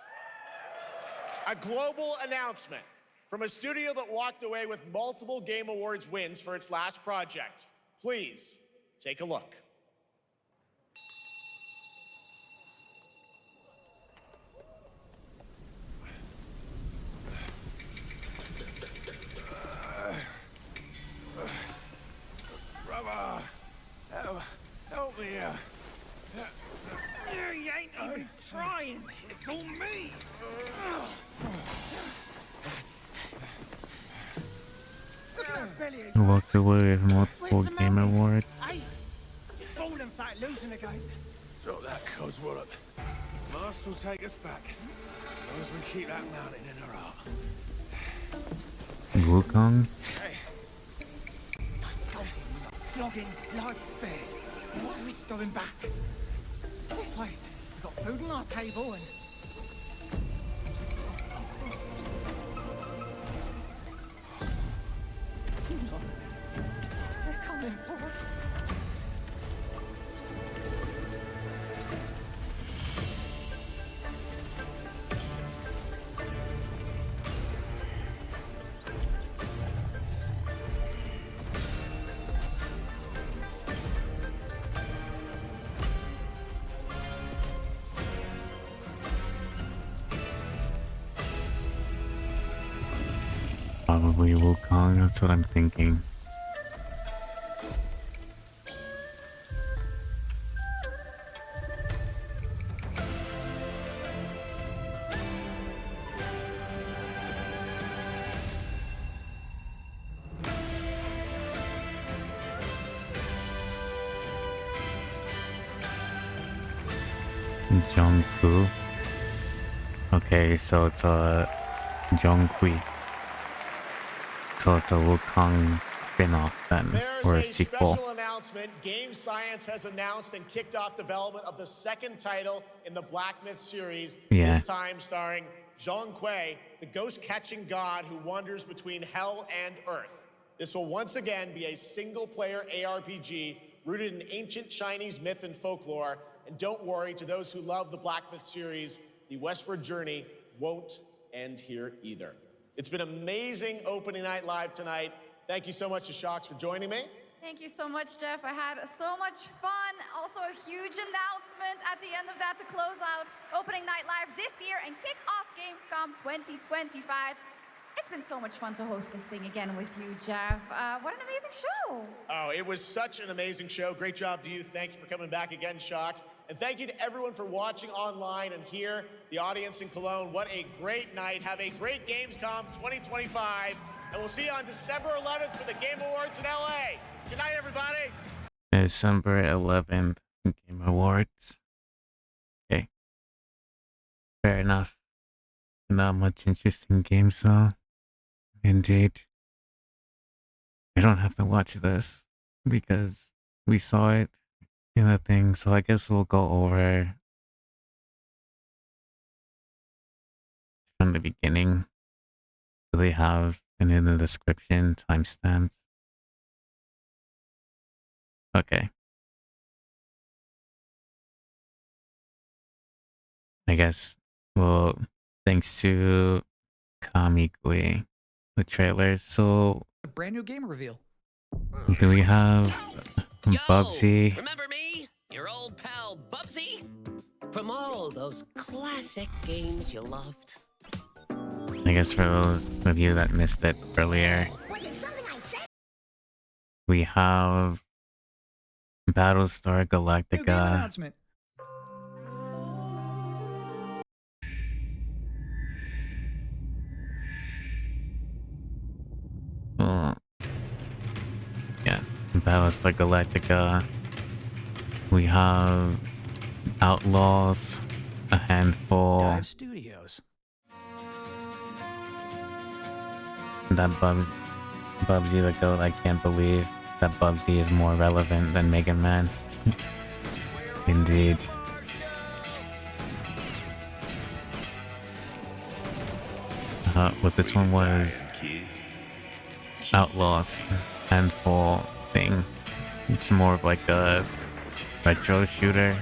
A global announcement from a studio that walked away with multiple Game Awards wins for its last project. Please take a look. Brother, help me here. You ain't even trying. It's all me. Look at that belly. Walked away with multiple Game Awards. Hey, you're falling fat, losing again. Drop that coswallop. Master will take us back. As long as we keep that mountain in our heart. Wukong? Hey. No scolding, no flogging, life spared. What risk going back? This place, we've got food on our table and... They're coming for us. Probably Wukong, that's what I'm thinking. Jungkook. Okay, so it's a Jungkook. So it's a Wukong spin-off then, or a sequel. Special announcement. Game Science has announced and kicked off development of the second title in the Black Myth series. Yeah. This time starring Zhong Kui, the ghost-catching god who wanders between hell and earth. This will once again be a single-player ARPG rooted in ancient Chinese myth and folklore. And don't worry, to those who love the Black Myth series, the westward journey won't end here either. It's been amazing opening night live tonight. Thank you so much to Shocks for joining me. Thank you so much, Jeff. I had so much fun. Also a huge announcement at the end of that to close out Opening Night Live this year and kick off Gamescom 2025. It's been so much fun to host this thing again with you, Jeff. What an amazing show. Oh, it was such an amazing show. Great job to you. Thanks for coming back again, Shocks. And thank you to everyone for watching online and here, the audience in Cologne. What a great night. Have a great Gamescom 2025. And we'll see you on December 11th for the Game Awards in LA. Good night, everybody. December 11th, Game Awards. Okay. Fair enough. Not much interesting games though. Indeed. I don't have to watch this because we saw it in the thing, so I guess we'll go over from the beginning. Do they have and in the description timestamps? Okay. I guess, well, thanks to Kamigui, the trailers. So, A brand new game reveal. do we have Bubsy? Remember me? Your old pal Bubsy? From all those classic games you loved. I guess for those of you that missed it earlier, We have Battlestar Galactica. Announcement. Yeah, Battlestar Galactica. We have Outlaws, a handful. Dive Studios. That Bubsy the goat, I can't believe that Bubsy is more relevant than Mega Man. Indeed. What this one was Outlaws handful thing. It's more of like a retro shooter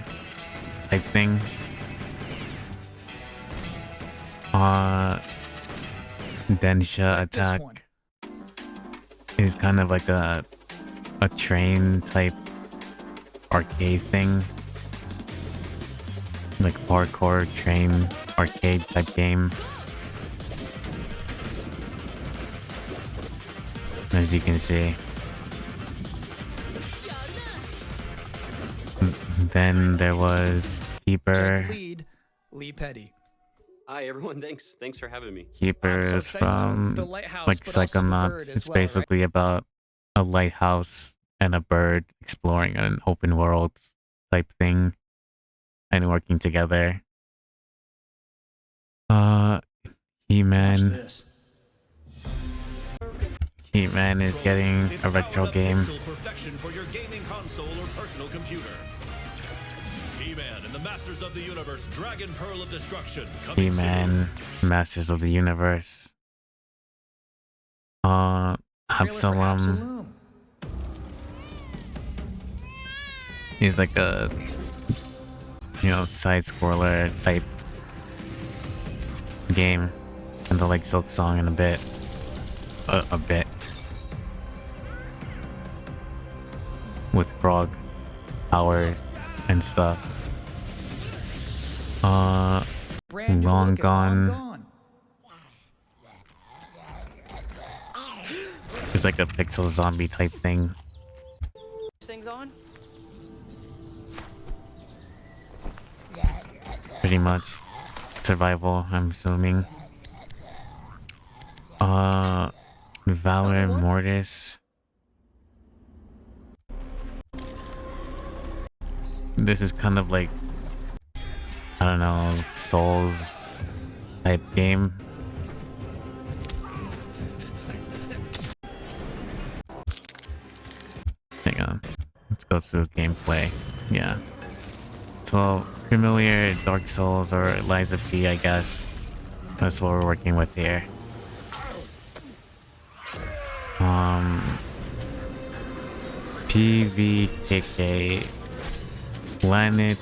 type thing. Densha Attack is kind of like a train type arcade thing. Like parkour train arcade type game. As you can see. Then there was Keeper. Lead, Lee Petty. Hi everyone, thanks for having me. Keeper is from like Psychonauts. It's basically about a lighthouse and a bird exploring an open world type thing and working together. He-Man. He-Man is getting a retro game. Perfection for your gaming console or personal computer. He-Man and the Masters of the Universe, Dragon Pearl of Destruction. He-Man, Masters of the Universe. Absolum. He's like a, side scroller type game. Kind of like Silksong in a bit. A bit. With frog powers and stuff. Long Gone. It's like a pixel zombie type thing. Things on? Pretty much. Survival, I'm assuming. Valor Mortis. This is kind of like, I don't know, Souls type game. Hang on. Let's go through gameplay. Yeah. So, familiar Dark Souls or Lies of P, I guess. That's what we're working with here. PVKK Planet.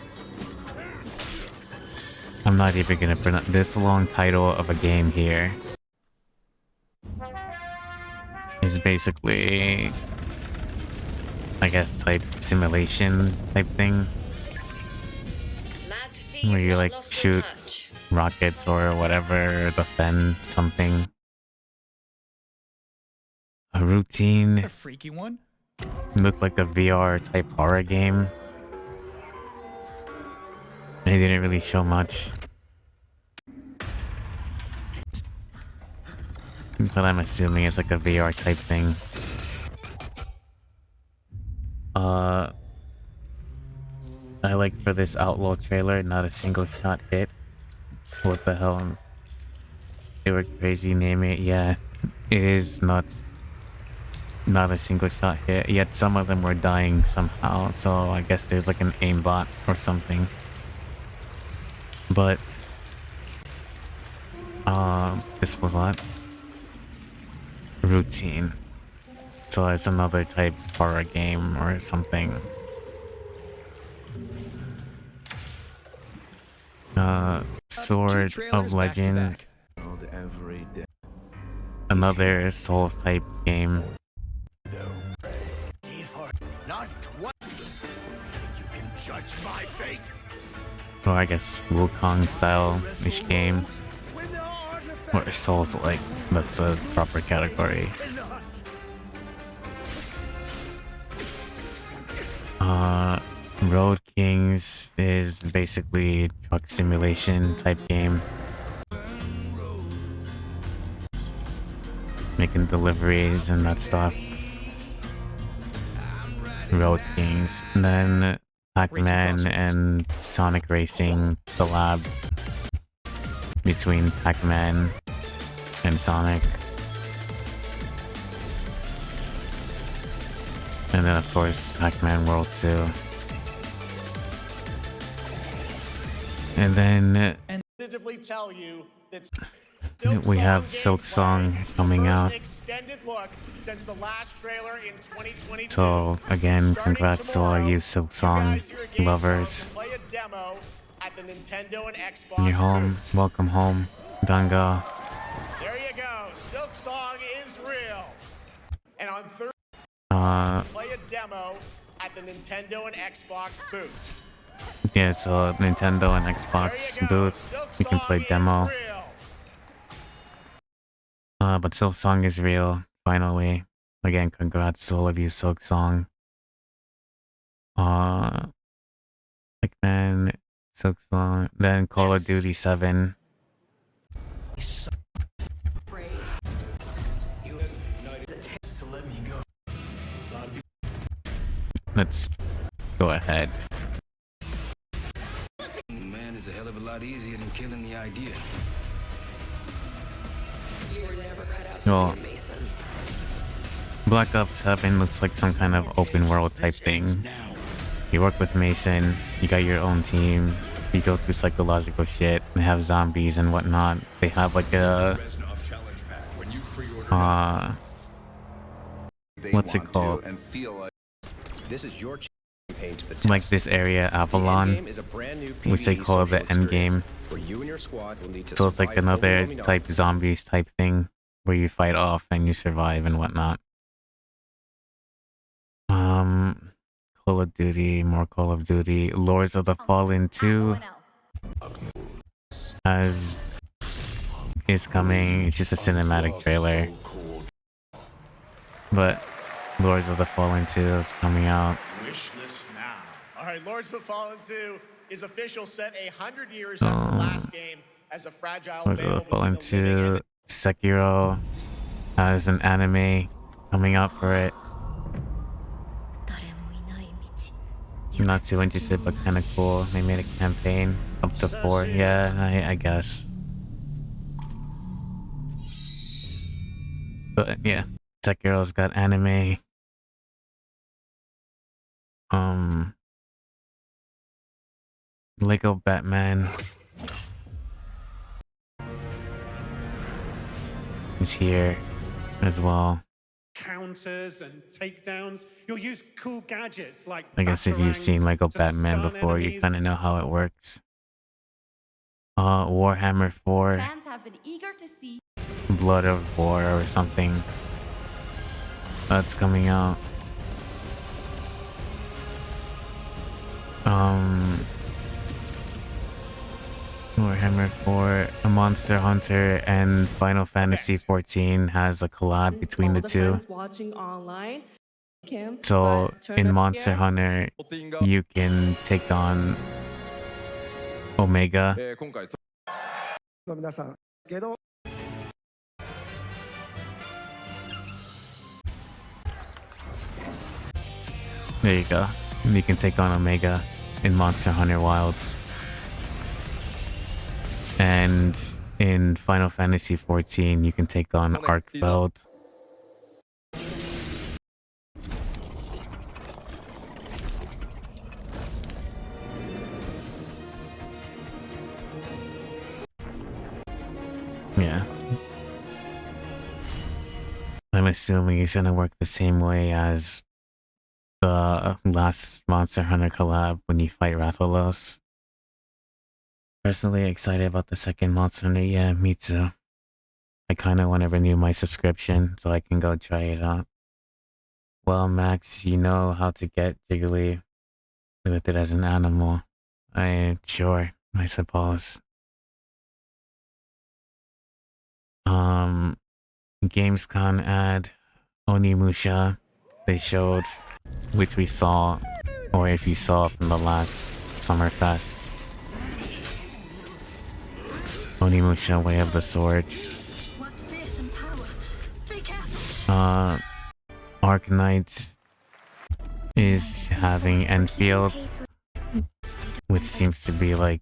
I'm not even gonna pronounce this long title of a game here. Is basically, I guess, type simulation type thing. Where you like shoot rockets or whatever, defend something. A routine. A freaky one. Looked like a VR type horror game. They didn't really show much. But I'm assuming it's like a VR type thing. I like for this Outlaw trailer, not a single shot hit. What the hell? They were crazy naming it. Yeah, it is nuts. Not a single shot hit, yet some of them were dying somehow, so I guess there's like an aimbot or something. But this was what? Routine. So it's another type horror game or something. Sword of Legend. Another Souls type game. Not what you can judge my fate. Or I guess Wukong style-ish game. Or Souls-like. That's a proper category. Road Kings is basically truck simulation type game. Making deliveries and that stuff. Road Kings. And then Pac-Man and Sonic Racing collab between Pac-Man and Sonic. And then of course Pac-Man World 2. And then tell you that we have Silksong coming out. extended look since the last trailer in 2022. So again, congrats to all you Silksong lovers. Play a demo at the Nintendo and Xbox. You're home. Welcome home, Danga. There you go. Silksong is real. And on Thursday, play a demo at the Nintendo and Xbox booths. Yeah, so Nintendo and Xbox booth, we can play demo. But Silksong is real, finally. Again, congrats to all of you Silksong. Pac-Man, Silksong, then Call of Duty 7. Let's go ahead. Man is a hell of a lot easier than killing the idea. Well, Black Ops 7 looks like some kind of open world type thing. You work with Mason, you got your own team, you go through psychological shit, and have zombies and whatnot. They have like a what's it called? This is your Like this area, Avalon, which they call the end game. So it's like another type zombies type thing where you fight off and you survive and whatnot. Call of Duty, more Call of Duty. Lords of the Fallen 2 is coming. It's just a cinematic trailer. But Lords of the Fallen 2 is coming out. Wishlist now. Alright, Lords of the Fallen 2 is official, set 100 years after the last game as a fragile Lords of veil the Fallen between the living 2. Sekiro has an anime coming out for it. I'm not too interested, but kind of cool. They made a campaign up to 4. Yeah, I guess. But yeah, Sekiro's got anime. Lego Batman is here as well. Counters and takedowns. You'll use cool gadgets like I guess if you've seen Lego Batman before, you kind of know how it works. Warhammer 4, Fans have been eager to see Blood of War or something. That's coming out. Warhammer 4, a Monster Hunter and Final Fantasy 14 has a collab between the two. So in Monster Hunter, you can take on Omega. There you go. You can take on Omega in Monster Hunter Wilds. And in Final Fantasy 14, you can take on Arkfeld. Yeah. I'm assuming it's gonna work the same way as the last Monster Hunter collab when you fight Rathalos. Personally excited about the second Monster Hunter. Yeah, me too. I kind of want to renew my subscription so I can go try it out. Well, Max, you know how to get jiggly with it as an animal. Sure, I suppose. Gamescom ad Onimusha they showed, which we saw or if you saw from the last Summerfest. Onimusha, Way of the Sword. Arknights is having Endfield, which seems to be like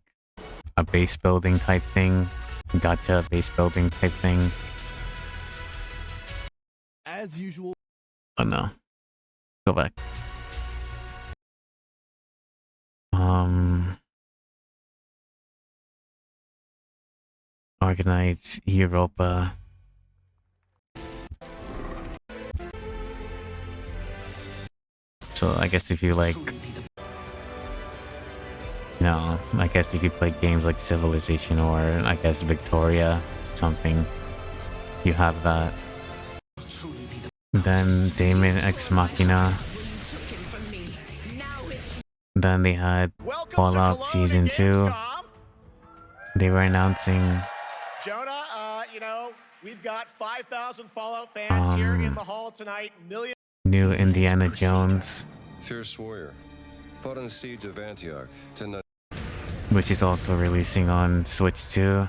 a base building type thing. Gacha base building type thing. As usual. Oh no. Go back. Arknights, Europa. So I guess if you like, no, I guess if you play games like Civilization or I guess Victoria, something, you have that. Then Daemon X Machina. Then they had Fallout Season 2. They were announcing Jonah, you know, we've got 5,000 Fallout fans here in the hall tonight. new Indiana Jones, Fierce warrior. Fought in the siege of Antioch. which is also releasing on Switch 2.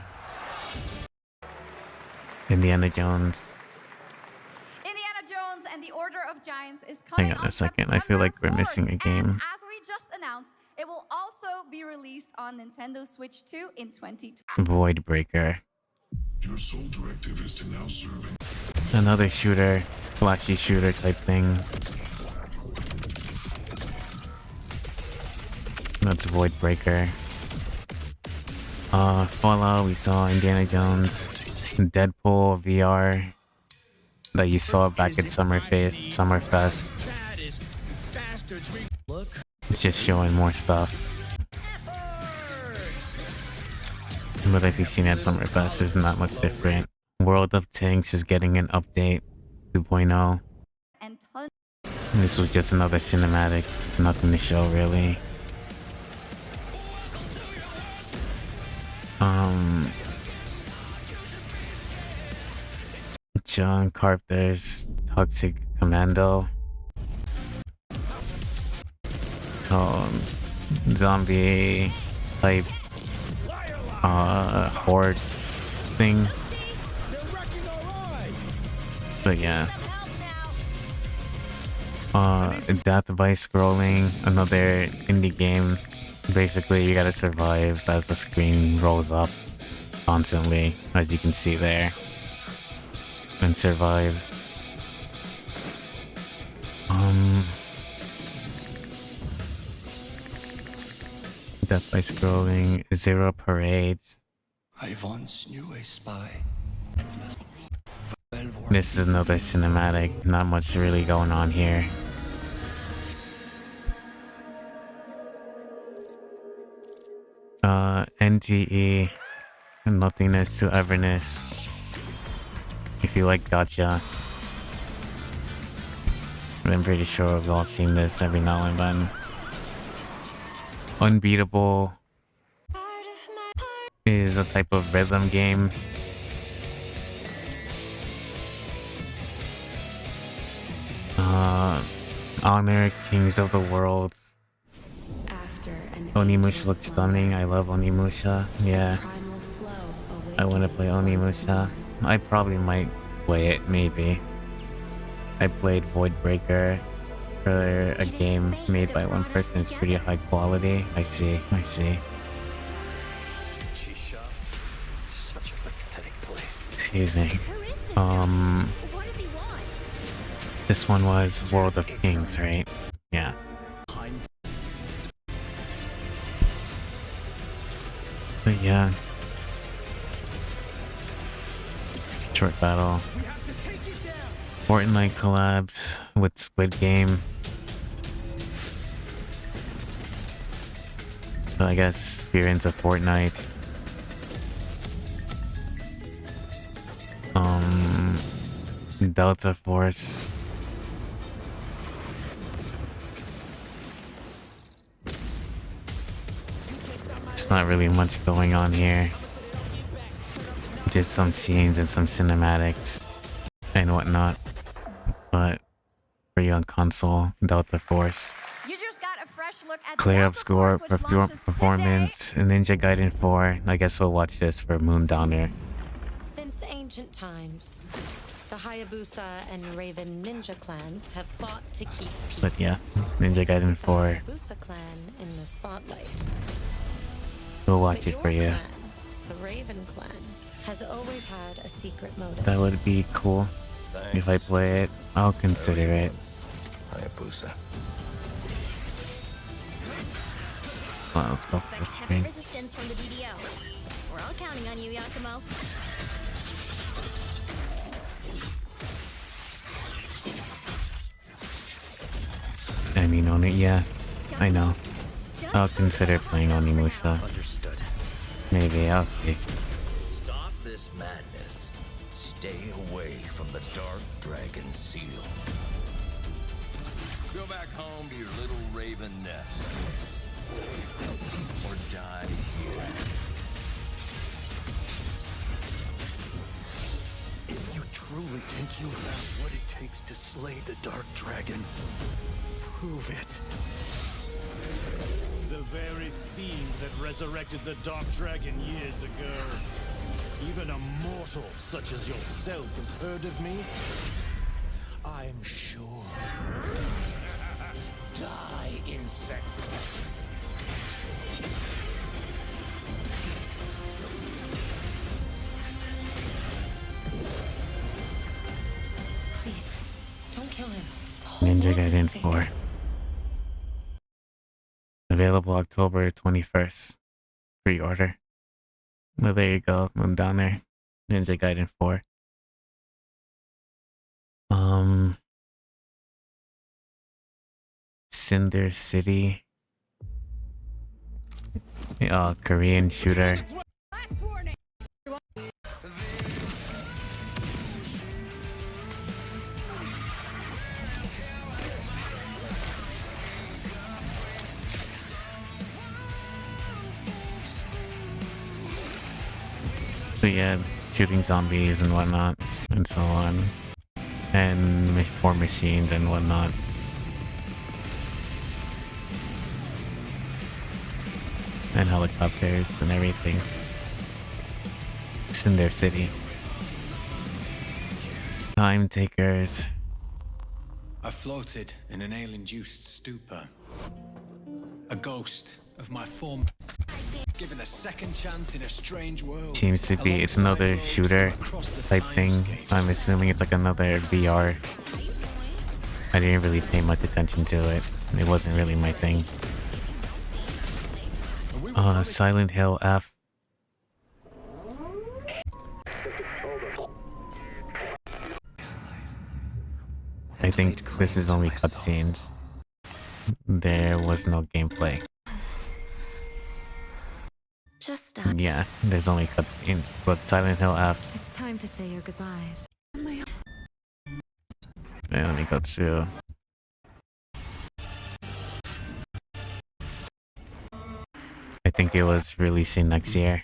Indiana Jones. Indiana Jones and the Order of Giants is coming Hang on a second, I feel like we're missing a game. And as we just announced, it will also be released on Nintendo Switch 2 in 2020. Void Breaker. Your sole directive is to now serve. Another shooter, flashy shooter type thing. That's Void Breaker. Fallout, we saw Indiana Jones, Deadpool VR that you saw back at Summerfest. It's just showing more stuff. But if you've seen it at Summerfest, there's not much different. World of Tanks is getting an update 2.0. This was just another cinematic, nothing to show really. John Carpenter's Toxic Commando. Zombie type horde thing. But yeah. Death by Scrolling, another indie game. Basically you gotta survive as the screen rolls up constantly, as you can see there. And survive. Death by Scrolling, Zero Parades. I once knew a spy. This is another cinematic, not much really going on here. NTE, Nothingness to Everness. If you like gacha, I'm pretty sure we've all seen this every now and then. Unbeatable is a type of rhythm game. Honor, Kings of the World. Onimusha looks stunning. I love Onimusha. Yeah. I want to play Onimusha. I probably might play it, maybe. I played Void Breaker for a game made by one person. It's pretty high quality. I see. Such a pathetic place. Excuse me. This one was World of Kings, right? Yeah. But yeah. Short battle. Fortnite collabs with Squid Game. So I guess if you're into Fortnite. Delta Force. There's not really much going on here. Just some scenes and some cinematics and whatnot. But for you on console, Delta Force. You just got a fresh Clear up score, performance, and Ninja Gaiden 4. I guess we'll watch this for Moondowner. Since ancient times, the Hayabusa and Raven ninja clans have fought to keep peace. But yeah, Ninja Gaiden 4. The Hayabusa clan in the spotlight. We'll watch it for you. Clan, the Raven clan, has always had a secret motive. That would be cool. Thanks. If I play it, I'll consider it. Hayabusa. Well, let's go Expect for heavy screen. resistance from the DDO. We're all counting on you, Yakumo. I mean, on it, yeah. I know. I'll consider playing Onimusha. Understood. Maybe, I'll see. Stop this madness. Stay away from the Dark Dragon Seal. Go back home to your little raven nest. Or die here. If you truly think you have what it takes to slay the Dark Dragon, prove it. The very fiend that resurrected the Dark Dragon years ago. Even a mortal such as yourself has heard of me? I'm sure. Die, insect. Please, don't kill him. The whole Ninja world's at Gaiden stake. 4. Available October 21st. Pre-order. Well, there you go. I'm down there. Ninja Gaiden 4. Cinder City. Korean shooter. So yeah, shooting zombies and whatnot, and so on. And more machines and whatnot. And helicopters and everything. Cinder City. Time takers. I floated in an ale-induced stupor. A ghost of my former, given a second chance in a strange world. Seems to be, it's another shooter type thing. I'm assuming it's like another VR. I didn't really pay much attention to it. It wasn't really my thing. Silent Hill F. I think this is only cutscenes. There was no gameplay. Just stop. Yeah, there's only cutscenes, but Silent Hill F. It's time to say your goodbyes. Okay, let me go to. I think it was releasing next year.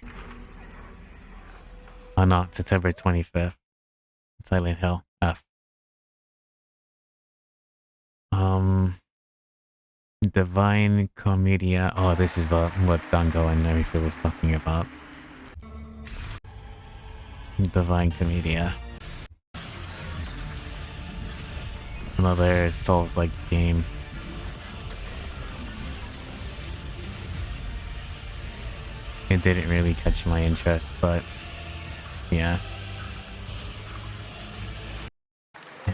Oh no, September 25th. Silent Hill F. Divine Comedia. Oh, this is what Dango and everything was talking about. Divine Comedia. Another Souls-like game. It didn't really catch my interest, but yeah.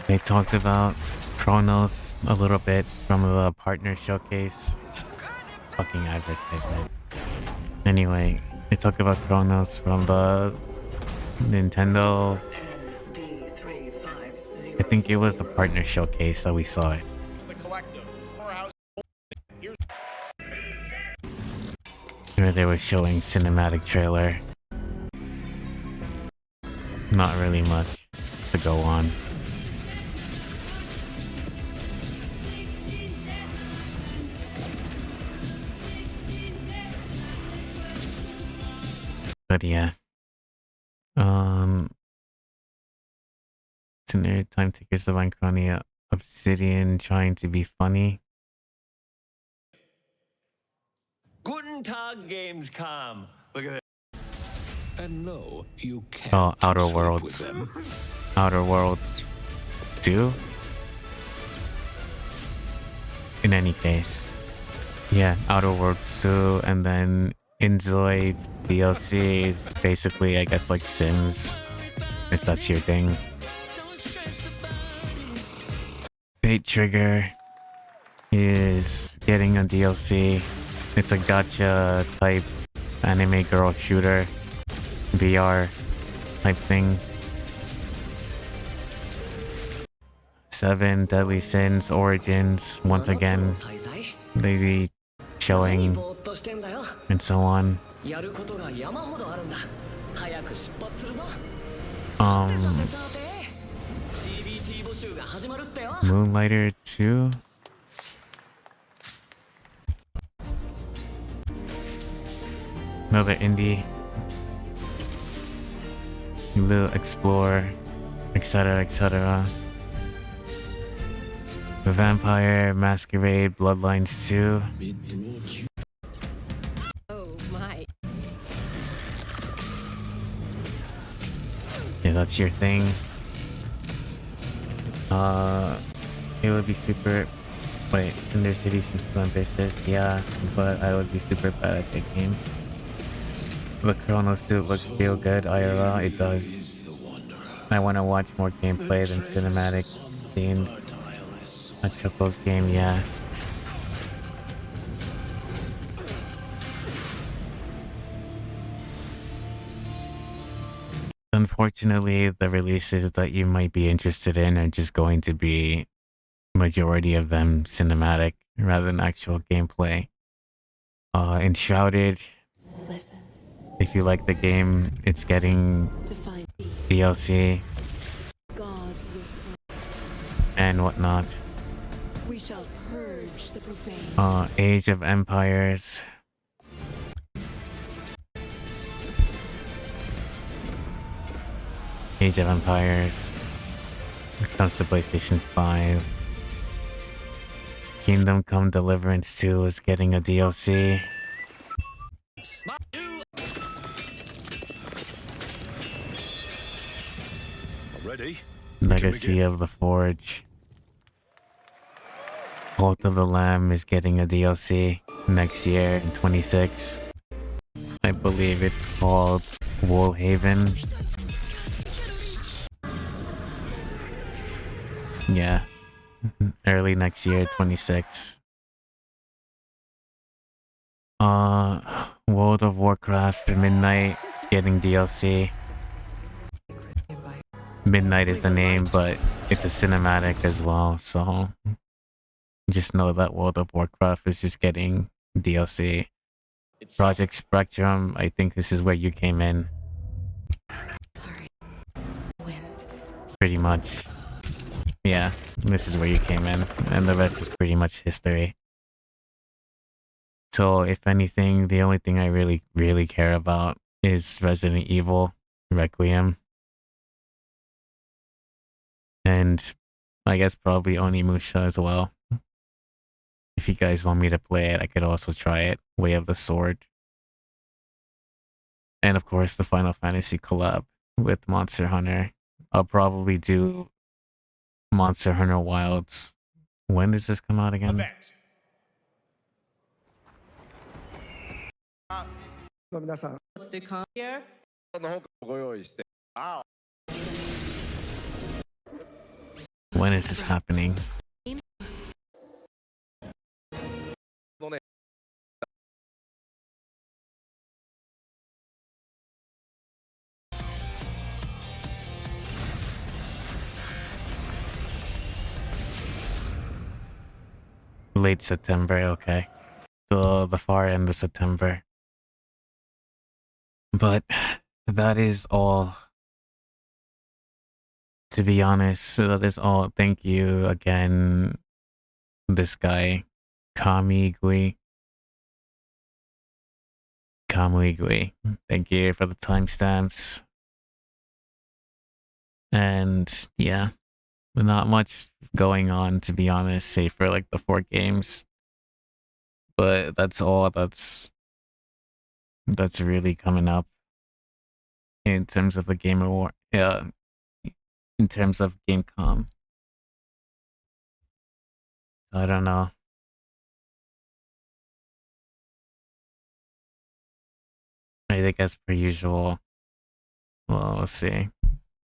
They talked about Chronos a little bit from the partner showcase. Fucking advertisement. Anyway, they talked about Chronos from the Nintendo. I think it was the partner showcase that we saw it. Where they were showing cinematic trailer. Not really much to go on. But yeah. Cinder Time Takers, Divine Comedia, Obsidian trying to be funny. Guten Tag, Gamescom. Look at it. And no, you can't Oh, Outer sleep Worlds. with them. Outer Worlds 2? In any case. Yeah, Outer Worlds 2, and then Enjoy DLC is basically, I guess, like Sims, if that's your thing. Fate Trigger is getting a DLC. It's a gacha type anime girl shooter VR type thing. 7 Deadly Sins Origins, once again, they showing and so on. Moonlighter 2. Another indie. Little Explore, etc., etc. The Vampire Masquerade Bloodlines 2. Oh my. Yeah, that's your thing. It would be super. Wait, Cinder City seems too ambitious. Yeah, but I would be super bad at that game. The Chrono suit looks real good, IRL. It does. I want to watch more gameplay than cinematic scenes. A Chuckles game, yeah. Unfortunately, the releases that you might be interested in are just going to be majority of them cinematic rather than actual gameplay. Enshrouded. If you like the game, it's getting DLC and whatnot. We shall purge the profane. Age of Empires. Age of Empires. It comes to PlayStation 5. Kingdom Come Deliverance 2 is getting a DLC. Ready? Legacy of the Forge. Cult of the Lamb is getting a DLC next year in 26. I believe it's called Woolhaven. Yeah. Early next year, 26. World of Warcraft Midnight is getting DLC. Midnight is the name, but it's a cinematic as well, so just know that World of Warcraft is just getting DLC. Project Spectrum, I think this is where you came in. Pretty much. Yeah, this is where you came in, and the rest is pretty much history. So, if anything, the only thing I really care about is Resident Evil Requiem. And I guess probably Onimusha as well. If you guys want me to play it, I could also try it. Way of the Sword. And of course, the Final Fantasy collab with Monster Hunter. I'll probably do Monster Hunter Wilds. When does this come out again? Let's do con here. When is this happening? Late September, okay. So the far end of September. But that is all. To be honest, that is all. Thank you again, this guy, Kamigui. Thank you for the timestamps. And yeah, not much going on, to be honest, save for like the 4 games. But that's all that's that's really coming up in terms of the Game Award, in terms of Gamescom. I don't know. I think as per usual, well, we'll see.